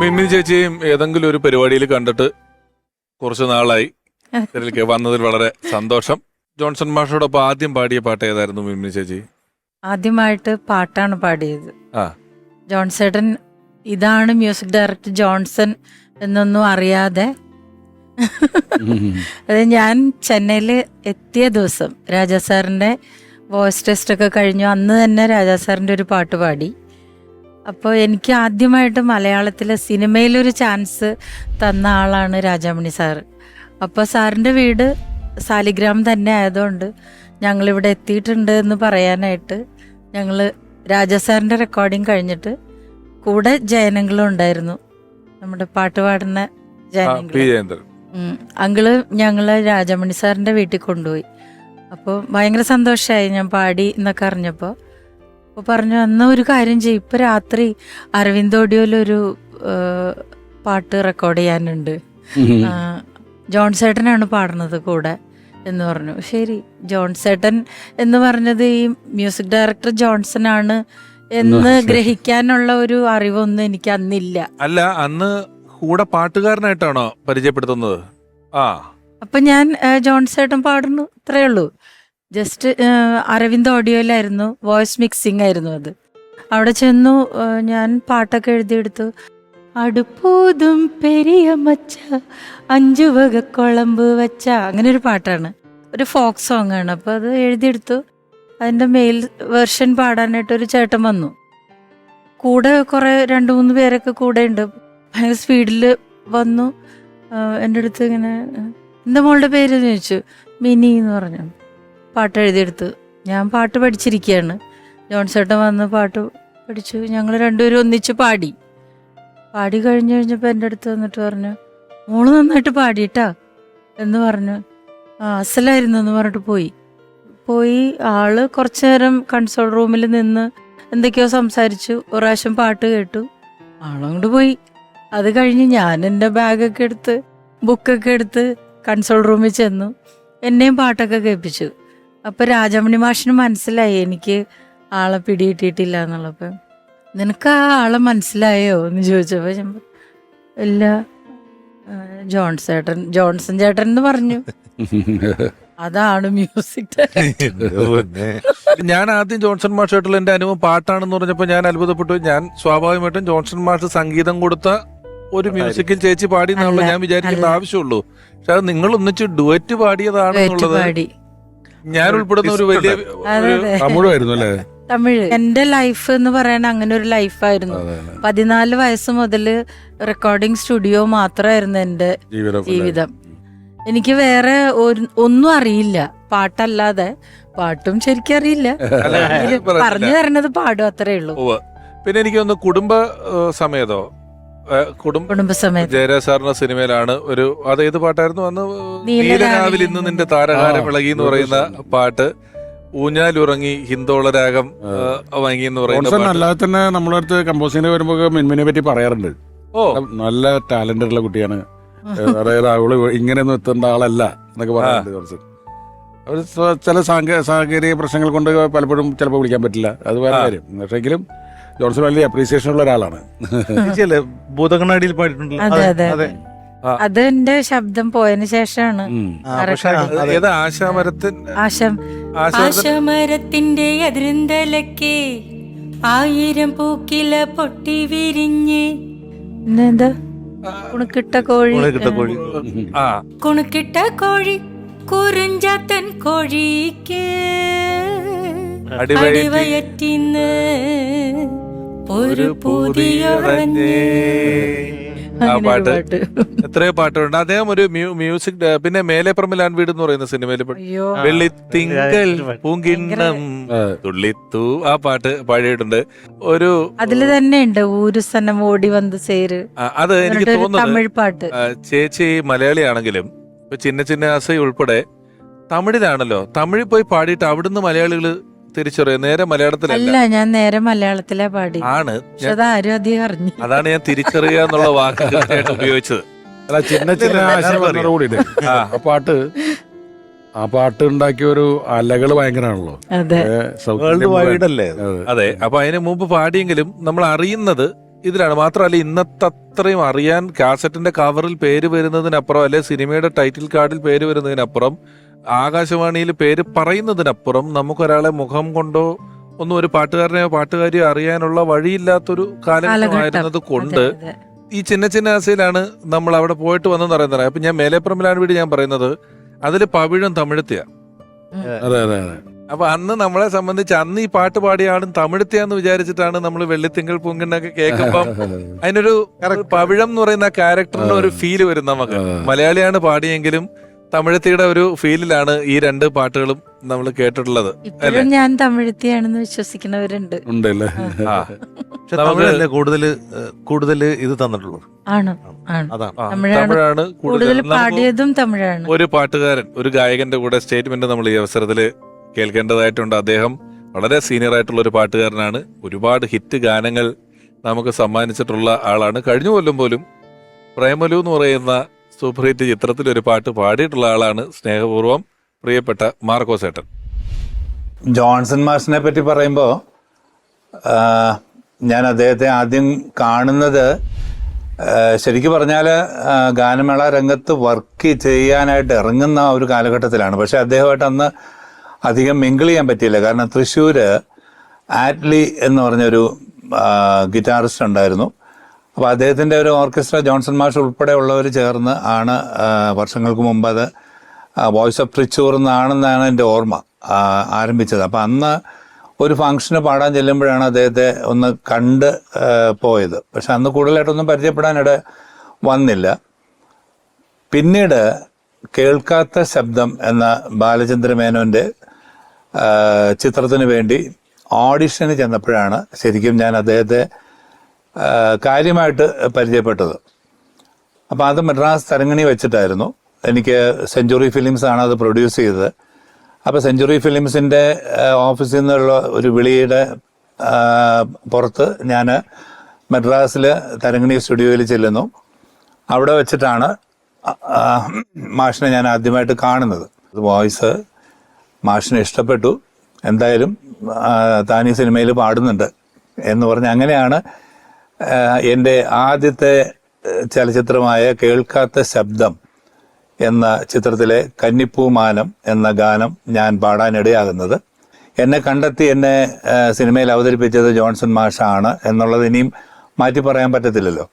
മിൻമിനി ചേച്ചിയും ഏതെങ്കിലും ഒരു പരിപാടിയിൽ കണ്ടിട്ട് കുറച്ചു നാളായി. ഇതിലേക്ക് വന്നതിൽ വളരെ സന്തോഷം. ജോൺസൺ മാഷോടൊപ്പം ആദ്യം പാടിയ പാട്ട് ഏതായിരുന്നു മിൻമിനി ചേച്ചി? ആദ്യമായിട്ട് പാട്ടാണ് പാടിയത്. ജോൺസേട്ടൻ ഇതാണ് മ്യൂസിക് ഡയറക്ടർ ജോൺസൺ എന്നൊന്നും അറിയാതെ അത് ഞാൻ ചെന്നൈയിൽ എത്തിയ ദിവസം രാജാ സാറിൻ്റെ വോയിസ് ടെസ്റ്റ് ഒക്കെ കഴിഞ്ഞു. അന്ന് തന്നെ രാജാ സാറിൻ്റെ ഒരു പാട്ട് പാടി. അപ്പോൾ എനിക്ക് ആദ്യമായിട്ട് മലയാളത്തിലെ സിനിമയിലൊരു ചാൻസ് തന്ന ആളാണ് രാജാമണി സാറ്. അപ്പോൾ സാറിൻ്റെ വീട് സാലിഗ്രാം തന്നെ ആയതുകൊണ്ട് ഞങ്ങളിവിടെ എത്തിയിട്ടുണ്ട് എന്ന് പറയാനായിട്ട് ഞങ്ങൾ രാജാ സാറിൻ്റെ റെക്കോർഡിങ് കഴിഞ്ഞിട്ട് കൂടെ ജയനങ്ങളും ഉണ്ടായിരുന്നു, നമ്മുടെ പാട്ട് പാടുന്ന ജയനങ്ങൾ. അങ്കിള് ഞങ്ങള് രാജാമണി സാറിൻ്റെ വീട്ടിൽ കൊണ്ടുപോയി. അപ്പോൾ ഭയങ്കര സന്തോഷമായി ഞാൻ പാടി എന്നൊക്കെ അറിഞ്ഞപ്പോൾ. അപ്പോൾ പറഞ്ഞു, അന്ന് ഒരു കാര്യം ചെയ്യും, ഇപ്പം രാത്രി അരവിന്ദ് ഓഡിയോയിലൊരു പാട്ട് റെക്കോർഡ് ചെയ്യാനുണ്ട്, ജോൺസേട്ടനാണ് പാടുന്നത് കൂടെ എന്ന് പറഞ്ഞു. ശരി, ജോൺസേട്ടൻ എന്ന് പറഞ്ഞത് ഈ മ്യൂസിക് ഡയറക്ടർ ജോൺസൺ ആണ് എന്ന് ഗ്രഹിക്കാനുള്ള ഒരു അറിവൊന്നും എനിക്ക് അന്നില്ല. അല്ല, അന്ന് കൂടെ പാട്ടുകാരനായിട്ടാണോ പരിചയപ്പെടുത്തുന്നത്? അപ്പൊ ഞാൻ ജോൺസേട്ടൻ പാടുന്നു, അത്രേ ഉള്ളൂ. ജസ്റ്റ് അരവിന്ദ് ഓഡിയോയിലായിരുന്നു, വോയിസ് മിക്സിംഗ് ആയിരുന്നു അത്. അവിടെ ചെന്നു, ഞാൻ പാട്ടൊക്കെ എഴുതിയെടുത്തു. അടുപ്പൂതും പെരിയ മച്ച 5 വക കുളമ്പ് വച്ച, അങ്ങനെ ഒരു പാട്ടാണ്, ഒരു ഫോക്ക് സോങ് ആണ്. അപ്പോൾ അത് എഴുതിയെടുത്തു. അതിൻ്റെ മെയിൽ വെർഷൻ പാടാനായിട്ട് ഒരു ചേട്ടൻ വന്നു. കൂടെ കുറേ 2-3 പേരൊക്കെ കൂടെ ഉണ്ട്. ഭയങ്കര സ്പീഡിൽ വന്നു എൻ്റെ അടുത്ത് ഇങ്ങനെ, എന്താ മോളുടെ പേര് എന്ന് ചോദിച്ചു. മിനി എന്ന് പറഞ്ഞു. പാട്ട് എഴുതിയെടുത്തു. ഞാൻ പാട്ട് പഠിച്ചിരിക്കുകയാണ്. ജോൺസേട്ടൻ വന്ന് പാട്ട് പഠിച്ചു. ഞങ്ങൾ രണ്ടുപേരും ഒന്നിച്ച് പാടി കഴിഞ്ഞപ്പോൾ എൻ്റെ അടുത്ത് വന്നിട്ട് പറഞ്ഞു, മോള് നന്നായിട്ട് പാടിയിട്ടാ എന്ന് പറഞ്ഞു. അസലായിരുന്നു എന്ന് പറഞ്ഞിട്ട് പോയി. ആള് കുറച്ചു നേരം കൺസോൾ റൂമിൽ നിന്ന് എന്തൊക്കെയോ സംസാരിച്ചു. ഒരു പ്രാവശ്യം പാട്ട് കേട്ടു, ആളങ്ങോട്ട് പോയി. അത് കഴിഞ്ഞ് ഞാൻ എൻ്റെ ബാഗൊക്കെ എടുത്ത് ബുക്കൊക്കെ എടുത്ത് കൺസോൾ റൂമിൽ ചെന്നു. എന്നെയും പാട്ടൊക്കെ കേൾപ്പിച്ചു. അപ്പം രാജമണി മാഷിന് മനസ്സിലായി എനിക്ക് ആളെ പിടികിട്ടിയിട്ടില്ല എന്നുള്ളപ്പം. നിനക്ക് ആ ആളെ മനസ്സിലായോ എന്ന് ചോദിച്ചപ്പോൾ ഞാൻ ഇല്ല, ജോൺസൺ ചേട്ടൻ എന്ന് പറഞ്ഞു. അതാണ് മ്യൂസിക്. ഞാൻ ആദ്യം ജോൺസൺ മാഷായിട്ടുള്ള എന്റെ അനുഭവം പാട്ടാണെന്ന് പറഞ്ഞപ്പോൾ ഞാൻ അത്ഭുതപ്പെട്ടു. ഞാൻ സ്വാഭാവികമായിട്ടും ജോൺസൺ മാഷ് സംഗീതം കൊടുത്ത ഒരു മ്യൂസിക്കിൽ ചേച്ചി പാടി എന്നാണല്ലോ ഞാൻ വിചാരിക്കേണ്ട ആവശ്യമുള്ളൂ. പക്ഷെ അത് നിങ്ങൾ ഒന്നിച്ച് ഡുവറ്റ് പാടിയതാണെന്നുള്ളത് ഞാൻ ഉൾപ്പെടുന്ന ഒരു വലിയ തമിഴായിരുന്നു അല്ലേ? തമിഴ്. എന്റെ ലൈഫ് എന്ന് പറയാൻ അങ്ങനെ ഒരു ലൈഫായിരുന്നു. 14 വയസ്സ് മുതൽ റെക്കോർഡിംഗ് സ്റ്റുഡിയോ മാത്രമായിരുന്നു എന്റെ ജീവിതം. എനിക്ക് വേറെ ഒന്നും അറിയില്ല പാട്ടല്ലാതെ. പാട്ടും ശരിക്കും അറിയില്ല, പറഞ്ഞു തരണത് പാടും, അത്രേ ഉള്ളൂ. പിന്നെ എനിക്കൊന്ന് കുടുംബ സമേതോ കുടുംബസമേതം ജയരാജ് സാറിന്റെ സിനിമയിലാണ് ഒരു, അതേത് പാട്ടായിരുന്നു അന്ന്? നീലരാവിൽ ഇന്ന് നിന്റെ താരകാരം ഇളകി എന്ന് പറയുന്ന പാട്ട്. ഊഞ്ഞാലുറങ്ങി ഹിന്ദോള രാഗം വാങ്ങി എന്ന് പറയുന്ന. അല്ലാതെ തന്നെ നമ്മളെ അടുത്ത് കമ്പോസിങ്ങിന് വരുമ്പോ മിൻമിനെ പറ്റി പറയാറുണ്ട്. നല്ല ടാലന്റ് ഉള്ള കുട്ടിയാണ്, അതായത് അവള് ഇങ്ങനെയൊന്നും എത്തേണ്ട ആളല്ല എന്നൊക്കെ പറയാറുണ്ട്. കുറച്ച് അവർ ചില സാങ്കേതിക പ്രശ്നങ്ങൾ കൊണ്ട് പലപ്പോഴും ചിലപ്പോൾ വിളിക്കാൻ പറ്റില്ല, അത് വേറെ കാര്യം. പക്ഷെങ്കിലും ജോൺസൺ വലിയ അപ്രീസിയേഷൻ ഉള്ള ഒരാളാണ്. ഭൂതകണ്ണാടിയിൽ പാടിയിട്ടുണ്ടല്ലോ. അത് എന്റെ ശബ്ദം പോയതിനു ശേഷമാണ്. ആശമരത്തിന്റെ അതിരുന്തലക്കെ 1000 പൂക്കില പൊട്ടി വിരിഞ്ഞ്, എന്താ കുണുക്കിട്ട കോഴി കുറിഞ്ചാത്തൻ കോഴിക്ക് അടിവയറ്റിന്ന് ഒരു പുതിയ ആ പാട്ട്, എത്രയോ പാട്ടുണ്ട്. അദ്ദേഹം ഒരു മ്യൂസിക്. പിന്നെ മേലെപ്പറമ്പിൽ ആൺ വീട് എന്ന് പറയുന്ന സിനിമയിൽ വെള്ളിത്തിങ്കൾ പൂങ്കിണ്ണം തുള്ളിത്തു, ആ പാട്ട് പാടിയിട്ടുണ്ട്. ഒരു അതില് തന്നെ ഉണ്ട് ഒരു സനം ഓടി വന്ന് ചേര്. അത് എനിക്ക് തോന്നുന്നു തമിഴ് പാട്ട്. ചേച്ചി മലയാളിയാണെങ്കിലും ഇപ്പൊ ചിന്ന ആസൈ ഉൾപ്പെടെ തമിഴിലാണല്ലോ. തമിഴിൽ പോയി പാടിയിട്ട് അവിടുന്ന് മലയാളികള് തിരിച്ചറിയാം. നേരെ മലയാളത്തിലല്ല, ഞാൻ നേരെ മലയാളത്തിലാ പാടി. ആണ്, ആരും അധികം അറിഞ്ഞു. അതാണ് ഞാൻ തിരിച്ചറിയുക എന്നുള്ള വാക്ക് ഉപയോഗിച്ചത്. ആ പാട്ട് ഉണ്ടാക്കിയ ഒരു അലകള് ഭയങ്കരമാണല്ലോ. അതെ. അപ്പൊ അതിന് മുമ്പ് പാടിയെങ്കിലും നമ്മൾ അറിയുന്നത് ഇതിലാണ്. മാത്രമല്ല ഇന്നത്തെ അത്രയും അറിയാൻ കാസറ്റിന്റെ കവറിൽ പേര് വരുന്നതിനപ്പുറം, അല്ലെ സിനിമയുടെ ടൈറ്റിൽ കാർഡിൽ പേര് വരുന്നതിനപ്പുറം, ആകാശവാണിയിൽ പേര് പറയുന്നതിനപ്പുറം നമുക്കൊരാളെ മുഖം കൊണ്ടോ ഒന്നും ഒരു പാട്ടുകാരനെയോ പാട്ടുകാരിയോ അറിയാനുള്ള വഴിയില്ലാത്തൊരു കാലഘട്ടമായിരുന്നത് കൊണ്ട് ഈ ചിന്ന ആസയിലാണ് നമ്മൾ അവിടെ പോയിട്ട് വന്നെന്ന് പറയുന്നത്. അപ്പൊ ഞാൻ മേലെപ്പറമ്പിലാണ് വീട് ഞാൻ പറയുന്നത്, അതില് പവിഴം തമിഴത്തിയ. അപ്പൊ അന്ന് നമ്മളെ സംബന്ധിച്ച് അന്ന് ഈ പാട്ട് പാടിയ ആളും തമിഴത്തെയാന്ന് വിചാരിച്ചിട്ടാണ് നമ്മൾ വെള്ളിത്തിങ്കൾ പൂങ്കിണ്ണൊക്കെ കേൾക്കുമ്പം അതിനൊരു പവിഴം എന്ന് പറയുന്ന ക്യാരക്ടറിന് ഒരു ഫീല് വരും നമുക്ക്. മലയാളിയാണ് പാടിയെങ്കിലും തമിഴത്തിയുടെ ഒരു ഫീലിലാണ് ഈ രണ്ട് പാട്ടുകളും നമ്മൾ കേട്ടിട്ടുള്ളത്. ഇപ്പോഴും ഞാൻ തമിഴത്തിയാണെന്ന് വിശ്വസിക്കുന്നവരുണ്ട്. ഉണ്ടല്ലേ? പക്ഷെ തമിഴല്ലേ കൂടുതൽ ഇത് തന്നിട്ടുള്ളത്. ആണ് ആണ് അതാണ് തമിഴാണ് കൂടുതൽ പാടിയതും തമിഴാണ്. ഒരു പാട്ടുകാരൻ, ഒരു ഗായകന്റെ കൂടെ സ്റ്റേറ്റ്മെന്റ് നമ്മൾ ഈ അവസരത്തിൽ കേൾക്കേണ്ടതായിട്ടുണ്ട്. അദ്ദേഹം വളരെ സീനിയർ ആയിട്ടുള്ള ഒരു പാട്ടുകാരനാണ്. ഒരുപാട് ഹിറ്റ് ഗാനങ്ങൾ നമുക്ക് സമ്മാനിച്ചിട്ടുള്ള ആളാണ്. കഴിഞ്ഞ കൊല്ലം പോലും പ്രേമലു എന്ന് പറയുന്ന സൂപ്പർ ഹിറ്റ് ചിത്രത്തിൽ ഒരു പാട്ട് പാടിയിട്ടുള്ള ആളാണ്. സ്നേഹപൂർവ്വം പ്രിയപ്പെട്ട മാർക്കോസ് ഏട്ടൻ. ജോൺസൺ മാഷിനെ പറ്റി പറയുമ്പോൾ ഞാൻ അദ്ദേഹത്തെ ആദ്യം കാണുന്നത് ശരിക്കും പറഞ്ഞാൽ ഗാനമേള രംഗത്ത് വർക്ക് ചെയ്യാനായിട്ട് ഇറങ്ങുന്ന ഒരു കാലഘട്ടത്തിലാണ്. പക്ഷെ അദ്ദേഹമായിട്ട് അന്ന് അധികം മിങ്കിൾ ചെയ്യാൻ പറ്റിയില്ല. കാരണം തൃശ്ശൂർ ആറ്റ്ലി എന്ന് പറഞ്ഞൊരു ഗിറ്റാറിസ്റ്റ് ഉണ്ടായിരുന്നു. അപ്പോൾ അദ്ദേഹത്തിൻ്റെ ഒരു ഓർക്കസ്ട്ര ജോൺസൺ മാഷ് ഉൾപ്പെടെ ഉള്ളവർ ചേർന്ന് ആണ് വർഷങ്ങൾക്ക് മുമ്പ് അത് വോയിസ് ഓഫ് തൃശ്ശൂർ എന്നാണെന്നാണ് എൻ്റെ ഓർമ്മ ആരംഭിച്ചത്. അപ്പോൾ അന്ന് ഒരു ഫംഗ്ഷന് പാടാൻ ചെല്ലുമ്പോഴാണ് അദ്ദേഹത്തെ ഒന്ന് കണ്ട് പോയത്. പക്ഷെ അന്ന് കൂടുതലായിട്ടൊന്നും പരിചയപ്പെടാനിട വന്നില്ല. പിന്നീട് കേൾക്കാത്ത ശബ്ദം എന്ന ബാലചന്ദ്ര മേനോൻ്റെ ചിത്രത്തിന് വേണ്ടി ഓഡിഷന് ചെന്നപ്പോഴാണ് ശരിക്കും ഞാൻ അദ്ദേഹത്തെ കാര്യമായിട്ട് പരിചയപ്പെട്ടത്. അപ്പോൾ അത് മദ്രാസ് തരങ്ങണി വെച്ചിട്ടായിരുന്നു. എനിക്ക് സെഞ്ച്വറി ഫിലിംസ് ആണ് അത് പ്രൊഡ്യൂസ് ചെയ്തത്. അപ്പോൾ സെഞ്ച്വറി ഫിലിംസിൻ്റെ ഓഫീസിൽ നിന്നുള്ള ഒരു വിളിയുടെ പുറത്ത് ഞാൻ മദ്രാസിൽ തരങ്ങണി സ്റ്റുഡിയോയിൽ ചെല്ലുന്നു. അവിടെ വെച്ചിട്ടാണ് മാഷിനെ ഞാൻ ആദ്യമായിട്ട് കാണുന്നത്. വോയിസ് മാഷിന് ഇഷ്ടപ്പെട്ടു. എന്തായാലും താൻ ഈ സിനിമയിൽ പാടുന്നുണ്ട് എന്ന് പറഞ്ഞ് അങ്ങനെയാണ് എൻ്റെ ആദ്യത്തെ ചലച്ചിത്രമായ കേൾക്കാത്ത ശബ്ദം എന്ന ചിത്രത്തിലെ കന്നിപ്പൂമാനം എന്ന ഗാനം ഞാൻ പാടാനിടയാകുന്നത്. എന്നെ കണ്ടെത്തി എന്നെ സിനിമയിൽ അവതരിപ്പിച്ചത് ജോൺസൺ മാഷാണ് എന്നുള്ളത് ഇനിയും മാറ്റി പറയാൻ പറ്റത്തില്ലല്ലോ.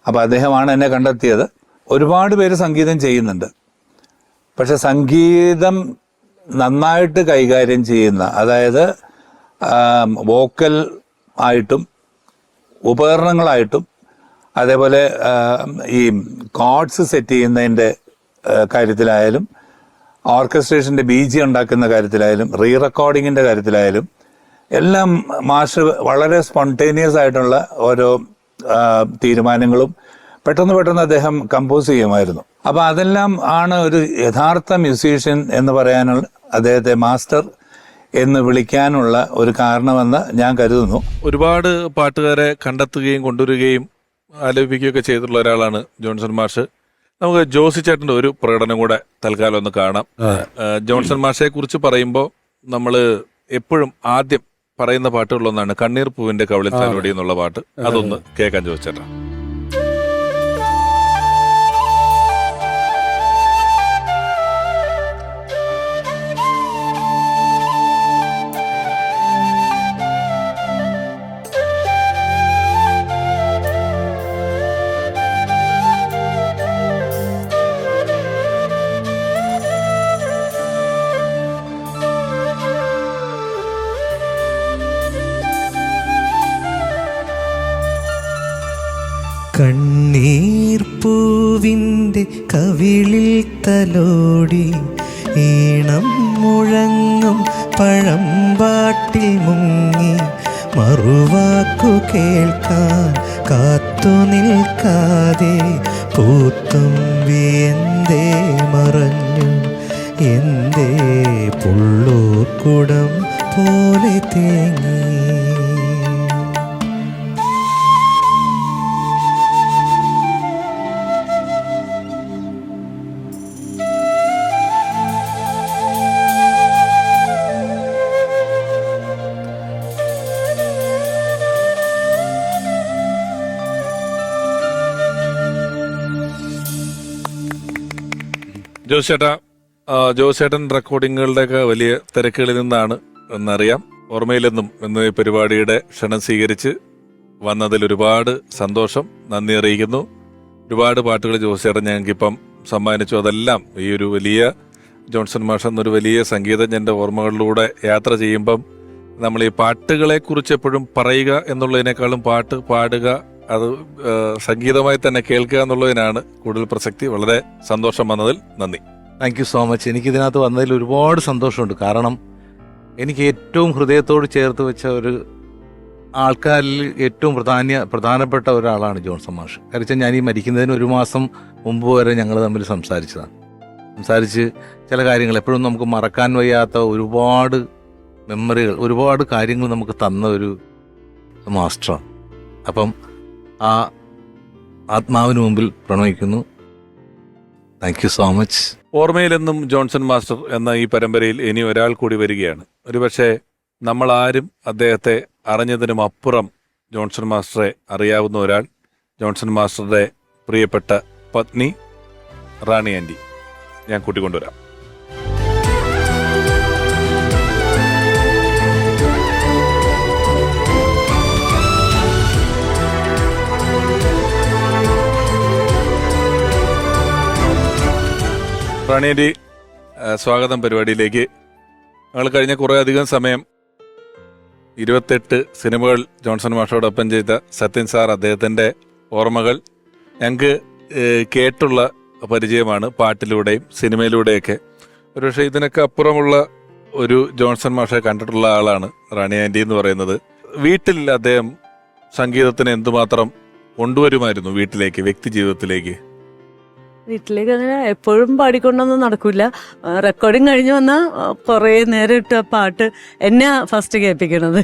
അപ്പോൾ അദ്ദേഹമാണ് എന്നെ കണ്ടെത്തിയത്. ഒരുപാട് പേര് സംഗീതം ചെയ്യുന്നുണ്ട്. പക്ഷെ സംഗീതം നന്നായിട്ട് കൈകാര്യം ചെയ്യുന്ന, അതായത് വോക്കൽ ആയിട്ടും ഉപകരണങ്ങളായിട്ടും അതേപോലെ ഈ കോഡ്സ് സെറ്റ് ചെയ്യുന്നതിൻ്റെ കാര്യത്തിലായാലും ഓർക്കസ്ട്രേഷൻ്റെ ബീജി ഉണ്ടാക്കുന്ന കാര്യത്തിലായാലും റീ റെക്കോർഡിങ്ങിൻ്റെ കാര്യത്തിലായാലും എല്ലാം മാഷ് വളരെ സ്പോണ്ടേനിയസ് ആയിട്ടുള്ള ഓരോ തീരുമാനങ്ങളും പെട്ടെന്ന് അദ്ദേഹം കമ്പോസ് ചെയ്യുമായിരുന്നു. അപ്പോൾ അതെല്ലാം ആണ് ഒരു യഥാർത്ഥ മ്യൂസീഷ്യൻ എന്ന് പറയാനുള്ള, അദ്ദേഹത്തെ മാസ്റ്റർ എന്ന് വിളിക്കാനുള്ള ഒരു കാരണമെന്ന് ഞാൻ കരുതുന്നു. ഒരുപാട് പാട്ടുകാരെ കണ്ടെത്തുകയും കൊണ്ടുവരികയും ആലപിക്കുകയൊക്കെ ചെയ്തിട്ടുള്ള ഒരാളാണ് ജോൺസൺ മാഷ്. നമുക്ക് ജോസി ചേട്ടൻ്റെ ഒരു പ്രകടനം കൂടെ തൽക്കാലം ഒന്ന് കാണാം. ജോൺസൺ മാഷെ കുറിച്ച് പറയുമ്പോൾ നമ്മൾ എപ്പോഴും ആദ്യം പറയുന്ന പാട്ടുകളിലൊന്നാണ് കണ്ണീർ പൂവിന്റെ കവിളിൽ തലോടി എന്നുള്ള പാട്ട്. അതൊന്ന് കേൾക്കാൻ ചോദിച്ചേട്ടാ. കണ്ണീർ പൂവിൻ്റെ കവിളിൽ തലോടി ഈണം മുഴങ്ങും പഴമ്പാട്ടിൽ മുങ്ങി മറുവാക്കു കേൾക്കാൻ കാത്തു നിൽക്കാതെ പൂത്തുമ്പി എന്തേ മറഞ്ഞു, എന്തേ പുള്ളൂർക്കുടം പോലെ തേങ്ങി. ജോസേട്ടൻ റെക്കോർഡിങ്ങുകളുടെയൊക്കെ വലിയ തിരക്കുകളിൽ നിന്നാണ് എന്നറിയാം. ഓർമ്മയിലെന്നും എന്ന ഈ പരിപാടിയുടെ ക്ഷണം സ്വീകരിച്ച് വന്നതിൽ ഒരുപാട് സന്തോഷം, നന്ദി അറിയിക്കുന്നു. ഒരുപാട് പാട്ടുകൾ ജോസേട്ടൻ ഞങ്ങൾക്കിപ്പം സമ്മാനിച്ചു. അതെല്ലാം ഈ ഒരു വലിയ ജോൺസൺ മാഷ് എന്നൊരു വലിയ സംഗീതജ്ഞന്റെ ഓർമ്മകളിലൂടെ യാത്ര ചെയ്യുമ്പം നമ്മൾ ഈ പാട്ടുകളെ കുറിച്ച് എപ്പോഴും പറയുക എന്നുള്ളതിനേക്കാളും പാട്ട് പാടുക, അത് സംഗീതമായി തന്നെ കേൾക്കുക എന്നുള്ളതിനാണ് കൂടുതൽ പ്രസക്തി. വളരെ സന്തോഷം വന്നതിൽ നന്ദി. Thank you so much. എനിക്കിതിനകത്ത് വന്നതിൽ ഒരുപാട് സന്തോഷമുണ്ട്. കാരണം എനിക്ക് ഏറ്റവും ഹൃദയത്തോട് ചേർത്ത് വെച്ച ഒരു ആൾക്കാരിൽ ഏറ്റവും പ്രധാനപ്പെട്ട ഒരാളാണ് ജോൺസൺ മാഷ്. കാരണം ഞാൻ ഈ മരിക്കുന്നതിന് 1 മാസം മുമ്പ് വരെ ഞങ്ങൾ തമ്മിൽ സംസാരിച്ച് ചില കാര്യങ്ങൾ എപ്പോഴും നമുക്ക് മറക്കാൻ വയ്യാത്ത ഒരുപാട് മെമ്മറികൾ, ഒരുപാട് കാര്യങ്ങൾ നമുക്ക് തന്ന ഒരു മാസ്റ്ററാണ്. അപ്പം ആ ആത്മാവിന് മുമ്പിൽ പ്രണമിക്കുന്നു. Thank you so much. ഓർമ്മയിലെന്നും ജോൺസൺ മാസ്റ്റർ എന്ന ഈ പരമ്പരയിൽ ഇനി ഒരാൾ കൂടി വരികയാണ്. ഒരുപക്ഷെ നമ്മൾ ആരും അദ്ദേഹത്തെ അറിഞ്ഞതിനും അപ്പുറം ജോൺസൺ മാസ്റ്ററെ അറിയാവുന്ന ഒരാൾ, ജോൺസൺ മാസ്റ്ററുടെ പ്രിയപ്പെട്ട പത്നി റാണി ആൻറ്റി. ഞാൻ കൂട്ടിക്കൊണ്ടുവരാം. റാണി ആൻറ്റി, സ്വാഗതം പരിപാടിയിലേക്ക്. ഞങ്ങൾ കഴിഞ്ഞ കുറേ അധികം സമയം 28 സിനിമകൾ ജോൺസൺ മാഷോടൊപ്പം ചെയ്ത സത്യൻ സാർ, അദ്ദേഹത്തിൻ്റെ ഓർമ്മകൾ ഞങ്ങൾക്ക് കേട്ടുള്ള പരിചയമാണ്, പാട്ടിലൂടെയും സിനിമയിലൂടെയൊക്കെ. ഒരുപക്ഷെ ഇതിനൊക്കെ അപ്പുറമുള്ള ഒരു ജോൺസൺ മാഷെ കണ്ടിട്ടുള്ള ആളാണ് റാണി ആൻറ്റി എന്ന് പറയുന്നത്. വീട്ടിൽ അദ്ദേഹം സംഗീതത്തിന് എന്തുമാത്രം കൊണ്ടുവരുമായിരുന്നു വീട്ടിലേക്ക്, വ്യക്തി ജീവിതത്തിലേക്ക്? വീട്ടിലേക്ക് അങ്ങനെ എപ്പോഴും പാടിക്കൊണ്ടൊന്നും നടക്കൂല. റെക്കോർഡിങ് കഴിഞ്ഞ് വന്നാൽ കുറേ നേരം ഇട്ട പാട്ട് എന്നെ ഫസ്റ്റ് കേൾപ്പിക്കണത്.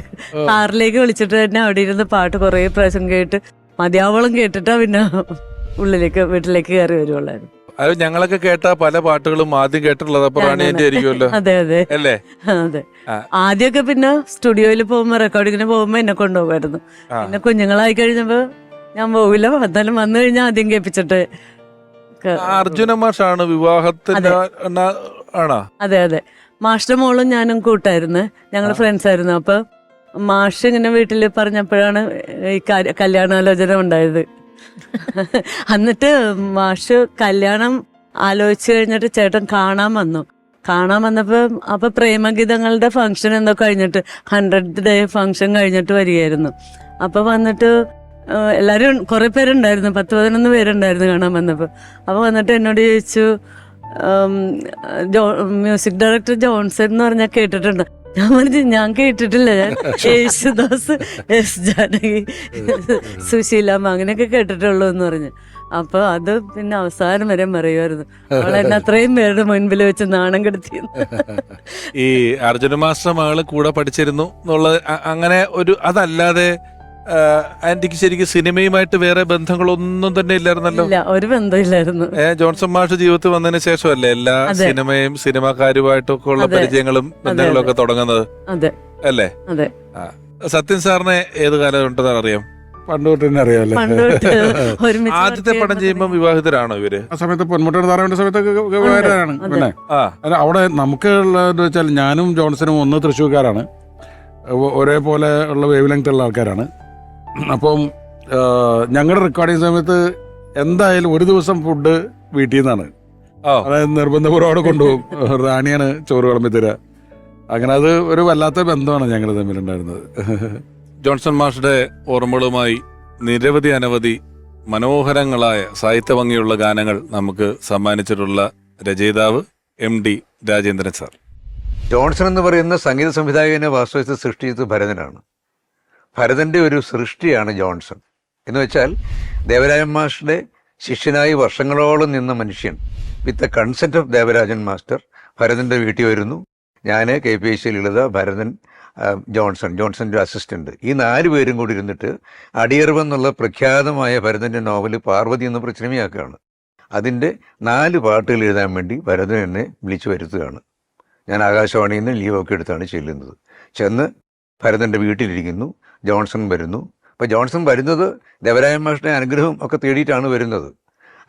കാറിലേക്ക് വിളിച്ചിട്ട് തന്നെ അവിടെ ഇരുന്ന് പാട്ട് കുറേ പ്രാവശ്യം കേട്ട് മതിയാവോളം കേട്ടിട്ടാ പിന്നെ വീട്ടിലേക്ക് കയറി വരുവുള്ളായിരുന്നു. അത് ഞങ്ങളൊക്കെ കേട്ട പല പാട്ടുകളും ആദ്യം കേട്ടിട്ടുള്ളത് അപ്പൊ റാണി ആൻറ്റി ആയിരിക്കുമല്ലോ. അതെ അതെ അല്ലേ? അതെ. ആദ്യമൊക്കെ പിന്നെ സ്റ്റുഡിയോയിൽ പോകുമ്പോ റെക്കോർഡിങ്ങിന് പോകുമ്പോ എന്നെ കൊണ്ടുപോകുമായിരുന്നു. പിന്നെ കുഞ്ഞുങ്ങളായി കഴിഞ്ഞപ്പോ ഞാൻ പോകില്ല, എന്നാലും വന്നു കഴിഞ്ഞാൽ ആദ്യം കേൾപ്പിച്ചിട്ട്. അർജുന മാഷാണ് വിവാഹത്തിന്റെ ആണോ? അതെ അതെ. മാഷിന്റെ മോളും ഞാനും കൂട്ടായിരുന്നു, ഞങ്ങൾ ഫ്രണ്ട്സ് ആയിരുന്നു. അപ്പൊ മാഷ് ഇങ്ങനെ വീട്ടിൽ പറഞ്ഞപ്പോഴാണ് ഈ കല്യാണാലോചന ഉണ്ടായത്. എന്നിട്ട് മാഷ് കല്യാണം ആലോചിച്ച് കഴിഞ്ഞിട്ട് ചേട്ടൻ കാണാൻ വന്നപ്പോ അപ്പൊ പ്രേമഗീതങ്ങളുടെ ഫംഗ്ഷൻ എന്തോ കഴിഞ്ഞിട്ട് 100th ഡേ ഫംഗ്ഷൻ കഴിഞ്ഞിട്ട് വരികയായിരുന്നു. അപ്പൊ വന്നിട്ട് എല്ലാരും കുറെ പേരുണ്ടായിരുന്നു, 10-11 പേരുണ്ടായിരുന്നു കാണാൻ വന്നപ്പോ. അപ്പൊ വന്നിട്ട് എന്നോട് ചോദിച്ചു, മ്യൂസിക് ഡയറക്ടർ ജോൺസൺ എന്ന് പറഞ്ഞാൽ കേട്ടിട്ടുണ്ട്? ഞാൻ പറഞ്ഞു ഞാൻ കേട്ടിട്ടില്ല, ഞാൻ യേശുദാസ്, എസ് ജാനകി, സുശീലാമ്മ അങ്ങനെയൊക്കെ കേട്ടിട്ടുള്ളൂ എന്ന് പറഞ്ഞു. അപ്പൊ അത് പിന്നെ അവസാനം വരെ പറയുമായിരുന്നു, അവളെ എന്നെ അത്രയും പേരുടെ മുൻപിൽ വെച്ച് നാണം കെടുത്തി. ഈ അർജുന മാസ്റ്റർ മകള് കൂടെ പഠിച്ചിരുന്നു എന്നുള്ളത് അങ്ങനെ ഒരു, അതല്ലാതെ ആന്റിക്ക് ശരിക്കും സിനിമയുമായിട്ട് വേറെ ബന്ധങ്ങളൊന്നും തന്നെ ഇല്ലായിരുന്നല്ലോ? ഇല്ല, ഒരു ബന്ധമില്ലായിരുന്നു. ജോൺസൺ മാഷ് ജീവിതത്തിൽ വന്നതിന് ശേഷമല്ലേ എല്ലാ സിനിമയും സിനിമാക്കാരുമായിട്ടൊക്കെ ഉള്ള പരിചയങ്ങളും ബന്ധങ്ങളും ഒക്കെ തുടങ്ങുന്നത്? അതെ അല്ലേ? അതെ. സത്യൻ സാറിനെ ഏത് കാലം ഉണ്ടെന്ന് അറിയാം? പണ്ട് തൊട്ട് തന്നെ അറിയാമല്ലോ. ആദ്യത്തെ പടം ചെയ്യുമ്പോൾ വിവാഹിതരാണോ ഇവര്? ആ സമയത്ത് പൊന്മുട്ടയുടെ താറാവിന്റെ സമയത്തൊക്കെ വിവാഹിതരാണ്. പിന്നെ അവിടെ നമുക്ക് ഉള്ളതെന്ന് വെച്ചാൽ ഞാനും ജോൺസണും ഒന്ന് തൃശ്ശൂർക്കാരാണ്, ഒരേപോലെ ഉള്ള വേവ് ലെങ്ത് ഉള്ള ആൾക്കാരാണ്. അപ്പം ഞങ്ങളുടെ റെക്കോർഡിങ് സമയത്ത് എന്തായാലും ഒരു ദിവസം ഫുഡ് വീട്ടിൽ നിന്നാണ്, അതായത് നിർബന്ധപൂർവ്വം അവിടെ കൊണ്ടുപോകും. റാണിയാണ് ചോറ് വിളമ്പി തരിക. അങ്ങനെ അത് ഒരു വല്ലാത്ത ബന്ധമാണ് ഞങ്ങൾ തമ്മിലുണ്ടായിരുന്നത്. ജോൺസൺ മാഷുടെ ഓർമ്മകളുമായി നിരവധി അനവധി മനോഹരങ്ങളായ സാഹിത്യ ഭംഗിയുള്ള ഗാനങ്ങൾ നമുക്ക് സമ്മാനിച്ചിട്ടുള്ള രചയിതാവ് MD രാജേന്ദ്രൻ സാർ. ജോൺസൺ എന്ന് പറയുന്ന സംഗീത സംവിധായകനെ വാസ്തവത്തിൽ സൃഷ്ടിച്ചത് ഭരതനാണ്. ഭരതൻ്റെ ഒരു സൃഷ്ടിയാണ് ജോൺസൺ. എന്ന് വെച്ചാൽ ദേവരാജൻ മാസ്റ്ററുടെ ശിഷ്യനായി വർഷങ്ങളോളം നിന്ന മനുഷ്യൻ with the consent of Devarajan master ഭരതൻ്റെ വീട്ടിൽ വരുന്നു. ഞാൻ KPSC ലളിത, ഭരതൻ, ജോൺസൻ്റെ അസിസ്റ്റന്റ്, ഈ 4 പേരും കൂടി ഇരുന്നിട്ട് അടിയറവെന്നുള്ള പ്രഖ്യാതമായ ഭരതൻ്റെ നോവൽ പാർവതി എന്ന സിനിമയാക്കുകയാണ്. അതിൻ്റെ 4 പാട്ടുകൾ എഴുതാൻ വേണ്ടി ഭരതൻ എന്നെ വിളിച്ചു വരുത്തുകയാണ്. ഞാൻ ആകാശവാണിയിൽ നിന്ന് ലീവൊക്കെ എടുത്താണ് ചെല്ലുന്നത്. ചെന്ന് ഭരതൻ്റെ വീട്ടിലിരിക്കുന്നു. ജോൺസൺ വരുന്നു. അപ്പോൾ ജോൺസൺ വരുന്നത് ദേവരാജൻ മാസ്റ്ററുടെ അനുഗ്രഹം ഒക്കെ തേടിയിട്ടാണ് വരുന്നത്.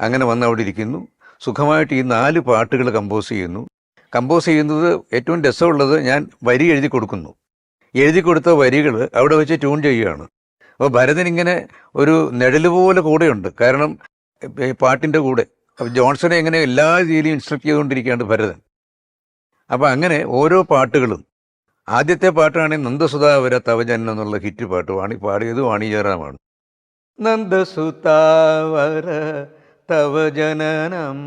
അങ്ങനെ വന്ന് അവിടെ ഇരിക്കുന്നു. സുഖമായിട്ട് ഈ 4 പാട്ടുകൾ കമ്പോസ് ചെയ്യുന്നത് ഏറ്റവും രസമുള്ളത്, ഞാൻ വരി എഴുതി കൊടുക്കുന്നു. എഴുതി കൊടുത്ത വരികൾ അവിടെ വെച്ച് ട്യൂൺ ചെയ്യുകയാണ്. അപ്പോൾ ഭരതൻ ഇങ്ങനെ ഒരു നിഴല് പോലെ കൂടെയുണ്ട്, കാരണം പാട്ടിൻ്റെ കൂടെ. അപ്പോൾ ജോൺസനെ എങ്ങനെ എല്ലാ രീതിയിലും ഇൻസ്ട്രക്ട് ചെയ്തുകൊണ്ടിരിക്കുകയാണ് ഭരതൻ. അപ്പം അങ്ങനെ ഓരോ പാട്ടുകളും, ആദ്യത്തെ പാട്ടാണെങ്കിൽ നന്ദസുതാവര തവജൻ എന്നുള്ള ഹിറ്റ് പാട്ട് പാടിയത് വാണി ജയറാമാണ്. നന്ദസുതാവര തവജനനം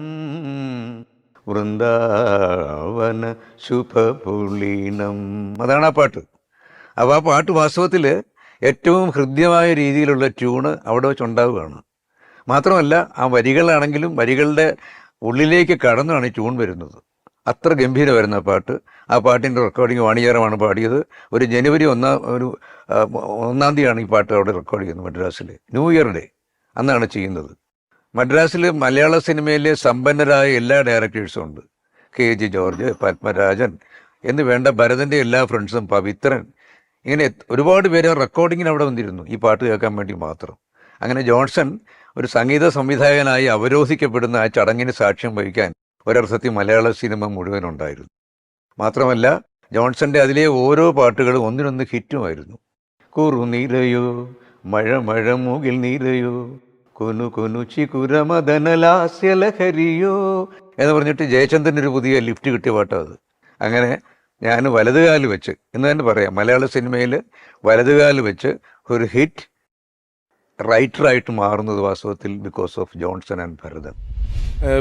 വൃന്ദാവന ശുഭപുളീനം, അതാണ് ആ പാട്ട്. അപ്പോൾ ആ പാട്ട് വാസ്തവത്തിൽ ഏറ്റവും ഹൃദ്യമായ രീതിയിലുള്ള ട്യൂണ് അവിടെ വെച്ചുണ്ടാവുകയാണ്. മാത്രമല്ല ആ വരികളാണെങ്കിലും വരികളുടെ ഉള്ളിലേക്ക് കടന്നാണ് ഈ ട്യൂൺ വരുന്നത്. അത്ര ഗംഭീരമായിരുന്നു ആ പാട്ട്. ആ പാട്ടിൻ്റെ റെക്കോർഡിങ് വാണിജ്യമാണ് പാടിയത്. ഒരു ജനുവരി 1 തീയതിയാണ് ഈ പാട്ട് അവിടെ റെക്കോർഡ് ചെയ്യുന്നത് മദ്രാസിൽ. ന്യൂ ഇയർ ഡേ അന്നാണ് ചെയ്യുന്നത്. മദ്രാസിൽ മലയാള സിനിമയിലെ സമ്പന്നരായ എല്ലാ ഡയറക്ടേഴ്സും ഉണ്ട്. KG ജോർജ്, പത്മരാജൻ എന്ന് വേണ്ട ഭരതൻ്റെ എല്ലാ ഫ്രണ്ട്സും, പവിത്രൻ, ഇങ്ങനെ ഒരുപാട് പേര് റെക്കോർഡിങ്ങിന് അവിടെ വന്നിരുന്നു ഈ പാട്ട് കേൾക്കാൻ വേണ്ടി മാത്രം. അങ്ങനെ ജോൺസൺ ഒരു സംഗീത സംവിധായകനായി അവരോധിക്കപ്പെടുന്ന ആ ചടങ്ങിന് സാക്ഷ്യം വഹിക്കാൻ ഒരർത്ഥത്തിൽ മലയാള സിനിമ മുഴുവൻ ഉണ്ടായിരുന്നു. മാത്രമല്ല ജോൺസന്റെ അതിലെ ഓരോ പാട്ടുകളും ഒന്നിനൊന്ന് ഹിറ്റുമായിരുന്നു. കുറുനിരയോ മഴ മഴ മുകിൽ നിരയോ കൊനു കൊനു ചികുരമദനലാസ്യലഹരിയോ എന്ന് പറഞ്ഞിട്ട് ജയചന്ദ്രന് ഒരു പുതിയ ലിഫ്റ്റ് കിട്ടിയ പാട്ടാണ് അത്. അങ്ങനെ ഞാൻ വലതുകാല് വെച്ച് എന്ന് തന്നെ പറയാം, മലയാള സിനിമയിൽ വലതുകാല് വെച്ച് ഒരു ഹിറ്റ് റൈറ്ററായിട്ട് മാറുന്നത് വാസ്തവത്തിൽ because of Johnson and Bharathan.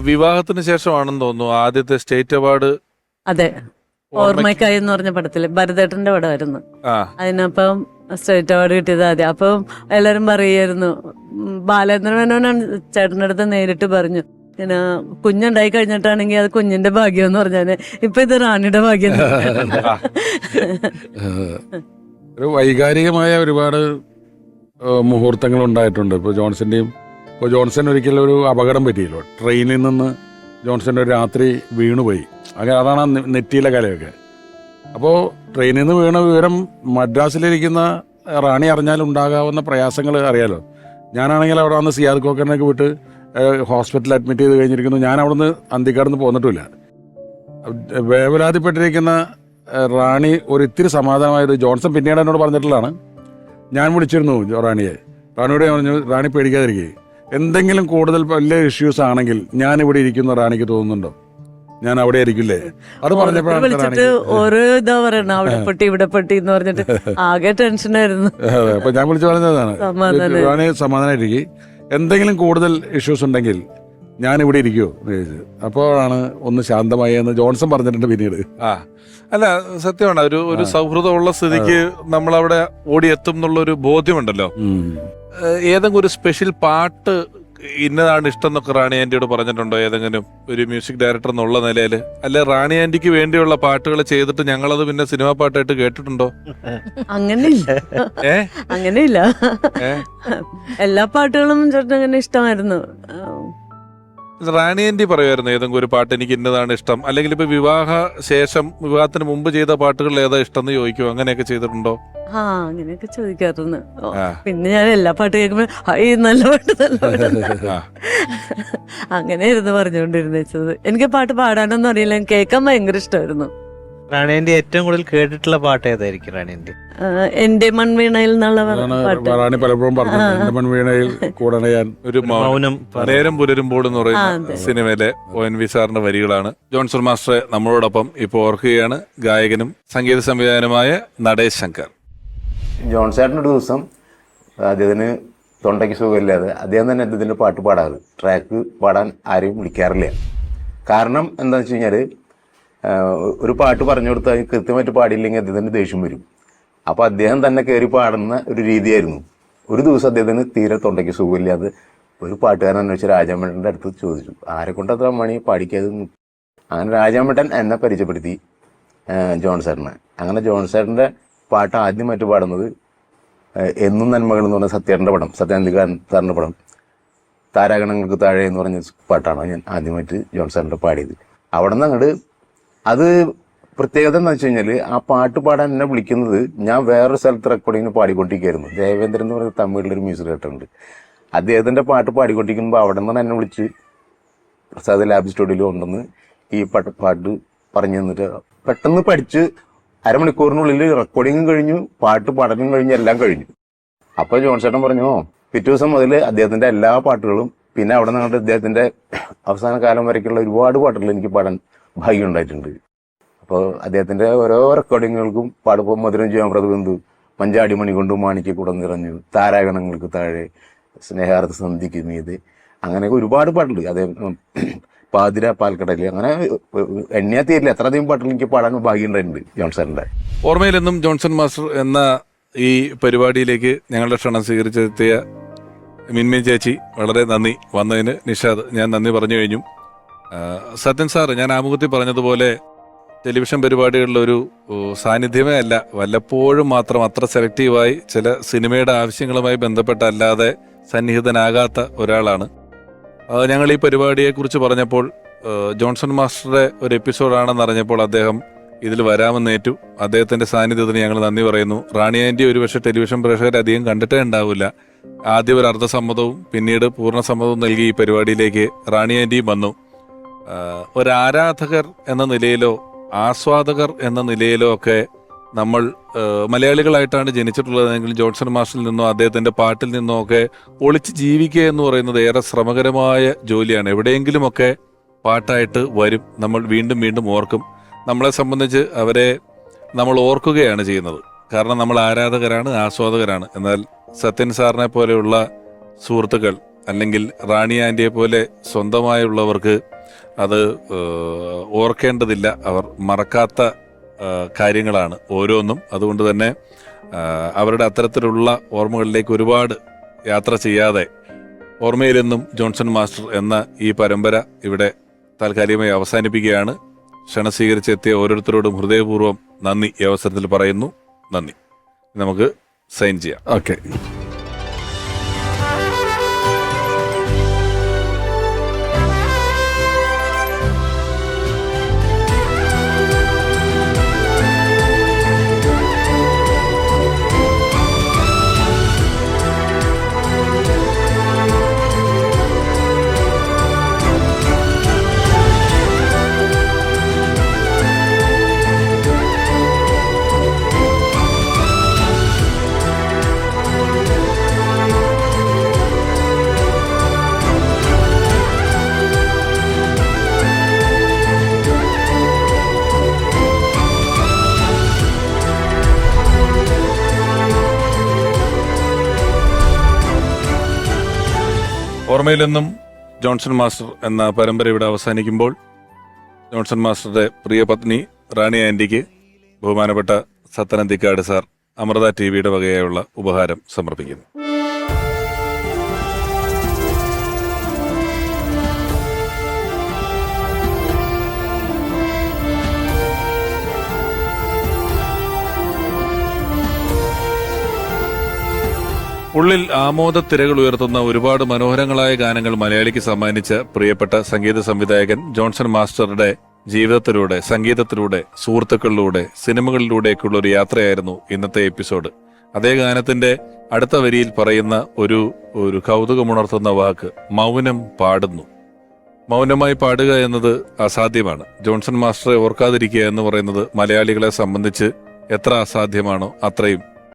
വിവാഹത്തിന് ശേഷമാണെന്ന് തോന്നുന്നു ആദ്യത്തെ സ്റ്റേറ്റ് അവാർഡ്. അതെ, ഓർമ്മയ്ക്കായി എന്ന് പറഞ്ഞ പടത്തില് ഭരതേട്ടന്റെ പടമായിരുന്നു. അതിനപ്പം സ്റ്റേറ്റ് അവാർഡ് കിട്ടിയത് ആദ്യം. അപ്പം എല്ലാരും പറയായിരുന്നു, ബാലേന്ദ്ര മേനോനാണ് ചേട്ടൻ്റെ അടുത്ത് നേരിട്ട് പറഞ്ഞു, പിന്നെ കുഞ്ഞുണ്ടായി കഴിഞ്ഞിട്ടാണെങ്കിൽ അത് കുഞ്ഞിന്റെ ഭാഗ്യം എന്ന് പറഞ്ഞാല് ഇപ്പൊ ഇത് റാണിയുടെ ഭാഗ്യം. ഒരു വൈകാരികമായ ഒരുപാട് മുഹൂർത്തങ്ങൾ ഉണ്ടായിട്ടുണ്ട്. ഇപ്പോൾ ജോൺസൺ ഒരിക്കലും ഒരു അപകടം പറ്റിയല്ലോ. ട്രെയിനിൽ നിന്ന് ജോൺസന്റെ ഒരു രാത്രി വീണുപോയി. അങ്ങനെ അതാണ് ആ നെറ്റിയിലെ കലയൊക്കെ. അപ്പോൾ ട്രെയിനിൽ നിന്ന് വീണ വിവരം മദ്രാസിലിരിക്കുന്ന റാണി അറിഞ്ഞാൽ ഉണ്ടാകാവുന്ന പ്രയാസങ്ങൾ അറിയാലോ. ഞാനാണെങ്കിൽ അവിടെ വന്ന് സിയാദ് കോക്കറിനൊക്കെ വിട്ട് ഹോസ്പിറ്റലിൽ അഡ്മിറ്റ് ചെയ്ത് കഴിഞ്ഞിരിക്കുന്നു. ഞാൻ അവിടെ നിന്ന് അന്തിക്കാടുന്ന് പോന്നിട്ടില്ല. വേവലാതിപ്പെട്ടിരിക്കുന്ന റാണി ഒരു ഇത്തിരി സമാധാനമായത് ജോൺസൺ പിന്നീട് എന്നോട് പറഞ്ഞിട്ടുള്ളതാണ്. ഞാൻ വിളിച്ചിരുന്നു റാണിയോട് പറഞ്ഞു, റാണി പേടിക്കാതിരിക്കുക, എന്തെങ്കിലും കൂടുതൽ വലിയ ഇഷ്യൂസ് ആണെങ്കിൽ ഞാൻ ഇവിടെ ഇരിക്കുന്ന റാണിക്ക് തോന്നുന്നുണ്ടോ? ഞാൻ അവിടെ ആയിരിക്കില്ലേ? അത് പറഞ്ഞപ്പോഴാണ് ഓരോ ഇതാ പറയണ, അവിടെ പെട്ടി ഇവിടെ പെട്ടി എന്ന് പറഞ്ഞിട്ട് ആകെ ടെൻഷനായിരുന്നു. അതെ, അപ്പൊ ഞാൻ വിളിച്ചു പറഞ്ഞതാണ്, റാണി സമാധാനമായിരിക്കും, എന്തെങ്കിലും കൂടുതൽ ഇഷ്യൂസ് ഉണ്ടെങ്കിൽ ഞാൻ ഇവിടെ ഇരിക്കുമോ എന്ന് ചോദിച്ചത്. അപ്പോഴാണ് ഒന്ന് ശാന്തമായി എന്ന് ജോൺസൺ പറഞ്ഞിട്ടുണ്ട് പിന്നീട്. അല്ല, സത്യമാണ്, ഒരു സൗഹൃദമുള്ള സ്ഥിതിക്ക് നമ്മളവിടെ ഓടിയെത്തും എന്നുള്ളൊരു ബോധ്യമുണ്ടല്ലോ. ഏതെങ്കിലും ഒരു സ്പെഷ്യൽ പാട്ട് ഇന്നതാണ് ഇഷ്ടം എന്നൊക്കെ റാണി ആന്റിയോട് പറഞ്ഞിട്ടുണ്ടോ? ഏതെങ്കിലും ഒരു മ്യൂസിക് ഡയറക്ടർ എന്നുള്ള നിലയിൽ? അല്ലെ റാണി ആന്റിക്ക് വേണ്ടിയുള്ള പാട്ടുകൾ ചെയ്തിട്ട് ഞങ്ങളത് പിന്നെ സിനിമാ പാട്ടായിട്ട് കേട്ടിട്ടുണ്ടോ? അങ്ങനെയില്ല. എല്ലാ പാട്ടുകളും ചേട്ടൻ അങ്ങനെ ഇഷ്ടമായിരുന്നു. റാണി ആന്റി പറയുമായിരുന്നു ഏതെങ്കിലും ഒരു പാട്ട് എനിക്ക് ഇന്നതാണ് ഇഷ്ടം, അല്ലെങ്കിൽ ഇപ്പൊ വിവാഹത്തിന് മുമ്പ് ചെയ്ത പാട്ടുകൾ ഏതാ ഇഷ്ടം എന്ന് ചോദിക്കുമോ? അങ്ങനെയൊക്കെ ചെയ്തിട്ടുണ്ടോ? അങ്ങനെയൊക്കെ ചോദിക്കാറുണ്ട്. പിന്നെ ഞാൻ എല്ലാ പാട്ട് കേൾക്കുമ്പോ നല്ല പാട്ട് അങ്ങനെയായിരുന്നു പറഞ്ഞുകൊണ്ടിരുന്നത്. എനിക്ക് പാട്ട് പാടാനൊന്നും അറിയില്ല, കേൾക്കാൻ ഭയങ്കര ഇഷ്ടമായിരുന്നു. റാണേന്റെ ഏറ്റവും കൂടുതൽ കേട്ടിട്ടുള്ള പാട്ട് ഏതായിരിക്കും റാണേന്റെ? എന്റെ മൺവീണയിൽ എന്നുള്ള റാണി പലപ്പോഴും പറഞ്ഞു, എന്റെ മൺവീണയിൽ കൂടെ ഒരു മൗനം നേരം പുലരുമ്പോൾ എന്ന് പറയുന്ന സിനിമയിലെ ONV സാറിന്റെ വരികളാണ്. ജോൺസൺ മാസ്റ്റർ നമ്മളോടൊപ്പം ഇപ്പോൾ ഓർക്കുകയാണ് ഗായകനും സംഗീത സംവിധായകനുമായ നടേശ് ശങ്കർ. ജോൺസേട്ടൻ ഒരു ദിവസം അദ്ദേഹത്തിന് തൊണ്ടയ്ക്ക് സുഖമില്ലാതെ അദ്ദേഹം തന്നെ അദ്ദേഹത്തിൻ്റെ പാട്ട് പാടാറ്. ട്രാക്ക് പാടാൻ ആരെയും വിളിക്കാറില്ല. കാരണം എന്താണെന്ന് വെച്ച് കഴിഞ്ഞാൽ ഒരു പാട്ട് പറഞ്ഞു കൊടുത്താൽ കൃത്യമായിട്ട് പാടിയില്ലെങ്കിൽ അദ്ദേഹത്തിന് ദേഷ്യം വരും. അപ്പോൾ അദ്ദേഹം തന്നെ കയറി പാടുന്ന ഒരു രീതിയായിരുന്നു. ഒരു ദിവസം അദ്ദേഹത്തിന് തീരെ തൊണ്ടയ്ക്ക് സുഖമില്ലാതെ ഒരു പാട്ടുകാരൻ അന്വേഷിച്ച് രാജാമേട്ടൻ്റെ അടുത്ത് ചോദിച്ചു, ആരെ കൊണ്ട് അത്ര മണി പാടിക്കാതെ. അങ്ങനെ രാജാമേട്ടൻ എന്നെ പരിചയപ്പെടുത്തി ജോൺസേട്ടനെ. അങ്ങനെ ജോൺസേട്ടൻ്റെ പാട്ട് ആദ്യമായിട്ട് പാടുന്നത് എന്നും നന്മകൾ എന്ന് പറഞ്ഞ സത്യേട്ടൻ്റെ പടം, സത്യാനന്ദിക്കാരൻ സാറിൻ്റെ പടം, താരാഗണങ്ങൾക്ക് താഴെ എന്ന് പറഞ്ഞ പാട്ടാണ് ഞാൻ ആദ്യമായിട്ട് ജോൺസേട്ടൻ്റെ പാടിയത്. അവിടെ നിന്ന് അങ്ങോട്ട് അത് പ്രത്യേകത എന്താ വെച്ച് കഴിഞ്ഞാൽ ആ പാട്ട് പാടാൻ എന്നെ വിളിക്കുന്നത് ഞാൻ വേറൊരു സ്ഥലത്ത് റെക്കോർഡിങ്ങിന് പാടിക്കൊണ്ടിരിക്കുകയായിരുന്നു. ദേവേന്ദ്രൻ എന്ന് പറയുന്ന തമിഴിലൊരു മ്യൂസിക് ഡയറക്ടർ ഉണ്ട്. അദ്ദേഹത്തിൻ്റെ പാട്ട് പാടിക്കൊണ്ടിരിക്കുമ്പോൾ അവിടെ നിന്ന് എന്നെ വിളിച്ച് പ്രസാദ് ലാബ് സ്റ്റുഡിയോയിൽ കൊണ്ടുവന്ന് ഈ പാട്ട് പറഞ്ഞു തന്നിട്ട് പെട്ടെന്ന് പഠിച്ച് അരമണിക്കൂറിനുള്ളിൽ റെക്കോർഡിങ്ങും കഴിഞ്ഞു, പാട്ട് പഠനം കഴിഞ്ഞു, എല്ലാം കഴിഞ്ഞു. അപ്പോൾ ജോൺസേട്ടൻ പറഞ്ഞു, പിറ്റേ ദിവസം മുതൽ അദ്ദേഹത്തിൻ്റെ എല്ലാ പാട്ടുകളും, പിന്നെ അവിടെ നിന്നിട്ട് അദ്ദേഹത്തിൻ്റെ അവസാന കാലം വരയ്ക്കുള്ള ഒരുപാട് പാട്ടുകൾ എനിക്ക് പാടാൻ ഭാഗ്യം ഉണ്ടായിട്ടുണ്ട്. അപ്പോൾ അദ്ദേഹത്തിൻ്റെ ഓരോ റെക്കോർഡിങ്ങുകൾക്കും പാടുമ്പോൾ മധുരം ചെയ്യാൻ പ്രതിബന്ധു, മഞ്ചാടി മണി കൊണ്ടും മാണിക്കൂടം നിറഞ്ഞു, താരാഗണങ്ങൾക്ക് താഴെ, സ്നേഹാർത്ഥ സന്ധിക്ക് മീത്, അങ്ങനെയൊക്കെ ഒരുപാട് പാട്ടുണ്ട്. അദ്ദേഹം പാതിര, പാൽക്കടല്, അങ്ങനെ എണ്ണിയാ തീരില്ല എത്രയധികം പാട്ടുകൾ എനിക്ക് പാടാൻ ഭാഗ്യമുണ്ടായിട്ടുണ്ട് ജോൺസന്റെ. ഓർമ്മയിലെന്നും ജോൺസൺ മാസ്റ്റർ എന്ന ഈ പരിപാടിയിലേക്ക് ഞങ്ങളുടെ ക്ഷണം സ്വീകരിച്ചെത്തിയ മിൻമിൻ ചേച്ചി വളരെ നന്ദി. വന്നതിന് നിഷാദ് ഞാൻ നന്ദി പറഞ്ഞു കഴിഞ്ഞു. സത്യൻ സാർ, ഞാൻ ആമുഖത്തിൽ പറഞ്ഞതുപോലെ ടെലിവിഷൻ പരിപാടികളിലൊരു സാന്നിധ്യമേ അല്ല, വല്ലപ്പോഴും മാത്രം അത്ര സെലക്റ്റീവായി ചില സിനിമയുടെ ആവശ്യങ്ങളുമായി ബന്ധപ്പെട്ടല്ലാതെ സന്നിഹിതനാകാത്ത ഒരാളാണ്. ഞങ്ങൾ ഈ പരിപാടിയെക്കുറിച്ച് പറഞ്ഞപ്പോൾ ജോൺസൺ മാസ്റ്ററുടെ ഒരു എപ്പിസോഡാണെന്ന് അറിഞ്ഞപ്പോൾ അദ്ദേഹം ഇതിൽ വരാമെന്നേറ്റു. അദ്ദേഹത്തിന്റെ സാന്നിധ്യത്തിന് ഞങ്ങൾ നന്ദി പറയുന്നു. റാണി ആൻറ്റി ഒരുപക്ഷെ ടെലിവിഷൻ പ്രേക്ഷകർ അധികം കണ്ടിട്ടേ ഉണ്ടാവില്ല. ആദ്യം ഒരു അർദ്ധസമ്മതവും പിന്നീട് പൂർണ്ണ സമ്മതവും നൽകി ഈ പരിപാടിയിലേക്ക് റാണി ആൻറ്റിയും വന്നു. ഒരാരാധകർ എന്ന നിലയിലോ ആസ്വാദകർ എന്ന നിലയിലോ ഒക്കെ നമ്മൾ മലയാളികളായിട്ടാണ് ജനിച്ചിട്ടുള്ളതെങ്കിൽ ജോൺസൺ മാസ്റ്ററിൽ നിന്നോ അദ്ദേഹത്തിന്റെ പാട്ടിൽ നിന്നോ ഒക്കെ ഒളിച്ച് ജീവിക്കുക എന്ന് പറയുന്നത് ഏറെ ശ്രമകരമായ ജോലിയാണ്. എവിടെയെങ്കിലുമൊക്കെ പാട്ടായിട്ട് വരും, നമ്മൾ വീണ്ടും വീണ്ടും ഓർക്കും. നമ്മളെ സംബന്ധിച്ച് അവരെ നമ്മൾ ഓർക്കുകയാണ് ചെയ്യുന്നത്. കാരണം നമ്മൾ ആരാധകരാണ്, ആസ്വാദകരാണ്. എന്നാൽ സത്യൻ സാറിനെ പോലെയുള്ള സുഹൃത്തുക്കൾ അല്ലെങ്കിൽ റാണി ആൻറ്റിയെ പോലെ സ്വന്തമായുള്ളവർക്ക് അത് ഓർക്കേണ്ടതില്ല. അവർ മറക്കാത്ത കാര്യങ്ങളാണ് ഓരോന്നും. അതുകൊണ്ട് തന്നെ അവരുടെ അത്തരത്തിലുള്ള ഓർമ്മകളിലേക്ക് ഒരുപാട് യാത്ര ചെയ്യാതെ ഓർമ്മയിലെന്നും ജോൺസൺ മാസ്റ്റർ എന്ന ഈ പരമ്പര ഇവിടെ താൽക്കാലികമായി അവസാനിപ്പിക്കുകയാണ്. ക്ഷണം സ്വീകരിച്ചെത്തിയ ഓരോരുത്തരോടും ഹൃദയപൂർവ്വം നന്ദി ഈ അവസരത്തിൽ പറയുന്നു. നന്ദി. നമുക്ക് സൈൻ ചെയ്യാം. ഓക്കെ. ഓർമ്മയിലെന്നും ജോൺസൺ മാസ്റ്റർ എന്ന പരമ്പര ഇവിടെ അവസാനിക്കുമ്പോൾ ജോൺസൺ മാസ്റ്ററുടെ പ്രിയ പത്നി റാണി ആൻറ്റിക്ക് ബഹുമാനപ്പെട്ട സത്തനന്തിക്കാട് സാർ അമൃത ടിവിയുടെ വകയായുള്ള ഉപഹാരം സമർപ്പിക്കുന്നു. ഉള്ളിൽ ആമോദത്തിരകൾ ഉയർത്തുന്ന ഒരുപാട് മനോഹരങ്ങളായ ഗാനങ്ങൾ മലയാളിക്ക് സമ്മാനിച്ച പ്രിയപ്പെട്ട സംഗീത സംവിധായകൻ ജോൺസൺ മാസ്റ്ററുടെ ജീവിതത്തിലൂടെ, സംഗീതത്തിലൂടെ, സുഹൃത്തുക്കളിലൂടെ, സിനിമകളിലൂടെയൊക്കെയുള്ള ഒരു യാത്രയായിരുന്നു ഇന്നത്തെ എപ്പിസോഡ്. അതേ ഗാനത്തിന്റെ അടുത്ത വരിയിൽ പറയുന്ന ഒരു കൗതുകമുണർത്തുന്ന വാക്ക് മൗനം പാടുന്നു. മൗനമായി പാടുക എന്നത് അസാധ്യമാണ്. ജോൺസൺ മാസ്റ്ററെ ഓർക്കാതിരിക്കുക എന്ന് പറയുന്നത് മലയാളികളെ സംബന്ധിച്ച് എത്ര അസാധ്യമാണോ അത്രയും